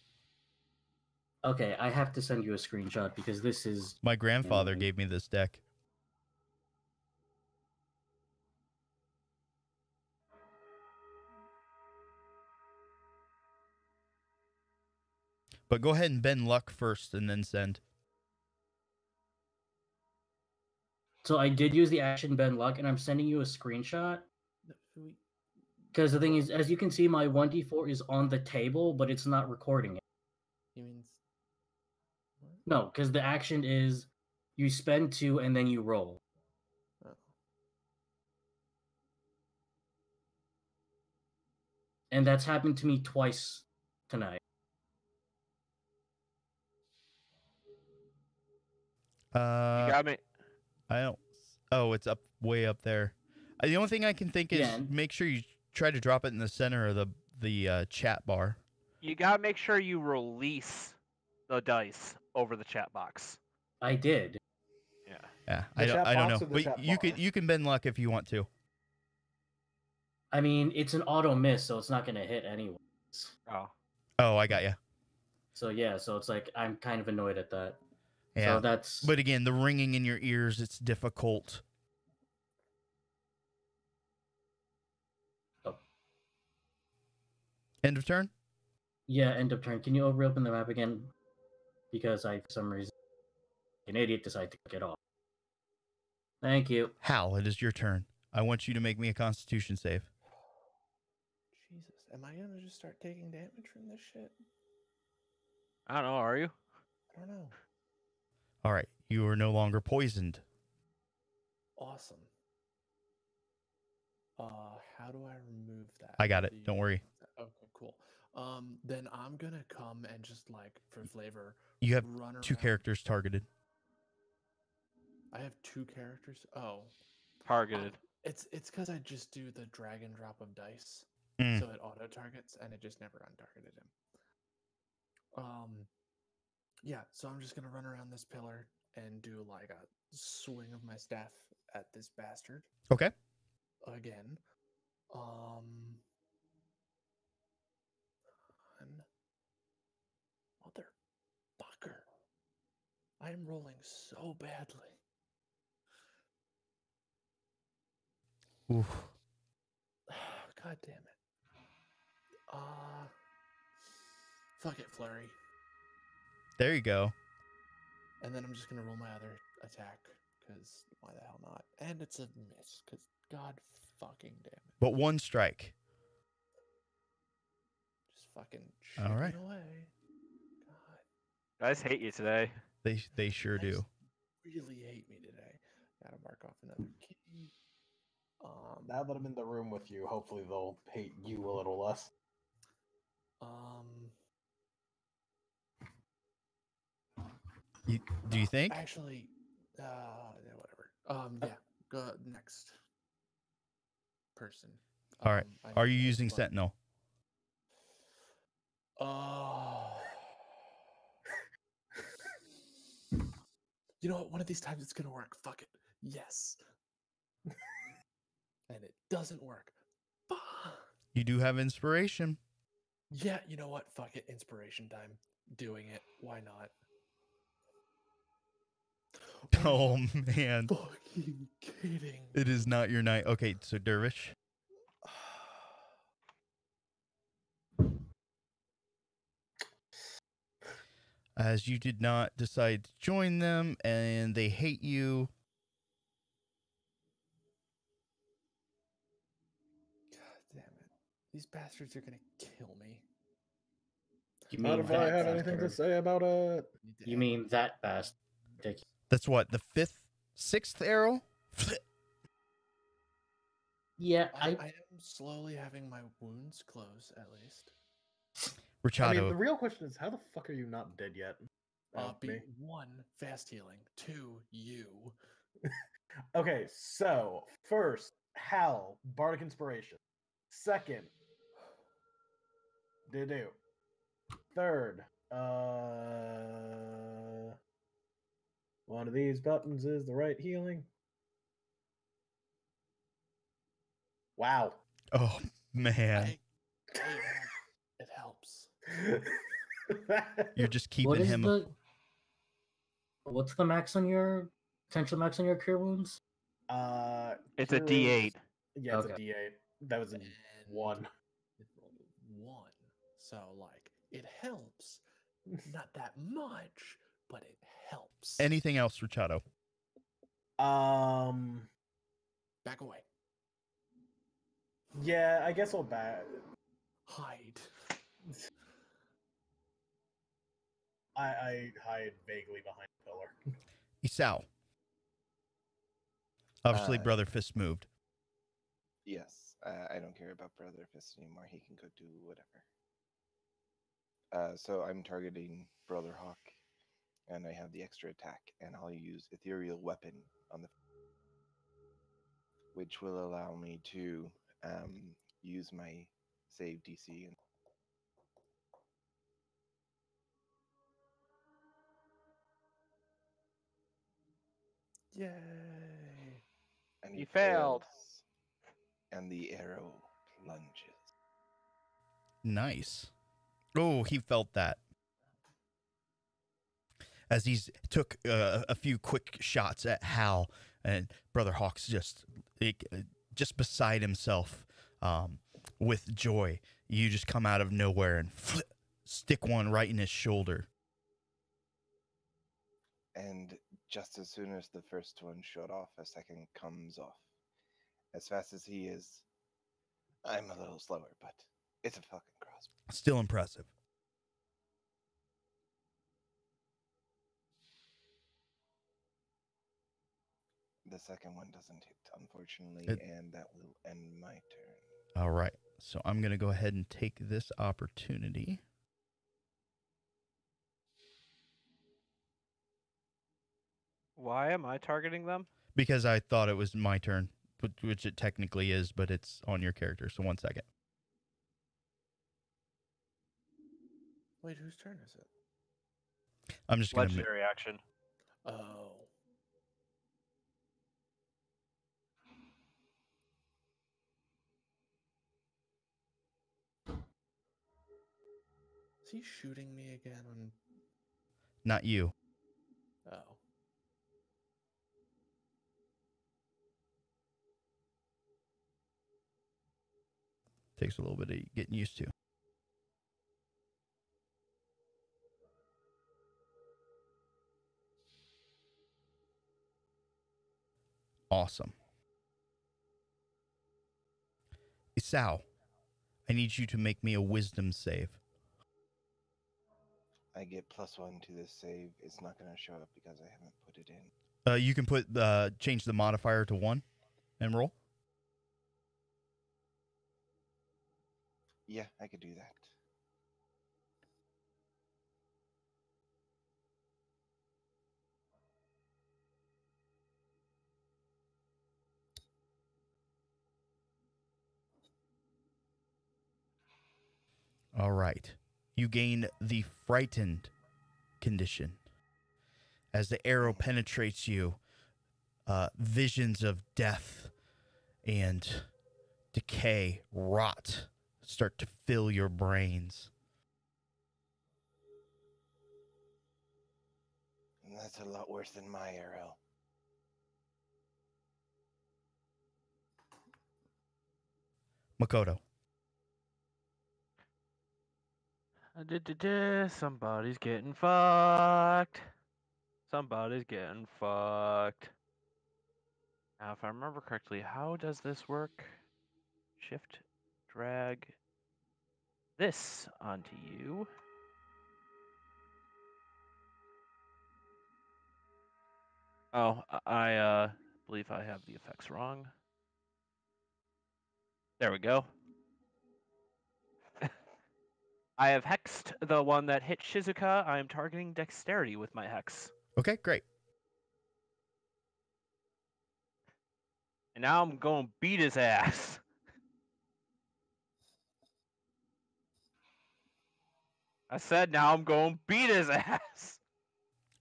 Okay, I have to send you a screenshot because this is... My grandfather gave me this deck. But go ahead and bend luck first and then send. So I did use the action bend luck, and I'm sending you a screenshot. Because the thing is, as you can see, my 1d4 is on the table, but it's not recording it. He means. No, because the action is you spend 2 and then you roll. Oh. And that's happened to me twice tonight. You got me. I don't. Oh, it's up way up there. The only thing I can think is Yeah. make sure you try to drop it in the center of the chat bar. You gotta make sure you release the dice over the chat box. I did. Yeah. Yeah, The chat I don't box know, or the but chat you bar? can bend luck if you want to. I mean, it's an auto miss, so it's not gonna hit anyways. Oh. Oh, I got you. So yeah, so it's like I'm kind of annoyed at that. Yeah. So that's But again, the ringing in your ears, it's difficult. Oh. End of turn? yeah, end of turn. Can you reopen the map again? Because I, for some reason, an idiot decided to click it off. Thank you. Hal, it is your turn. I want you to make me a Constitution save. Jesus, am I gonna just start taking damage from this shit? I don't know. Are you? I don't know. All right, you are no longer poisoned. Awesome. How do I remove that? I got it. Don't worry. Okay, cool. Then I'm gonna come and just like for flavor. You have run 2 around. characters targeted. I have 2 characters. Oh, Targeted. it's because I just do the drag and drop of dice, Mm. so it auto targets and it just never untargeted him. Yeah. So I'm just gonna run around this pillar and do like a swing of my staff at this bastard Okay. again. Motherfucker. I am rolling so badly. Oof. God damn it. Fuck it, flurry. There you go. And then I'm just gonna roll my other attack, because why the hell not? And it's a miss, because god fucking damn it. But 1 strike. Just fucking All chipping right. away. God. I just hate you today. They sure You guys do. really hate me today. Gotta mark off another key. Now that I'm in the room with you, hopefully they'll hate you a little less. Do you think? Actually, yeah, whatever. Yeah, go next person. All right. I Are need you to using fuck- Sentinel? Oh. You know what? One of these times it's gonna work. Fuck it. Yes. And it doesn't work. Fuck. You do have inspiration. Yeah, you know what? Fuck it. Inspiration time. Doing it. Why not? Oh man. Fucking kidding. It is not your night. Okay, so Dervish. As you did not decide to join them and they hate you. God damn it. These bastards are gonna kill me. You Not mean if I that have anything to bastard. say about it. Need to You end mean that bastard. That's what, the 5th, 6th arrow? Yeah, I am slowly having my wounds close, at least. Rachado. I mean, the real question is, how the fuck are you not dead yet? Me. 1, fast healing. 2, you. Okay, so first, Hal, Bardic Inspiration. Second, do. Third, one of these buttons is the right healing. Wow. Oh man. It helps. You're just what keeping is him. the what's the max on your potential max on your cure wounds? It's a cure D8. wounds- Yeah, it's Okay. a D8. That was a And 1. It rolled a 1. So, like, it helps. Not that much, but it helps. Anything else, Rachado? Back away. Yeah, I guess I'll back. Hide. I hide vaguely behind a pillar. Isao. Obviously, Uh, Brother Fist moved. Yes, I don't care about Brother Fist anymore. He can go do whatever. So I'm targeting Brother Hawk, and I have the extra attack, and I'll use Ethereal Weapon on the, which will allow me to use my save DC. Yay. And You failed. fails, and the arrow lunges. Nice. Oh, he felt that. As he's took a few quick shots at Hal, and Brother Hawk's just beside himself with joy. You just come out of nowhere and stick one right in his shoulder. And just as soon as the first one shot off, a second comes off. As fast as he is, I'm a little slower, but it's a fucking crossbow. Still impressive. The second one doesn't hit, unfortunately, and that will end my turn. All right. So I'm going to go ahead and take this opportunity. Why am I targeting them? Because I thought it was my turn, which it technically is, but it's on your character. So 1 second. Wait, whose turn is it? I'm just going to... Legendary action. Oh. Is he shooting me again on... Not you. Oh. Takes a little bit of getting used to. Awesome. Isao, I need you to make me a wisdom save. I get +1 to this save. It's not going to show up because I haven't put it in. You can put change the modifier to 1 and roll. Yeah, I could do that. All right. You gain the frightened condition. As the arrow penetrates you, visions of death and decay, rot, start to fill your brains. And that's a lot worse than my arrow. Makoto. Somebody's getting fucked. Somebody's getting fucked. Now, if I remember correctly, how does this work? Shift, drag this onto you. Oh, I believe I have the effects wrong. There we go. I have hexed the one that hit Shizuka. I am targeting dexterity with my hex. Okay, great. And now I'm going to beat his ass. I said now I'm going to beat his ass.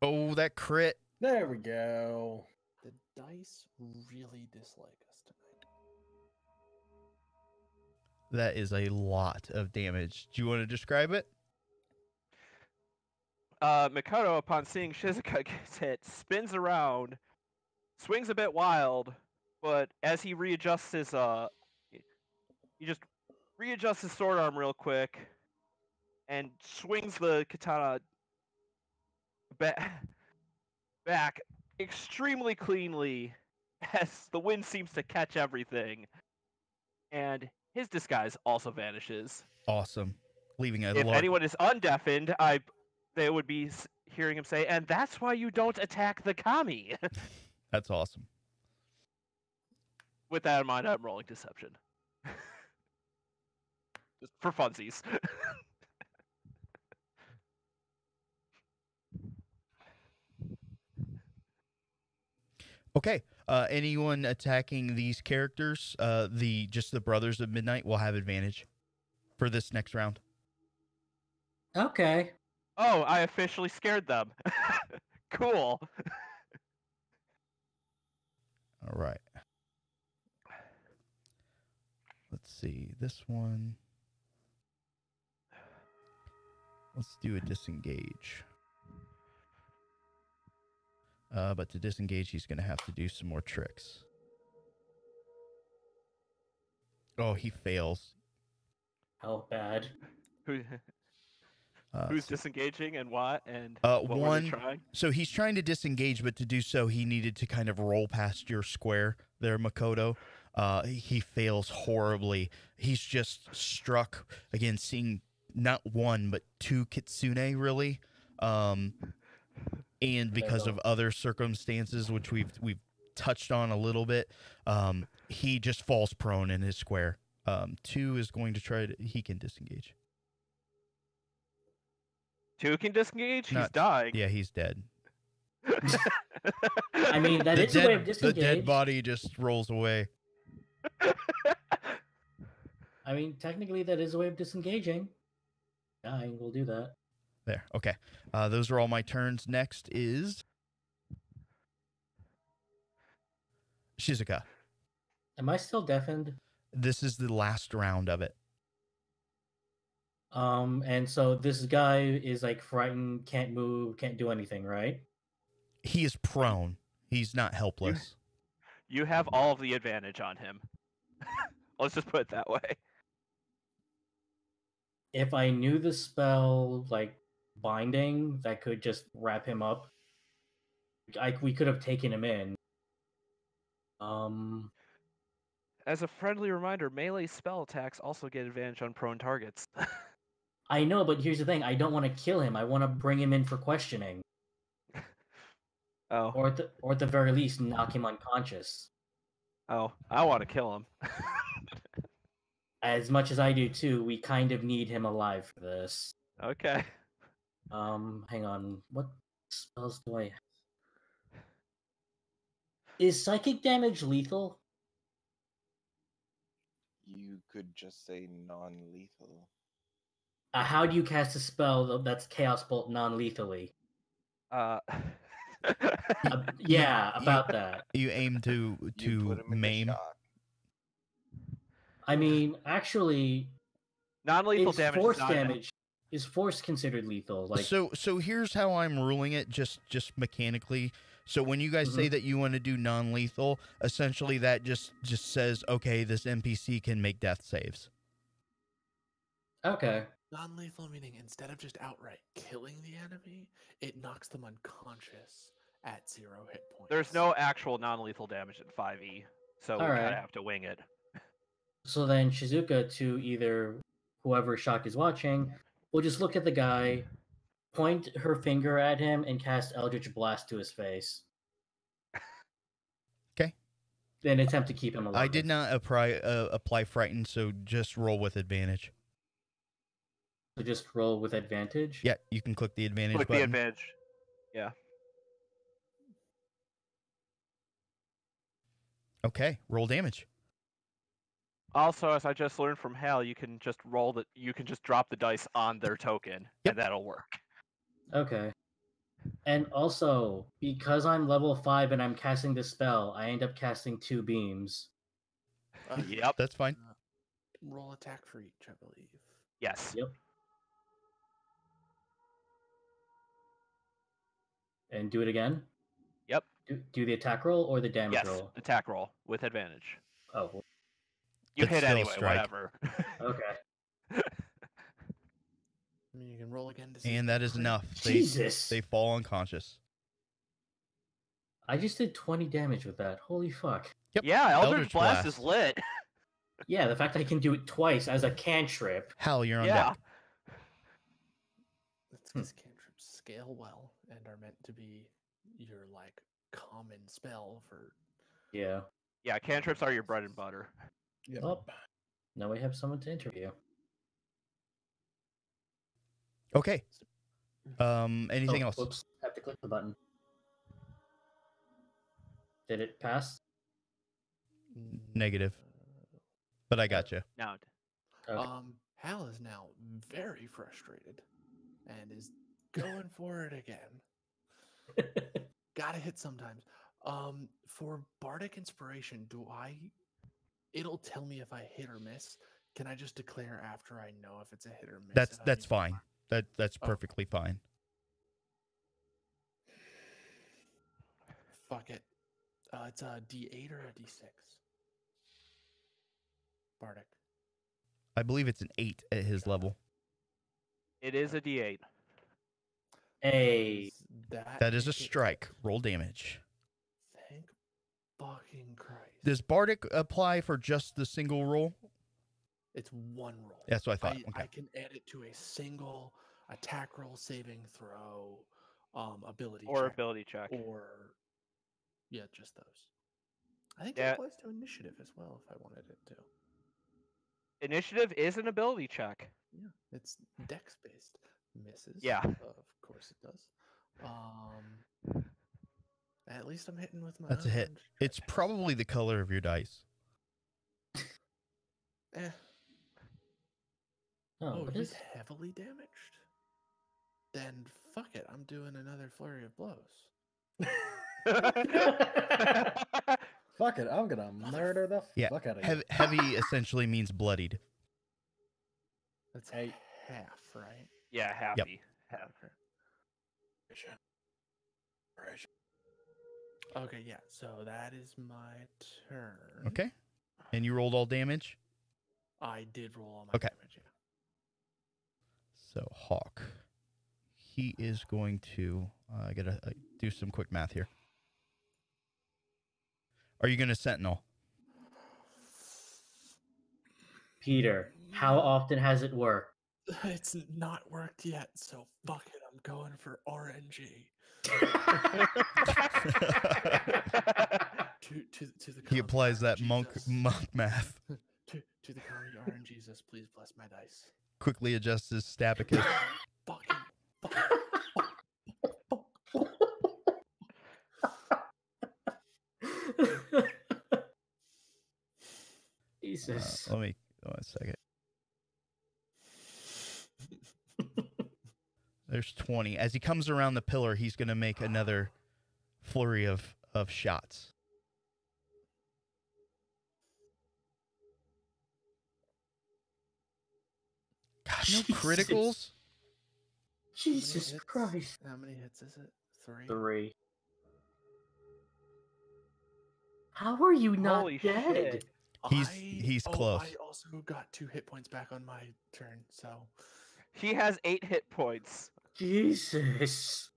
Oh, that crit. There we go. The dice really dislike us tonight. That is a lot of damage. Do you want to describe it? Makoto, upon seeing Shizuka gets hit, spins around, swings a bit wild, but as he readjusts his he just readjusts his sword arm real quick and swings the katana back extremely cleanly as the wind seems to catch everything, and his disguise also vanishes. Awesome. Leaving a If large... anyone is undeafened, they would be hearing him say, and that's why you don't attack the kami. That's awesome. With that in mind, I'm rolling deception. Just for funsies. Okay. Anyone attacking these characters, just the Brothers of Midnight, will have advantage for this next round. Okay. Oh, I officially scared them. Cool. All right. Let's see. This one. Let's do a disengage. But to disengage, he's going to have to do some more tricks. Oh, he fails. How bad? Who's So, disengaging and what? And what were they one. trying? So he's trying to disengage, but to do so, he needed to kind of roll past your square there, Makoto. He fails horribly. He's just struck, again, seeing not one, but two kitsune, really. And because of other circumstances, which we've touched on a little bit, he just falls prone in his square. 2 is going to try to... He can disengage. 2 can disengage? He's Not- dying. Yeah, he's dead. I mean, that is a way of The disengage. dead body just rolls away. I mean, technically, that is a way of disengaging. Dying will do that. There. Okay. Those are all my turns. Next is Shizuka. Am I still deafened? This is the last round of it. And so this guy is like frightened, can't move, can't do anything, right? He is prone. He's not helpless. You have all of the advantage on him. Let's just put it that way. If I knew the spell, like binding, that could just wrap him up, we could have taken him in. As a friendly reminder, melee spell attacks also get advantage on prone targets. I know, but here's the thing: I don't want to kill him. I want to bring him in for questioning, Oh. or at the very least, knock him unconscious. Oh, I want to kill him. As much as I do too, we kind of need him alive for this. Okay. Hang on. What spells do I have? Is psychic damage lethal? You could just say non-lethal. How do you cast a spell that's Chaos Bolt non-lethally? Yeah, about that. You aim to You put him in the maim. shock. I mean, actually, Non-lethal is damage. force is not damage is force considered lethal? Like, So here's how I'm ruling it, just mechanically. So when you guys say that you want to do non-lethal, essentially that just says, okay, this NPC can make death saves. okay, Non-lethal meaning instead of just outright killing the enemy, it knocks them unconscious at 0 hit points. There's no actual non-lethal damage in 5e, so we kind Alright. of have to wing it. so then Shizuka, to either whoever Shock is watching, will just look at the guy, point her finger at him, and cast Eldritch Blast to his face. Okay. Then attempt to keep him alive. I did not apply frighten, so just roll with advantage. So just roll with advantage? Yeah, you can click the advantage Click button. the advantage. Yeah. Okay, roll damage. Also, as I just learned from Hal, you can just drop the dice on their token, and that'll work. Okay. And also, because I'm level 5 and I'm casting this spell, I end up casting 2 beams. Yep. That's fine. Roll attack for each, I believe. Yes. Yep. And do it again? Yep. Do the attack roll or the damage Yes. roll? Attack roll with advantage. Oh, You It's hit still anyway, strike. whatever. okay. I mean, you can roll again to see. And if that you is crit. enough. Jesus! They fall unconscious. I just did 20 damage with that. Holy fuck. Yep. Yeah, Eldritch Eldritch Blast is Blast. lit. Yeah, the fact I can do it twice as a cantrip. Hal, you're on Yeah. deck. That's because cantrips scale well and are meant to be your like common spell for. Yeah. Yeah, cantrips are your bread and butter. Yep. Oh, now we have someone to interview. Okay. Anything else? Whoops, have to click the button. Did it pass? Negative. But I got you. Now, Okay. Hal is now very frustrated and is going for it again. Gotta hit sometimes. For Bardic Inspiration, it'll tell me if I hit or miss. Can I just declare after I know if it's a hit or miss? That's fine. That's Oh. perfectly fine. Fuck it. It's a D8 or a D6? Bardic. I believe it's an 8 at his level. It is a D8. Hey, That is a hit? strike. Roll damage. Thank fucking Christ. Does Bardic apply for just the single roll? It's one roll. That's what I thought. Okay. I can add it to a single attack roll, saving throw, ability Or check, ability check. or yeah, just those. I think Yeah. it applies to initiative as well if I wanted it to. Initiative is an ability check. Yeah, it's dex based. Misses. Yeah. Of course it does. At least I'm hitting with my. That's a hit. unarmed It's strikes. probably the color of your dice. Eh. oh, Oh, what he's is? heavily damaged. Then fuck it. I'm doing another flurry of blows. Fuck it, I'm gonna murder the Yeah, fuck out of you. Heavy essentially means bloodied. That's Hey. half, right? Yeah, happy. Half. Okay, yeah. So that is my turn. Okay. And you rolled all damage? I did roll all my Okay. damage. Yeah. So Hawk, he is going to do some quick math here. Are you going to sentinel? Peter, how often has it worked? It's not worked yet, so fuck it. I'm going for RNG. To the He applies that monk monk math. to the county RNGesus, please bless my dice. Quickly adjusts his stabicus. Fucking Jesus. Let me go a second. There's 20. As he comes around the pillar, he's going to make another flurry of shots. God, no Jesus. criticals? Jesus hits? Christ. How many hits is it? 3? 3. How are you not Holy dead? shit. He's close. I also got 2 hit points back on my turn, so He has 8 hit points. Jesus.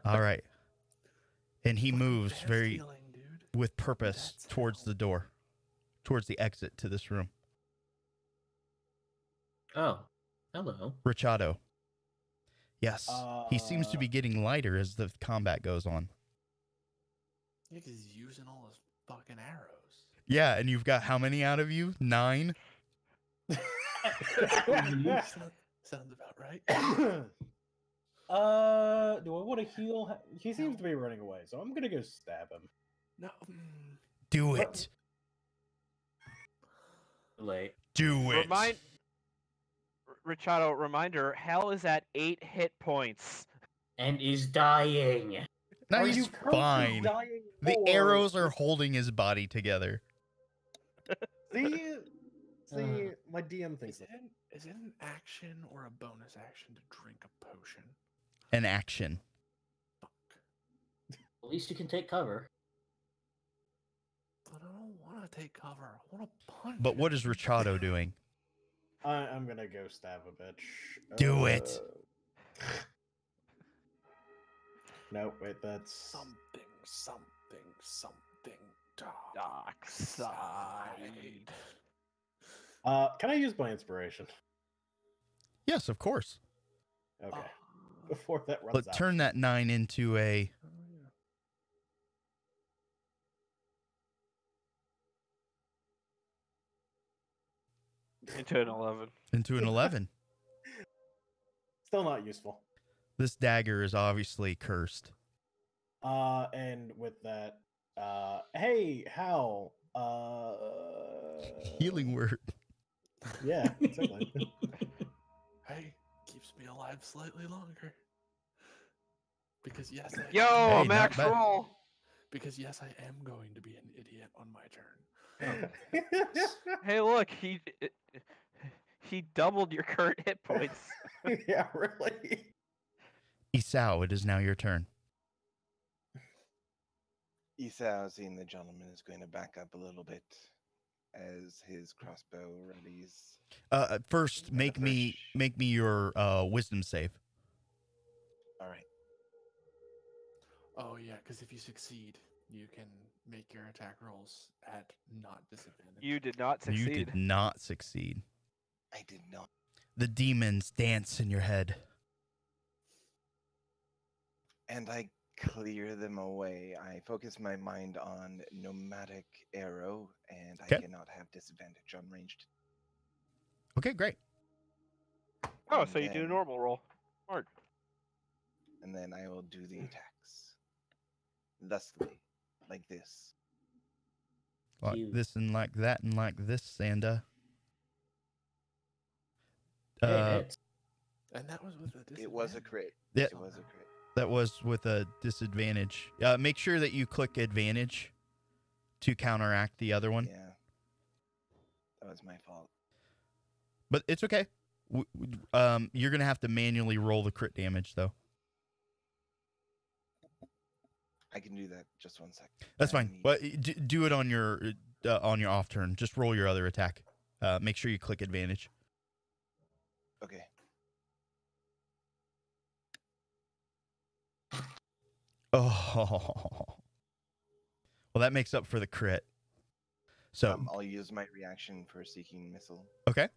All right. And he fucking moves fast very healing, dude. with purpose That's towards hell. the door, towards the exit to this room. Oh, hello. Richado. Yes. He seems to be getting lighter as the combat goes on. Yeah, 'cause he's using all his fucking arrows. Yeah, and you've got how many out of you? 9? Sounds about right. Do I want to heal? He seems to be running away, so I'm gonna go stab him. No. Do it. Late. Do it. Richado, reminder, Hal is at 8 hit points. And is dying. No, Are he's you currently fine. dying The or- arrows are holding his body together. See, my DM thinks that. Is it an action or a bonus action to drink a potion? An action. Fuck. At least you can take cover. But I don't want to take cover. I want to punch. But what him. is Richado doing? I'm gonna go stab a bitch. Do it. No, wait, that's something Dark side. Can I use my inspiration? Yes, of course. Okay. Oh. Before that runs But out. turn that 9 into a... Into an 11. into an 11. Still not useful. This dagger is obviously cursed. And with that, hey, Hal, Healing word. Yeah, exactly. Hey, keeps me alive slightly longer. Because yes, I Yo, Hey, not max bad. roll. Because yes, I am going to be an idiot on my turn. Hey, look, he doubled your current hit points. Yeah, really. Isao, it is now your turn. Isao, seeing the gentleman, is going to back up a little bit as his crossbow readies. First, And make the me first- your wisdom save. All right. Oh yeah, because if you succeed, you can make your attack rolls at not disadvantage. You did not You succeed. did not succeed. I did not. The demons dance in your head. And I clear them away. I focus my mind on nomadic arrow, and I 'Kay. cannot have disadvantage on ranged. Okay, great. Oh, And so you do a then- normal roll. Smart. And then I will do the attacks. Thusly, like this. Like Cute. this and like that and like this, and Hey, hits. And that was with a disadvantage. It was a crit. Yeah. It was a crit. that was with a disadvantage. Make sure that you click advantage to counteract the other one. Yeah. That was my fault. But it's okay. You're gonna have to manually roll the crit damage though. I can do that. Just 1 sec. That's I fine. need- But do it on your off turn. Just roll your other attack. Make sure you click advantage. Okay. Oh, well, that makes up for the crit. So I'll use my reaction for seeking missile. okay.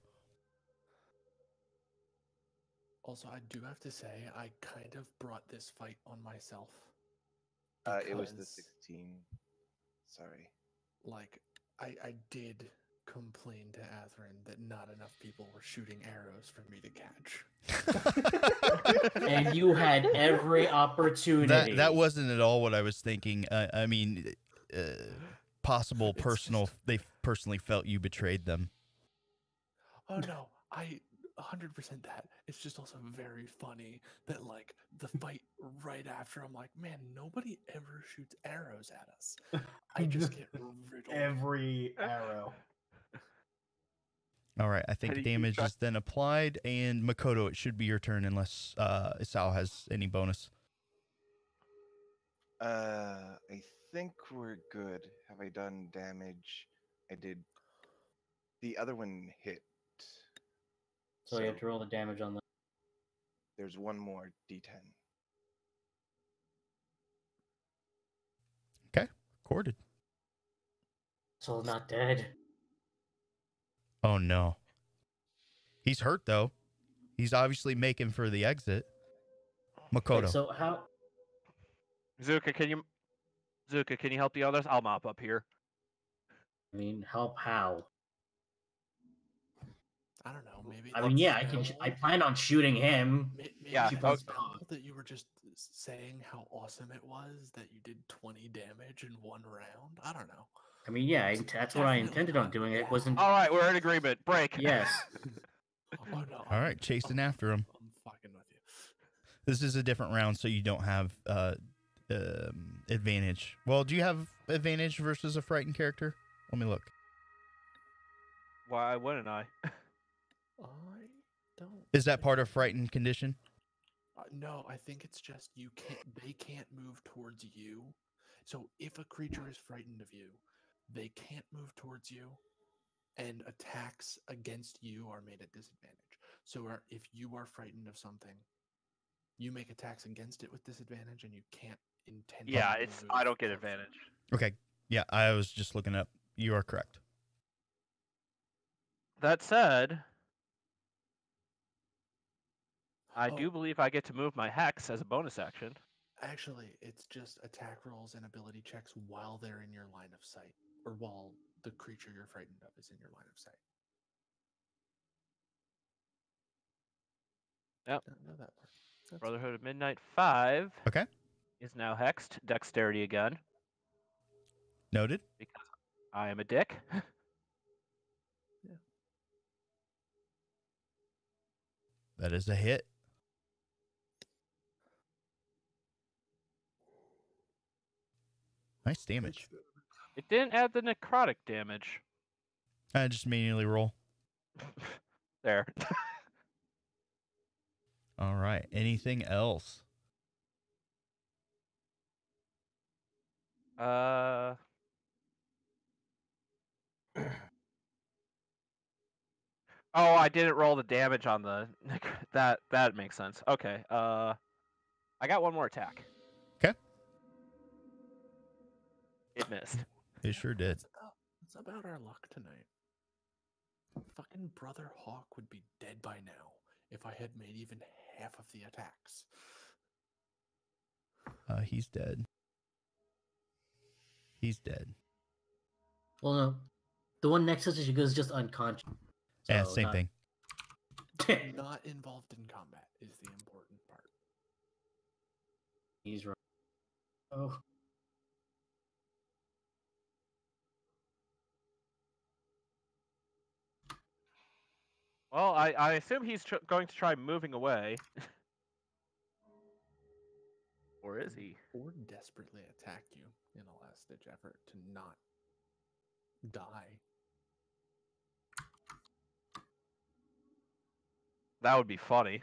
Also, I do have to say, I kind of brought this fight on myself. It was the because, 16. Sorry. Like, I did complain to Atherin that not enough people were shooting arrows for me to catch. And you had every opportunity. That wasn't at all what I was thinking. I mean, possible It's personal. just- They personally felt you betrayed them. Oh no, I 100% that. It's just also very funny that like the fight right after, I'm like, man, nobody ever shoots arrows at us. I just get riddled. Every arrow. All right, I How think do you damage track- is then applied, and Makoto, it should be your turn unless Isao has any bonus. I think we're good. Have I done damage? I did. The other one hit. So you have to roll the damage on the. There's one more D10. Recorded. Soul not dead. Oh no. He's hurt though. He's obviously making for the exit. Makoto. Wait, so how? Zuka, can you help the others? I'll mop up here. I mean, help how? I don't know, maybe. I that mean, yeah, I can. I spell- plan on shooting him. Maybe Yeah, that okay. spell that you were just saying how awesome it was that you did 20 damage in one round. I don't know. I mean, yeah, that's what I Definitely intended on not doing. It that. wasn't. All right, we're in agreement. Break. Yes. Oh no. All right, chasing after him. I'm fucking with you. This is a different round, so you don't have advantage. Well, do you have advantage versus a frightened character? Let me look. Why wouldn't I? I don't. Is that think part I of do. frightened condition? No, I think it's just you can't. They can't move towards you. So if a creature is frightened of you, they can't move towards you, and attacks against you are made at disadvantage. So if you are frightened of something, you make attacks against it with disadvantage, and you can't intend. Yeah, I don't get advantage. Okay. Yeah, I was just looking up. You are correct. That said, I Oh. do believe I get to move my hex as a bonus action. Actually, it's just attack rolls and ability checks while they're in your line of sight, or while the creature you're frightened of is in your line of sight. Yep. Don't know that part. That's Brotherhood of Midnight 5 Okay. is now hexed. Dexterity again, Noted. because I am a dick. That is a hit. Nice damage. It didn't add the necrotic damage. I just manually roll. There. All right. Anything else? Oh, I didn't roll the damage on the that makes sense. Okay. I got one more attack. Okay. It missed. It sure did. It's about our luck tonight. Fucking Brother Hawk would be dead by now if I had made even half of the attacks. He's dead. He's dead. Well, no. The one next to us is just unconscious. Yeah, So same thing. Not involved in combat is the important part. He's right. Oh. Well, I assume he's going to try moving away. Or is he? Or desperately attack you in a last-ditch effort to not die. That would be funny.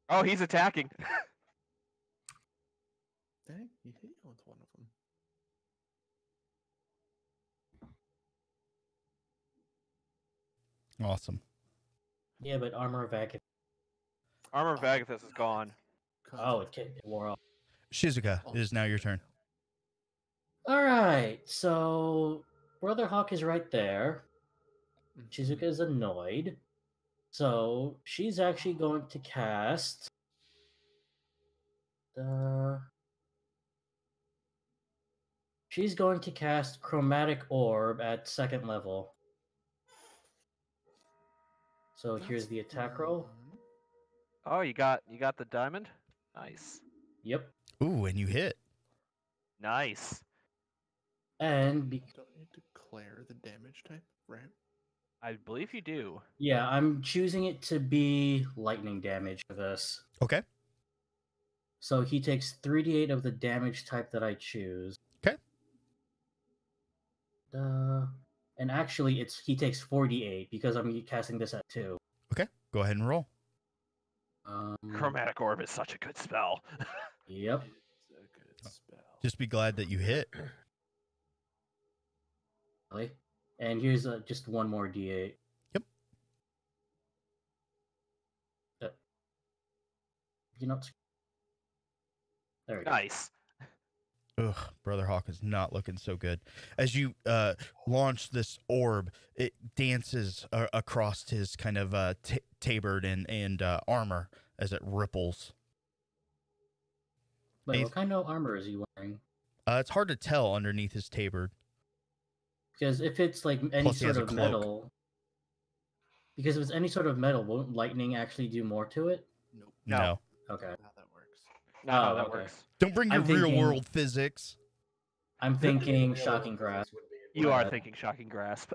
Oh, he's attacking. Dang, you hit you with one of them. Awesome. Yeah, but armor of Agathis. Armor of Agathis is gone. Oh, it wore off. Shizuka, it is now your turn. All right, so Brother Hawk is right there. Mhm. Shizuka is annoyed. So she's actually going to cast she's going to cast Chromatic Orb at 2nd level. So here's That's the attack roll. fun. Oh, you got the diamond? Nice. Yep. Ooh, and you hit. Nice. And Don't you declare the damage type, right? I believe you do. yeah, I'm choosing it to be lightning damage for this. Okay. So he takes 3d8 of the damage type that I choose. Okay. And actually, he takes 4d8 because I'm casting this at 2. Okay. Go ahead and roll. Chromatic Orb is such a good spell. Yep. It's a good spell. Just be glad that you hit. Really? And here's just one more d8. Yep. You know. There we go. Nice. Ugh, Brother Hawk is not looking so good. As you launch this orb, it dances across his kind of tabard and armor as it ripples. Wait, Eighth- what kind of armor is he wearing? It's hard to tell underneath his tabard. Because if it's like any Plus he has sort a of cloak. metal, because if it's any sort of metal, won't lightning actually do more to it? Nope. No. Okay. Not how that works. No, Oh, that okay. works. Don't bring your I'm real thinking- world physics. I'm thinking shocking grasp. You My are bad. thinking Shocking Grasp.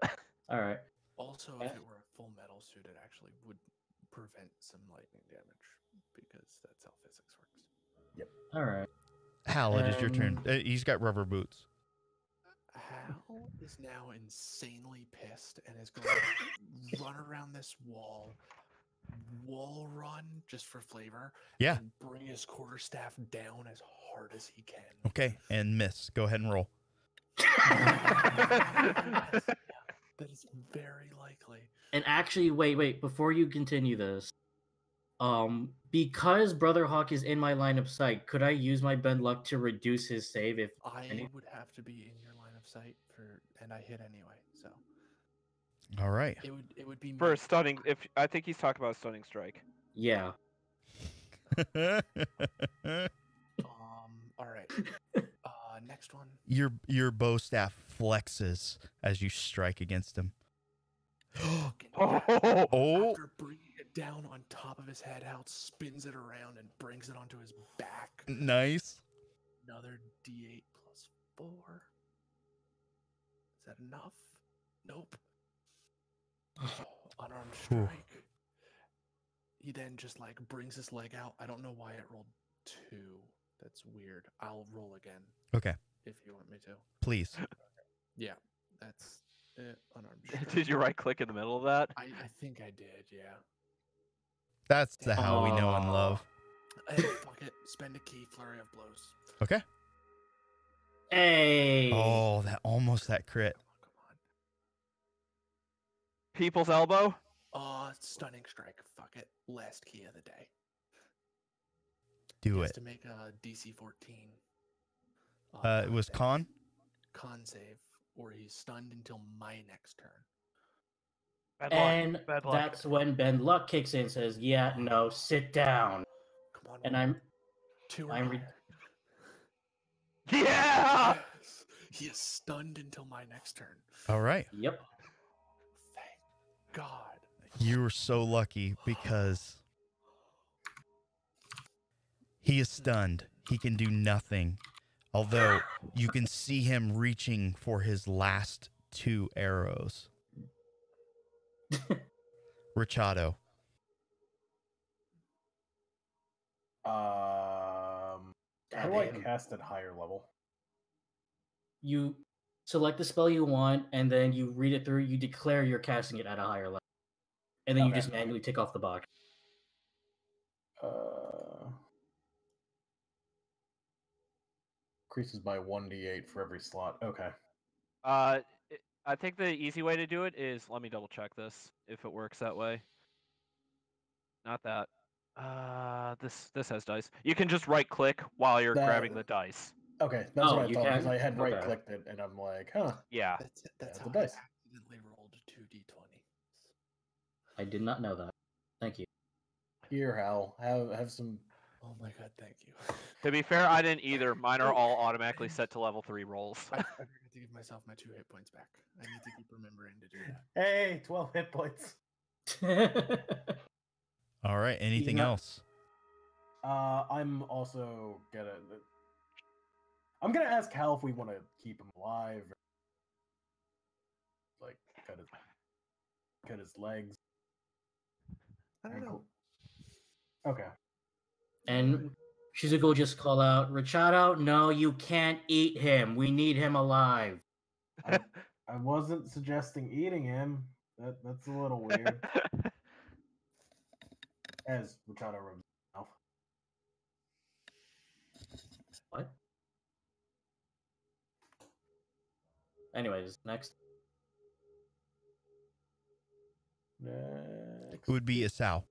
All right. Also, Yeah. if it were a full metal suit, it actually would prevent some lightning damage because that's how physics works. All right. Hal, it is your turn. He's got rubber boots. Hal is now insanely pissed and is going to run around this wall run just for flavor. Yeah. And bring his quarterstaff down as hard as he can. Okay, and miss. Go ahead and roll. That is very likely. And actually, wait, before you continue this, because Brother Hawk is in my line of sight, could I use my bend luck to reduce his save if I would have to be in your line of sight and I hit anyway, so All right. it would be For me. a stunning, if I think he's talking about a stunning strike. yeah. All right. Next one. Your bow staff flexes as you strike against him. Fucking Oh, After bringing it down on top of his head, Hal spins it around and brings it onto his back. Nice. Another D8 plus 4. Is that enough? Nope. Unarmed Whew. strike. he then just like brings his leg out. I don't know why it rolled 2. That's weird. I'll roll again Okay, if you want me to. please. Yeah, that's unarmed strike. Did you right click in the middle of that? I think I did. Yeah. That's the how we know and love. Fuck it. Spend a key. Flurry of blows. Okay. Hey. Oh, that crit. Come on. People's elbow. Stunning strike. Fuck it. Last key of the day. Do He has it. to make a DC 14. It was con. Con save, or he's stunned until my next turn. Bad luck. And Bad luck. that's when Ben Luck kicks in and says, yeah, no, sit down. Come on. And I'm 2 or I'm higher. Yeah. Yes! He is stunned until my next turn. All right. yep. Thank God. You were so lucky because he is stunned. He can do nothing. Although you can see him reaching for his last 2 arrows. Richado. How do I cast at higher level? You select the spell you want, and then you read it through. You declare you're casting it at a higher level, and then you Okay. just manually tick off the box. Increases by 1d8 for every slot. Okay. I think the easy way to do it is, let me double check this if it works that way. Not that. This has dice. You can just right click while you're grabbing the dice. Okay, that's what I you thought, because can? I had Okay. right clicked it, and I'm like, huh. Yeah. That's the how dice. I accidentally rolled 2d20. I did not know that. Thank you. Here, Hal, have some. Oh my God, thank you. To be fair, I didn't either. Mine are all automatically set to level 3 rolls. I forgot to give myself my 2 hit points back. I need to keep remembering to do that. Hey, 12 hit points. All right. Anything not- else? I'm also I'm gonna ask Hal if we want to keep him alive, or, like cut his legs. I don't know. Okay. And Shizuko will just call out, Richado, no, you can't eat him. We need him alive. I wasn't suggesting eating him. That's a little weird. As Machado rubs his mouth. What? Anyways, next. Next. It would be Asao.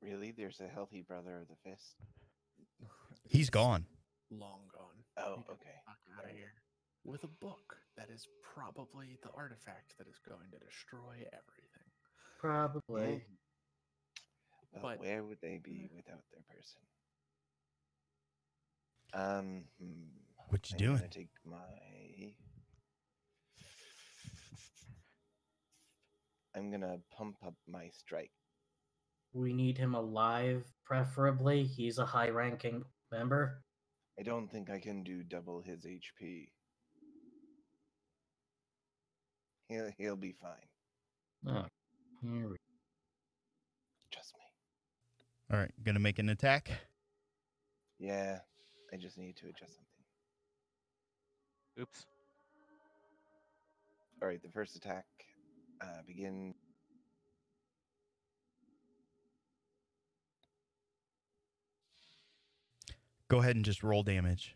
Really? There's a healthy brother of the fist? He's gone. Long gone. Oh, He got okay. Out of here with a book that is probably the artifact that is going to destroy everything. Probably. Well, But- where would they be without their person? What you I'm gonna doing? take my. I'm gonna pump up my strike. We need him alive, preferably. He's a high-ranking member. I don't think I can do double his HP. He'll be fine. Oh, here we Trust me. All right. Gonna make an attack. Yeah, I just need to adjust something. Oops. All right, the first attack. Begin. Go ahead and just roll damage.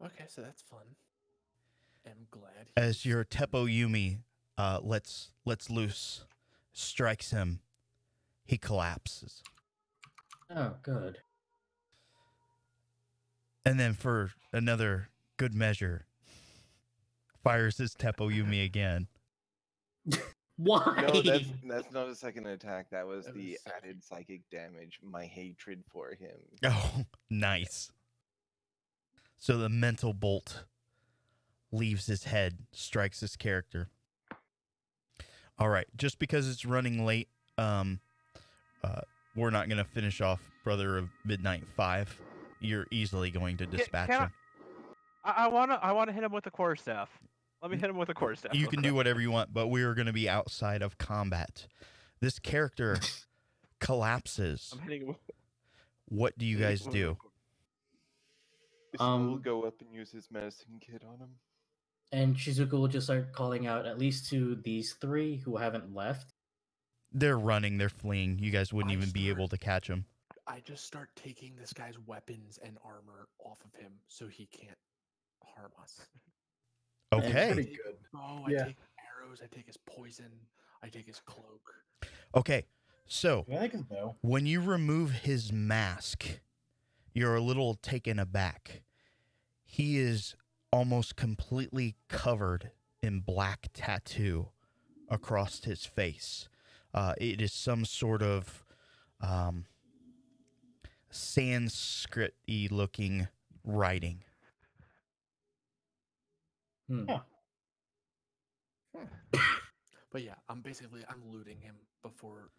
Okay, so that's fun. I'm glad. As your Teppo Yumi lets loose, strikes him, he collapses. Oh, good. And then for another good measure, fires his Teppo Yumi again. Why? No, that's not a second attack. That was That the was psychic. added psychic damage. My hatred for him. Oh, nice. So the mental bolt leaves his head, strikes his character. All right, just because it's running late, we're not going to finish off Brother of Midnight 5. You're easily going to dispatch can I- him. I wanna hit him with the quarterstaff. Let me hit him with a quarterstaff. You real can quick. do whatever you want, but we are going to be outside of combat. This character collapses. I'm hitting him. What do you guys do? Isla will go up and use his medicine kit on him. And Shizuka will just start calling out at least to these three who haven't left. They're running, they're fleeing. You guys wouldn't even be able to catch them. I just start taking this guy's weapons and armor off of him so he can't harm us. Okay. Pretty good. Oh, Yeah. I take arrows, I take his poison, I take his cloak. Okay. So, I think it's bow. when you remove his mask, you're a little taken aback. He is almost completely covered in black tattoo across his face. It is some sort of Sanskrit-y looking writing. But yeah, I'm looting him before,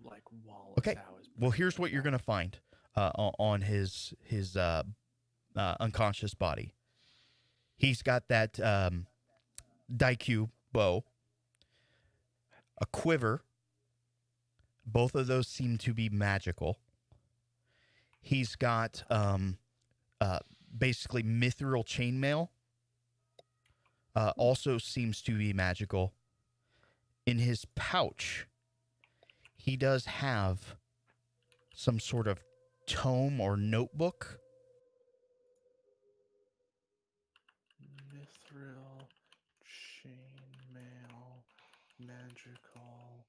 like, while Okay. Sao is. Well, here's what you're going to find on his unconscious body. He's got that Daikyu bow, a quiver. Both of those seem to be magical. He's got basically mithril chainmail. Also seems to be magical. In his pouch, he does have some sort of tome or notebook. Mithril, chainmail, magical.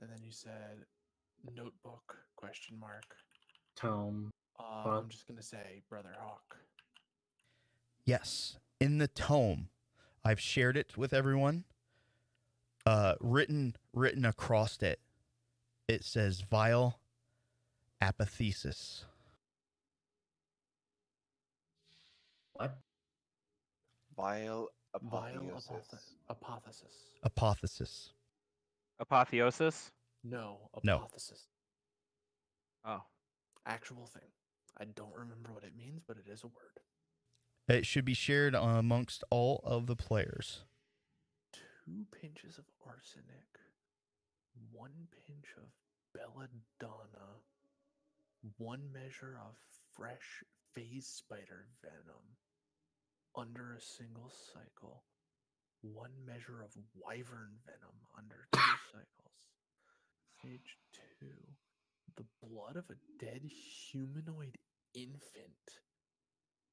And then you said notebook ? Tome. I'm just gonna say Brother Hawk. Yes, in the tome, I've shared it with everyone. Written across it, it says vile apathesis. What? Vile Vile apotheosis. apotheosis. Apothesis. Apotheosis. No, No. apotheosis. Oh. Actual thing. I don't remember what it means, but it is a word. It should be shared amongst all of the players. 2 pinches of arsenic, 1 pinch of belladonna, 1 measure of fresh phase spider venom under a single cycle, 1 measure of wyvern venom under 2 cycles. Stage 2. The blood of a dead humanoid infant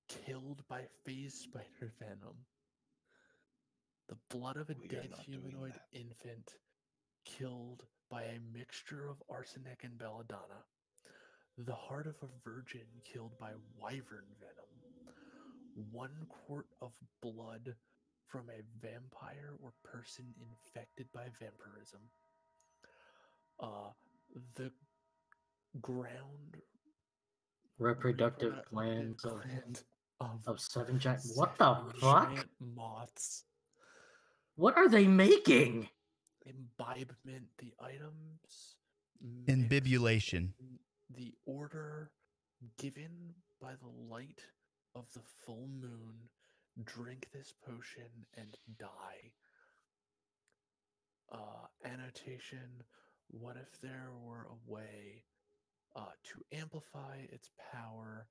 killed by phase spider venom. The blood of a We are dead not doing humanoid that. infant killed by a mixture of arsenic and belladonna. The heart of a virgin killed by wyvern venom. 1 quart of blood from a vampire or person infected by vampirism. The ground Reproductive glands gland of 7 giant. What the fuck? giant moths. What are they making? Imbibement. The items. Imbibulation. In the order given by the light of the full moon. Drink this potion and die. Annotation. What if there were a way to amplify its power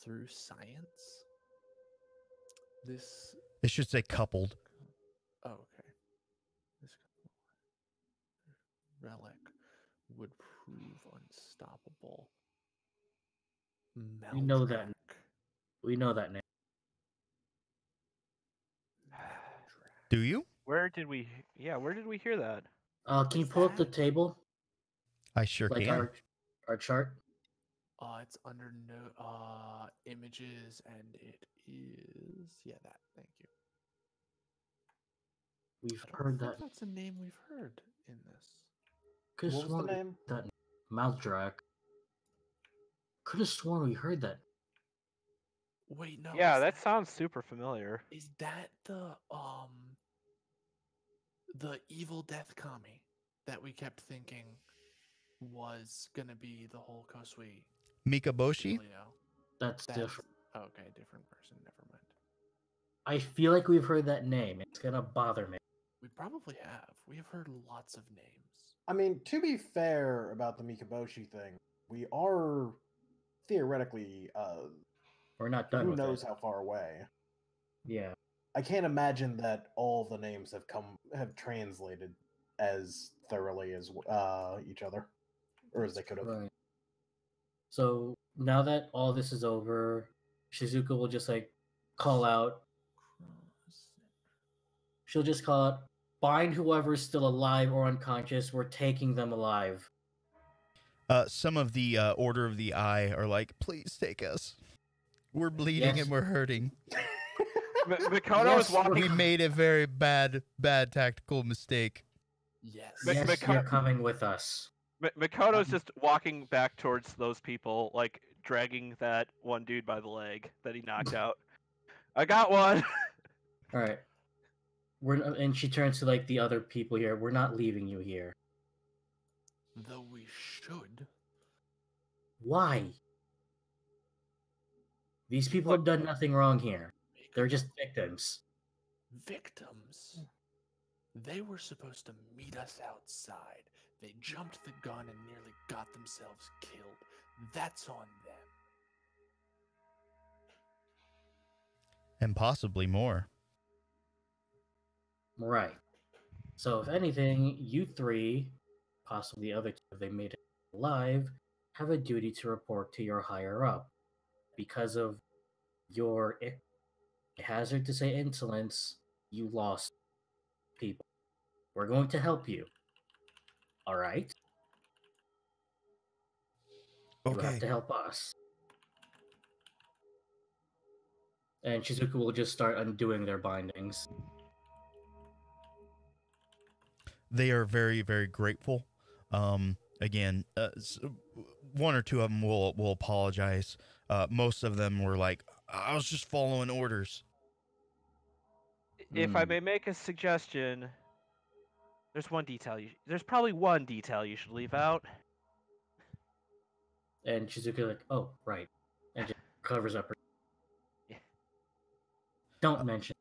through science? This. It should say coupled. Oh, okay. This relic would prove unstoppable. We know that. Maldrac. We know that name. Maldrac. Do you? Where did we hear that? Can you pull up the table? I sure Like can. our chart? It's under images, and it is that. Thank you. We've I don't heard think that. that's a name we've heard in this. Could have What was sworn the name? that Maldrac. Could have sworn we heard that. Wait, no. Yeah, that sounds super familiar. Is that the evil death kami that we kept thinking was gonna be the whole Kosui Mikaboshi? dealio? That's different. Okay, different person. Never mind. I feel like we've heard that name. It's gonna bother me. We probably have. We have heard lots of names. I mean, to be fair about the Mikaboshi thing, we are theoretically, We're not done who with knows it. how far away. Yeah. I can't imagine that all the names have translated as thoroughly as each other, or as they could have. Right. So now that all this is over, Shizuka will just like call out. She'll just call out, "Find whoever's still alive or unconscious. We're taking them alive." Some of the Order of the Eye are like, please take us. We're bleeding Yes. and we're hurting. Makoto Yes, is walking. We made a very bad tactical mistake. Yes. Yes, you're coming with us. Makoto's just walking back towards those people, like dragging that one dude by the leg that he knocked out. I got one. All right. And she turns to like the other people here. We're not leaving you here. Though we should. Why? These people have done nothing wrong here. They're just victims. Victims? They were supposed to meet us outside. They jumped the gun and nearly got themselves killed. That's on them. And possibly more. Right. So if anything, you three, possibly the other two, if they made it alive, have a duty to report to your higher up. Because of your hazard to say insolence, you lost people. We're going to help you. All right? You have Okay. to help us. And Shizuku will just start undoing their bindings. They are very, very grateful. Again, one or two of them will apologize. Most of them were like, I was just following orders. If I may make a suggestion, there's one detail. There's probably one detail you should leave out. And Shizuka like, oh, right. And just covers up her. Yeah. Don't mention.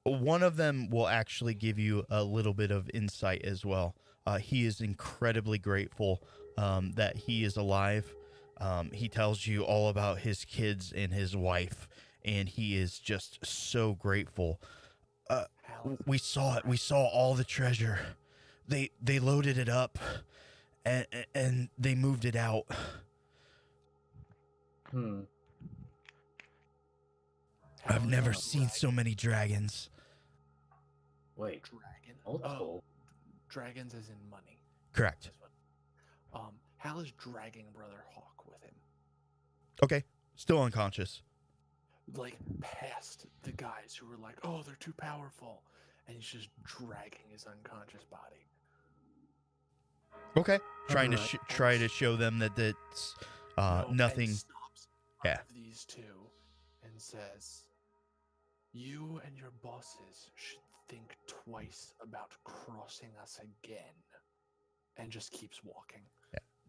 One of them will actually give you a little bit of insight as well. He is incredibly grateful that he is alive. He tells you all about his kids and his wife, and he is just so grateful. We saw it. We saw all the treasure. They loaded it up, and they moved it out. I've never seen so many dragons. Wait. Dragon? Multiple? Dragons as in money. Correct. Hal is dragging Brother Hawk with him. Okay. Still unconscious. Like, past the guys who were like, oh, they're too powerful. And he's just dragging his unconscious body. Okay. Trying to Alright. try to show them that it's nothing. And stops Yeah. of these two and says, you and your bosses should think twice about crossing us again. And just keeps walking.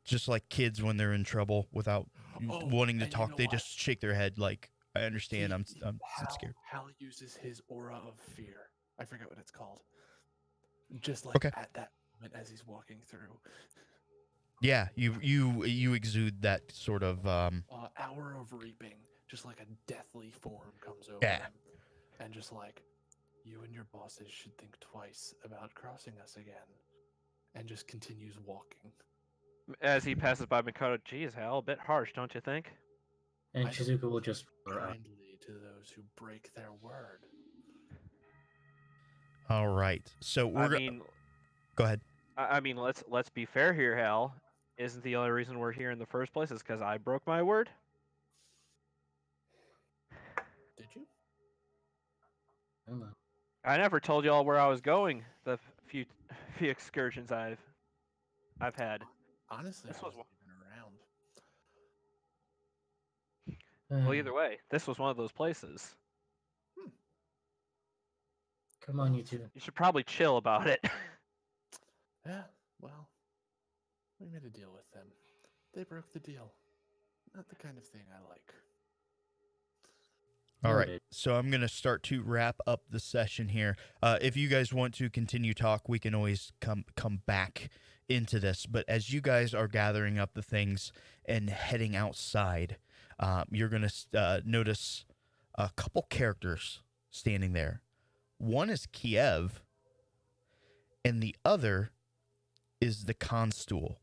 Just like kids when they're in trouble without wanting to and you talk, know they what? just shake their head like, I understand. I'm scared. Hal uses his aura of fear. I forget what it's called. Just like Okay. at that moment as he's walking through. Yeah, you exude that sort of Hour of reaping, just like a deathly form comes over Yeah. him, and just like, you and your bosses should think twice about crossing us again, and just continues walking. As he passes by Makoto, geez, Hal, a bit harsh, don't you think? And I don't Shizuka will just. Kindly to those who break their word. all right. So we're go ahead. I mean, let's be fair here, Hal. Isn't the only reason we're here in the first place is because I broke my word? Did you? I don't know. I never told y'all where I was going. The few excursions I've had. Honestly, This I was wasn't even around. Well, either way, this was one of those places. Come on, you two. You should probably chill about it. Yeah, well, we made a deal with them. They broke the deal. Not the kind of thing I like. All right, Noted. so I'm going to start to wrap up the session here. If you guys want to continue talk, we can always come back into this. But as you guys are gathering up the things and heading outside, you're going to notice a couple characters standing there. One is Kiev, and the other is the Constable.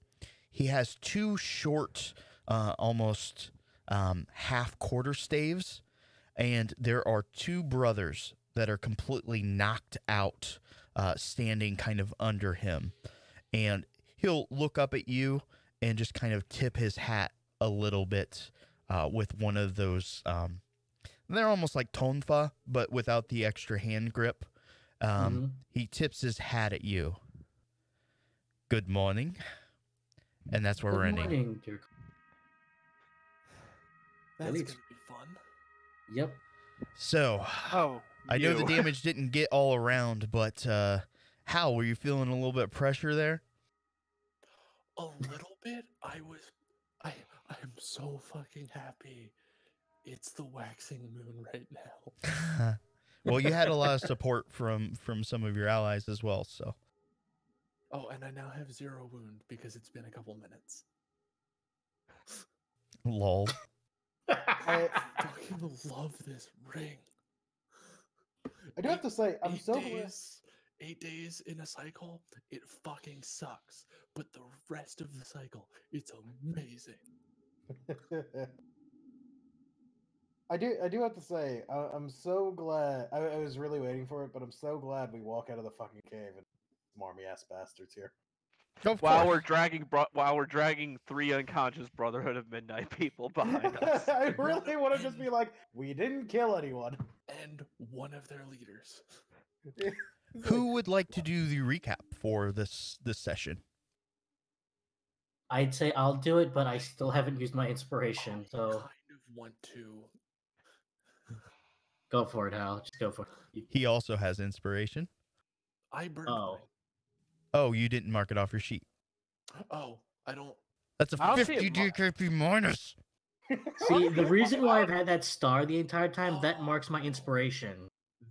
He has two short, almost half quarter staves, and there are two brothers that are completely knocked out, standing kind of under him. And he'll look up at you and just kind of tip his hat a little bit with one of those. They're almost like tonfa, but without the extra hand grip. He tips his hat at you. Good morning. And that's where we're ending. Good morning, dear. That's Really? gonna be fun. Yep. So, Oh, I know the damage didn't get all around, but Hal, were you feeling a little bit of pressure there? A little bit. I'm so fucking happy. It's the waxing moon right now. Well, you had a lot of support from some of your allies as well, so. Oh, and I now have 0 wound because it's been a couple minutes. Lol. I Fucking love this ring. do have to say, I'm so glad. 8 days in a cycle, it fucking sucks. But the rest of the cycle, it's amazing. I do have to say, I'm so glad. I was really waiting for it, but I'm so glad we walk out of the fucking cave and smarmy ass bastards here. While we're dragging 3 unconscious Brotherhood of Midnight people behind us. I really want to just be like, we didn't kill anyone. And one of their leaders. Who would like to do the recap for this session? I'd say I'll do it, but I still haven't used my inspiration, I so kind of want to. go for it, Hal. Just go for it. He also has inspiration. I burned Oh. mine. Oh, you didn't mark it off your sheet. Oh, I don't. That's a I'll see 50 it DKP minus. See, the reason why I've had that star the entire time, that marks my inspiration.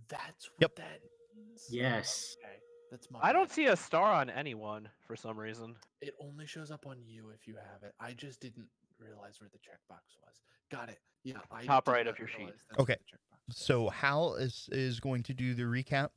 That's what Yep. that means. Yes. Okay, that's my. I don't bad. see a star on anyone for some reason. It only shows up on you if you have it. I just didn't realize where the checkbox was. Got it. Yeah. Top did right not of your sheet. realize that's where Okay. the checkbox was. So Hal is going to do the recap.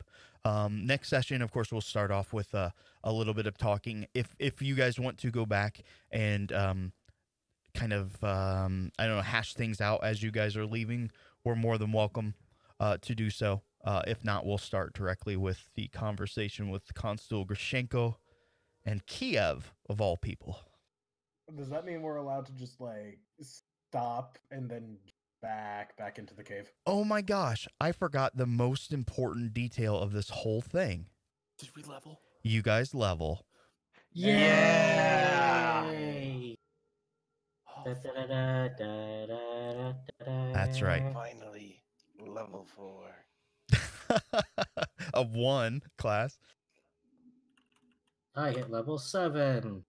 Next session, of course, we'll start off with a little bit of talking. If you guys want to go back and kind of I don't know, hash things out as you guys are leaving, we're more than welcome to do so. If not, we'll start directly with the conversation with Constable Grishenko and Kiev, of all people. Does that mean we're allowed to just like stop and then back into the cave? Oh my gosh, I forgot the most important detail of this whole thing. Did we level? You guys level. Yay! Oh, Da, da, da, da, da, da, da, That's right. Finally, level 4. Of 1 class. I hit level 7.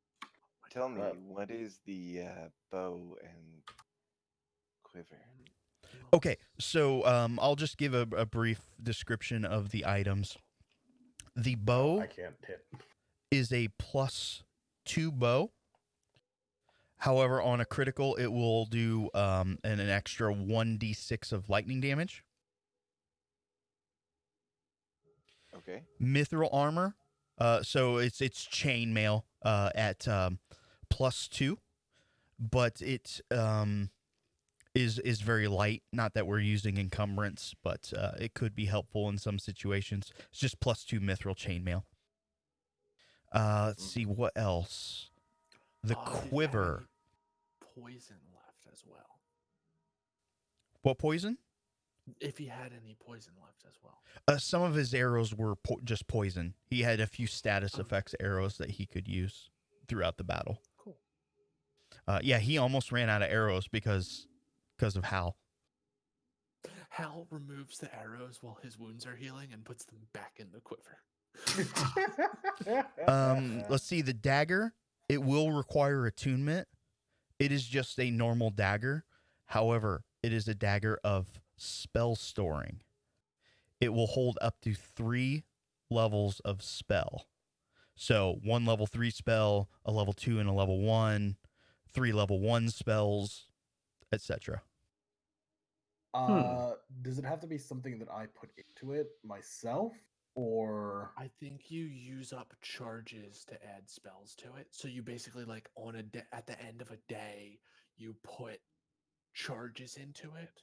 Tell me, what is the bow and quiver? Okay, so I'll just give a brief description of the items. The bow I can't hit. is a +2 bow. However, on a critical, it will do an extra 1d6 of lightning damage. Okay. Mithril armor, so it's chainmail at +2, but it is very light. Not that we're using encumbrance, but it could be helpful in some situations. It's just +2 mithril chainmail. Let's see what else. The Did it have quiver. any poison left as well. What poison? If he had any poison left as well. Some of his arrows were just poison. He had a few status effects arrows that he could use throughout the battle. Cool. Yeah, he almost ran out of arrows because of Hal. Hal removes the arrows while his wounds are healing and puts them back in the quiver. Let's see, the dagger, it will require attunement. It is just a normal dagger. However, it is a dagger of spell storing. It will hold up to 3 levels of spell. So 1 level 3 spell, a level 2 and a level 1, 3 level 1 spells, etc. Does it have to be something that I put into it myself, or I think you use up charges to add spells to it. So you basically like on a at the end of a day, you put charges into it.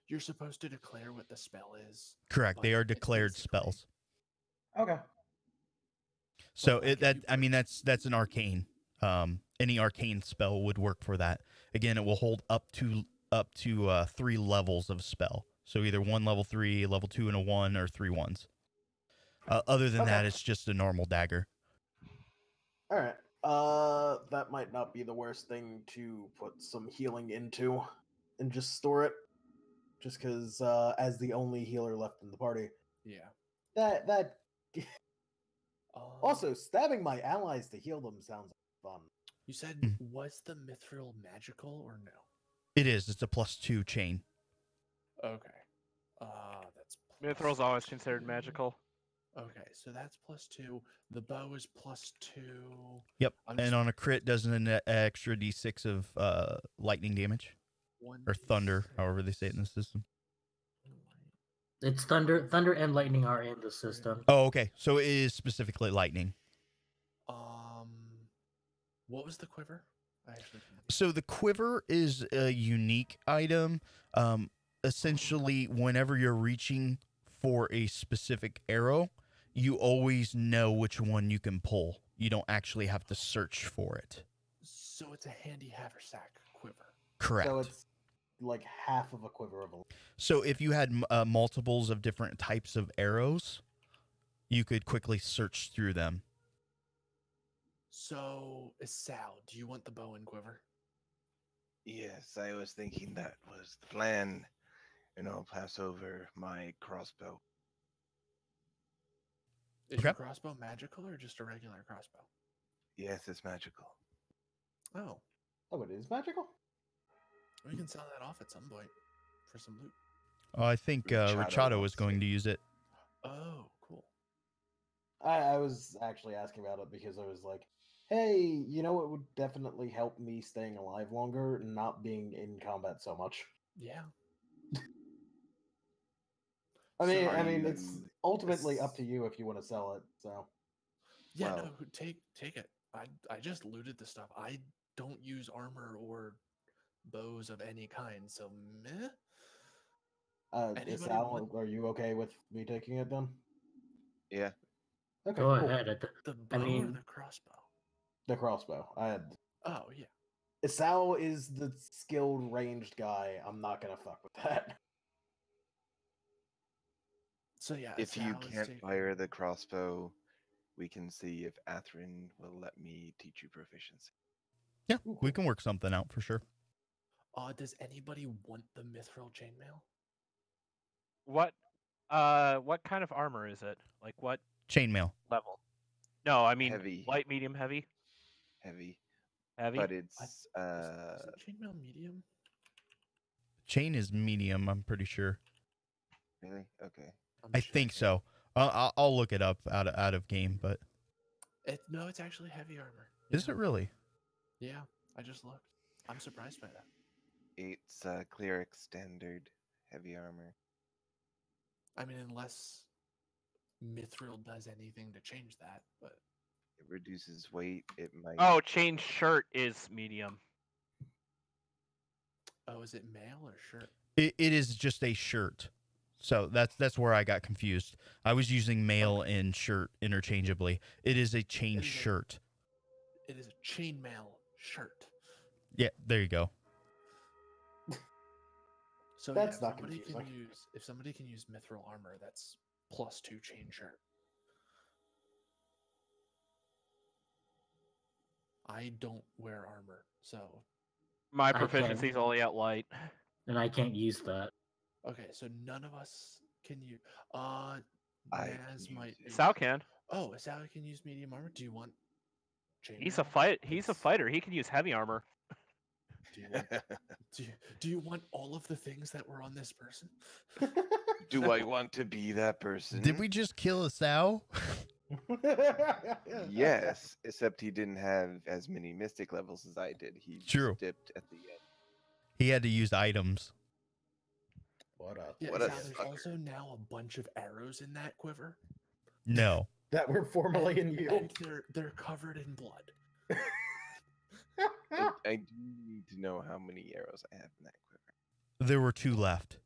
You're supposed to declare what the spell is. Correct. but They are it's declared basically- spells. okay? So like, if that you I mean put- that's an arcane. Any arcane spell would work for that. Again, it will hold up to 3 levels of spell. So either 1 level 3, level 2 and a 1, or 3 ones. Other than that, Okay. it's just a normal dagger. All right. That might not be the worst thing to put some healing into, and just store it. Just because, as the only healer left in the party, Yeah. that also Um, stabbing my allies to heal them sounds fun. you said Mm. was the mithril magical or no? It is. It's a +2 chain. Okay. That's Mithril's always considered +2. magical. Okay, so that's +2. The bow is +2. Yep. I'm And just- on a crit, does an extra d6 of lightning damage or thunder, 1d6. however they say it in the system. It's thunder. Thunder and lightning are in the system. Oh, okay. So it is specifically lightning. What was the quiver? I actually didn't- So the quiver is a unique item. Essentially, whenever you're reaching for a specific arrow, you always know which one you can pull. You don't actually have to search for it. So it's a handy haversack quiver. Correct. So it's like half of a quiver of a. So if you had multiples of different types of arrows, you could quickly search through them. So, Sal, do you want the bow and quiver? Yes, I was thinking that was the plan, and I'll pass over my crossbow. Is your Okay. crossbow magical or just a regular crossbow? Yes, it's magical. Oh, Oh, it is magical. we can sell that off at some point for some loot. Oh, I think Richado Richado was wants going it. to use it. Oh, cool. I was actually asking about it because I was like, hey, you know, it would definitely help me staying alive longer, not being in combat so much. Yeah. I mean, So I are mean, you- it's ultimately up to you if you want to sell it. So Yeah, Well- no, take it. I just looted the stuff. I don't use armor or bows of any kind, so meh. Anybody Sal, want- are you okay with me taking it then? Yeah. Okay, Go cool. ahead. The bow or mean- the crossbow? The crossbow. I had. Oh, yeah. Sal is the skilled ranged guy. I'm not gonna fuck with that. So yeah, If you Sal is can't taking- fire the crossbow, we can see if Atherin will let me teach you proficiency. Yeah, Ooh, we cool. can work something out for sure. Does anybody want the mithril chainmail? What kind of armor is it? Like what Chainmail. level? No, I mean Heavy. light, medium, heavy, Heavy, heavy. but Is it's it chainmail medium? Chain is medium, I'm pretty sure. really okay. I'm I think checking. so. I'll look it up out of game, but No, it's actually heavy armor. is Yeah. it really? Yeah, I just looked. I'm surprised by that. It's cleric standard heavy armor. I mean, unless mithril does anything to change that, but It reduces weight. It might. Oh, chain shirt is medium. is it male or shirt? It is just a shirt. So that's where I got confused. I was using mail and shirt interchangeably. It is a chain It is a- shirt. It is a chainmail shirt. Yeah, there you go. So That's yeah, not confusing. if somebody can use mithril armor, that's +2 chain shirt. I don't wear armor, so My I can. proficiency is only at light. And I can't use that. okay. So none of us can use. I Naz can might. use it. Sal can. Oh, Sal can use medium armor. Do you want? He's a chainmail? fight. He's a It's- fighter. He can use heavy armor. Do you want all of the things that were on this person? Do I want to be that person? Did we just kill a sow? Yes, except he didn't have as many mystic levels as I did. He True. dipped at the end. He had to use items. What up? Yeah, What yeah, a there's sucker. also now a bunch of arrows in that quiver. No. That were formerly in you. And they're covered in blood. I do need to know how many arrows I have in that quiver. There were 2 left.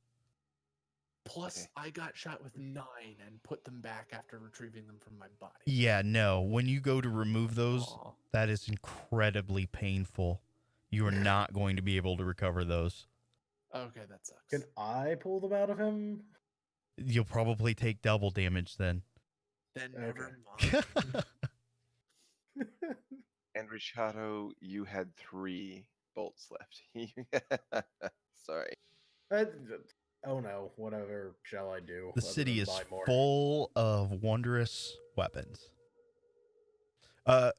Plus, Okay. I got shot with 9 and put them back after retrieving them from my body. Yeah, no. When you go to remove those, Aw. that is incredibly painful. You are not going to be able to recover those. Okay, that sucks. Can I pull them out of him? You'll probably take double damage then. Then Okay. never mind. And Richado, you had 3 bolts left. Sorry. Oh no, whatever shall I do? The other city than is buy more? full of wondrous weapons.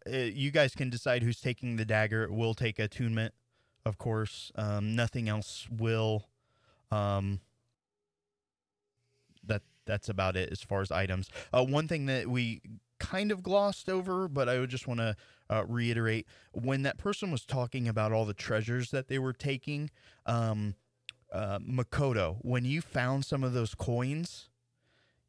You guys can decide who's taking the dagger. It will take attunement, of course. Nothing else will. That's about it as far as items. One thing that we kind of glossed over, but I would just want to reiterate, when that person was talking about all the treasures that they were taking, Makoto, when you found some of those coins,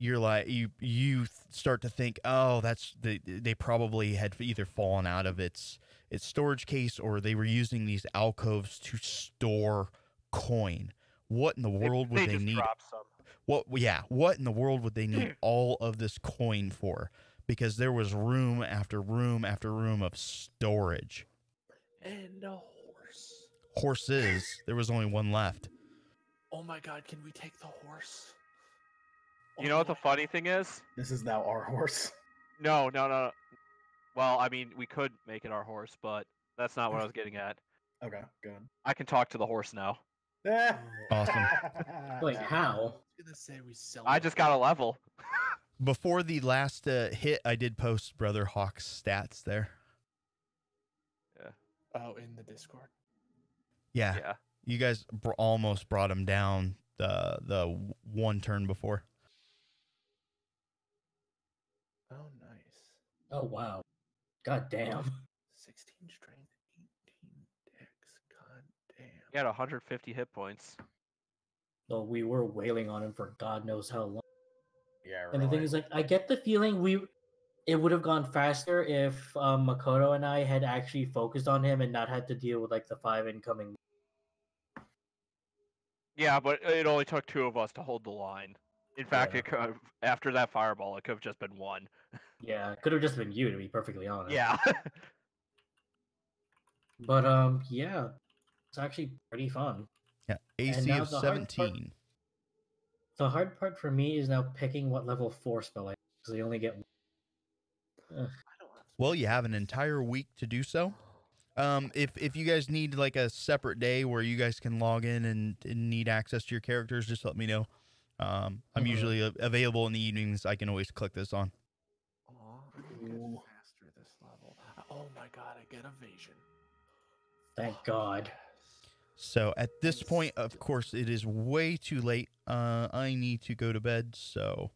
you're like, you start to think, oh, they probably had either fallen out of its storage case, or they were using these alcoves to store coin. What in the world would they just need? drop some. What in the world would they need all of this coin for? Because there was room after room after room of storage. And a horse. Horses, there was only one left. Oh my god, can we take the horse? You know what the funny thing is? This is now our horse. No. Well, I mean, we could make it our horse, but that's not what I was getting at. Okay, good. I can talk to the horse now. Awesome. Wait, how? I was gonna say we sell. I the just got a level. Before the last hit, I did post Brother Hawk's stats there. Oh, in the Discord. Yeah, Yeah. you guys almost brought him down the one turn before. Oh, nice. Oh wow. God damn. 16 strength, 18 dex. God damn. He had 150 hit points. So we were wailing on him for God knows how long. Yeah, And the thing is, like, I get the feeling it would have gone faster if Makoto and I had actually focused on him and not had to deal with like the 5 incoming. Yeah, but it only took 2 of us to hold the line. In fact, Yeah. it could have, after that fireball, it could have just been 1. Yeah, it could have just been you, to be perfectly honest. Yeah. But yeah, it's actually pretty fun. Yeah, AC now of the hard part- 17. The hard part for me is now picking what level 4 spell I because they only get one. I don't have Well, you have an entire week to do so. If you guys need like a separate day where you guys can log in and need access to your characters, just let me know. I'm usually available in the evenings. I can always click this on. Aw, I can Ooh. get faster this level. Oh my god, I get evasion. Thank God. Yes. So at this point, of course, it is way too late. I need to go to bed. So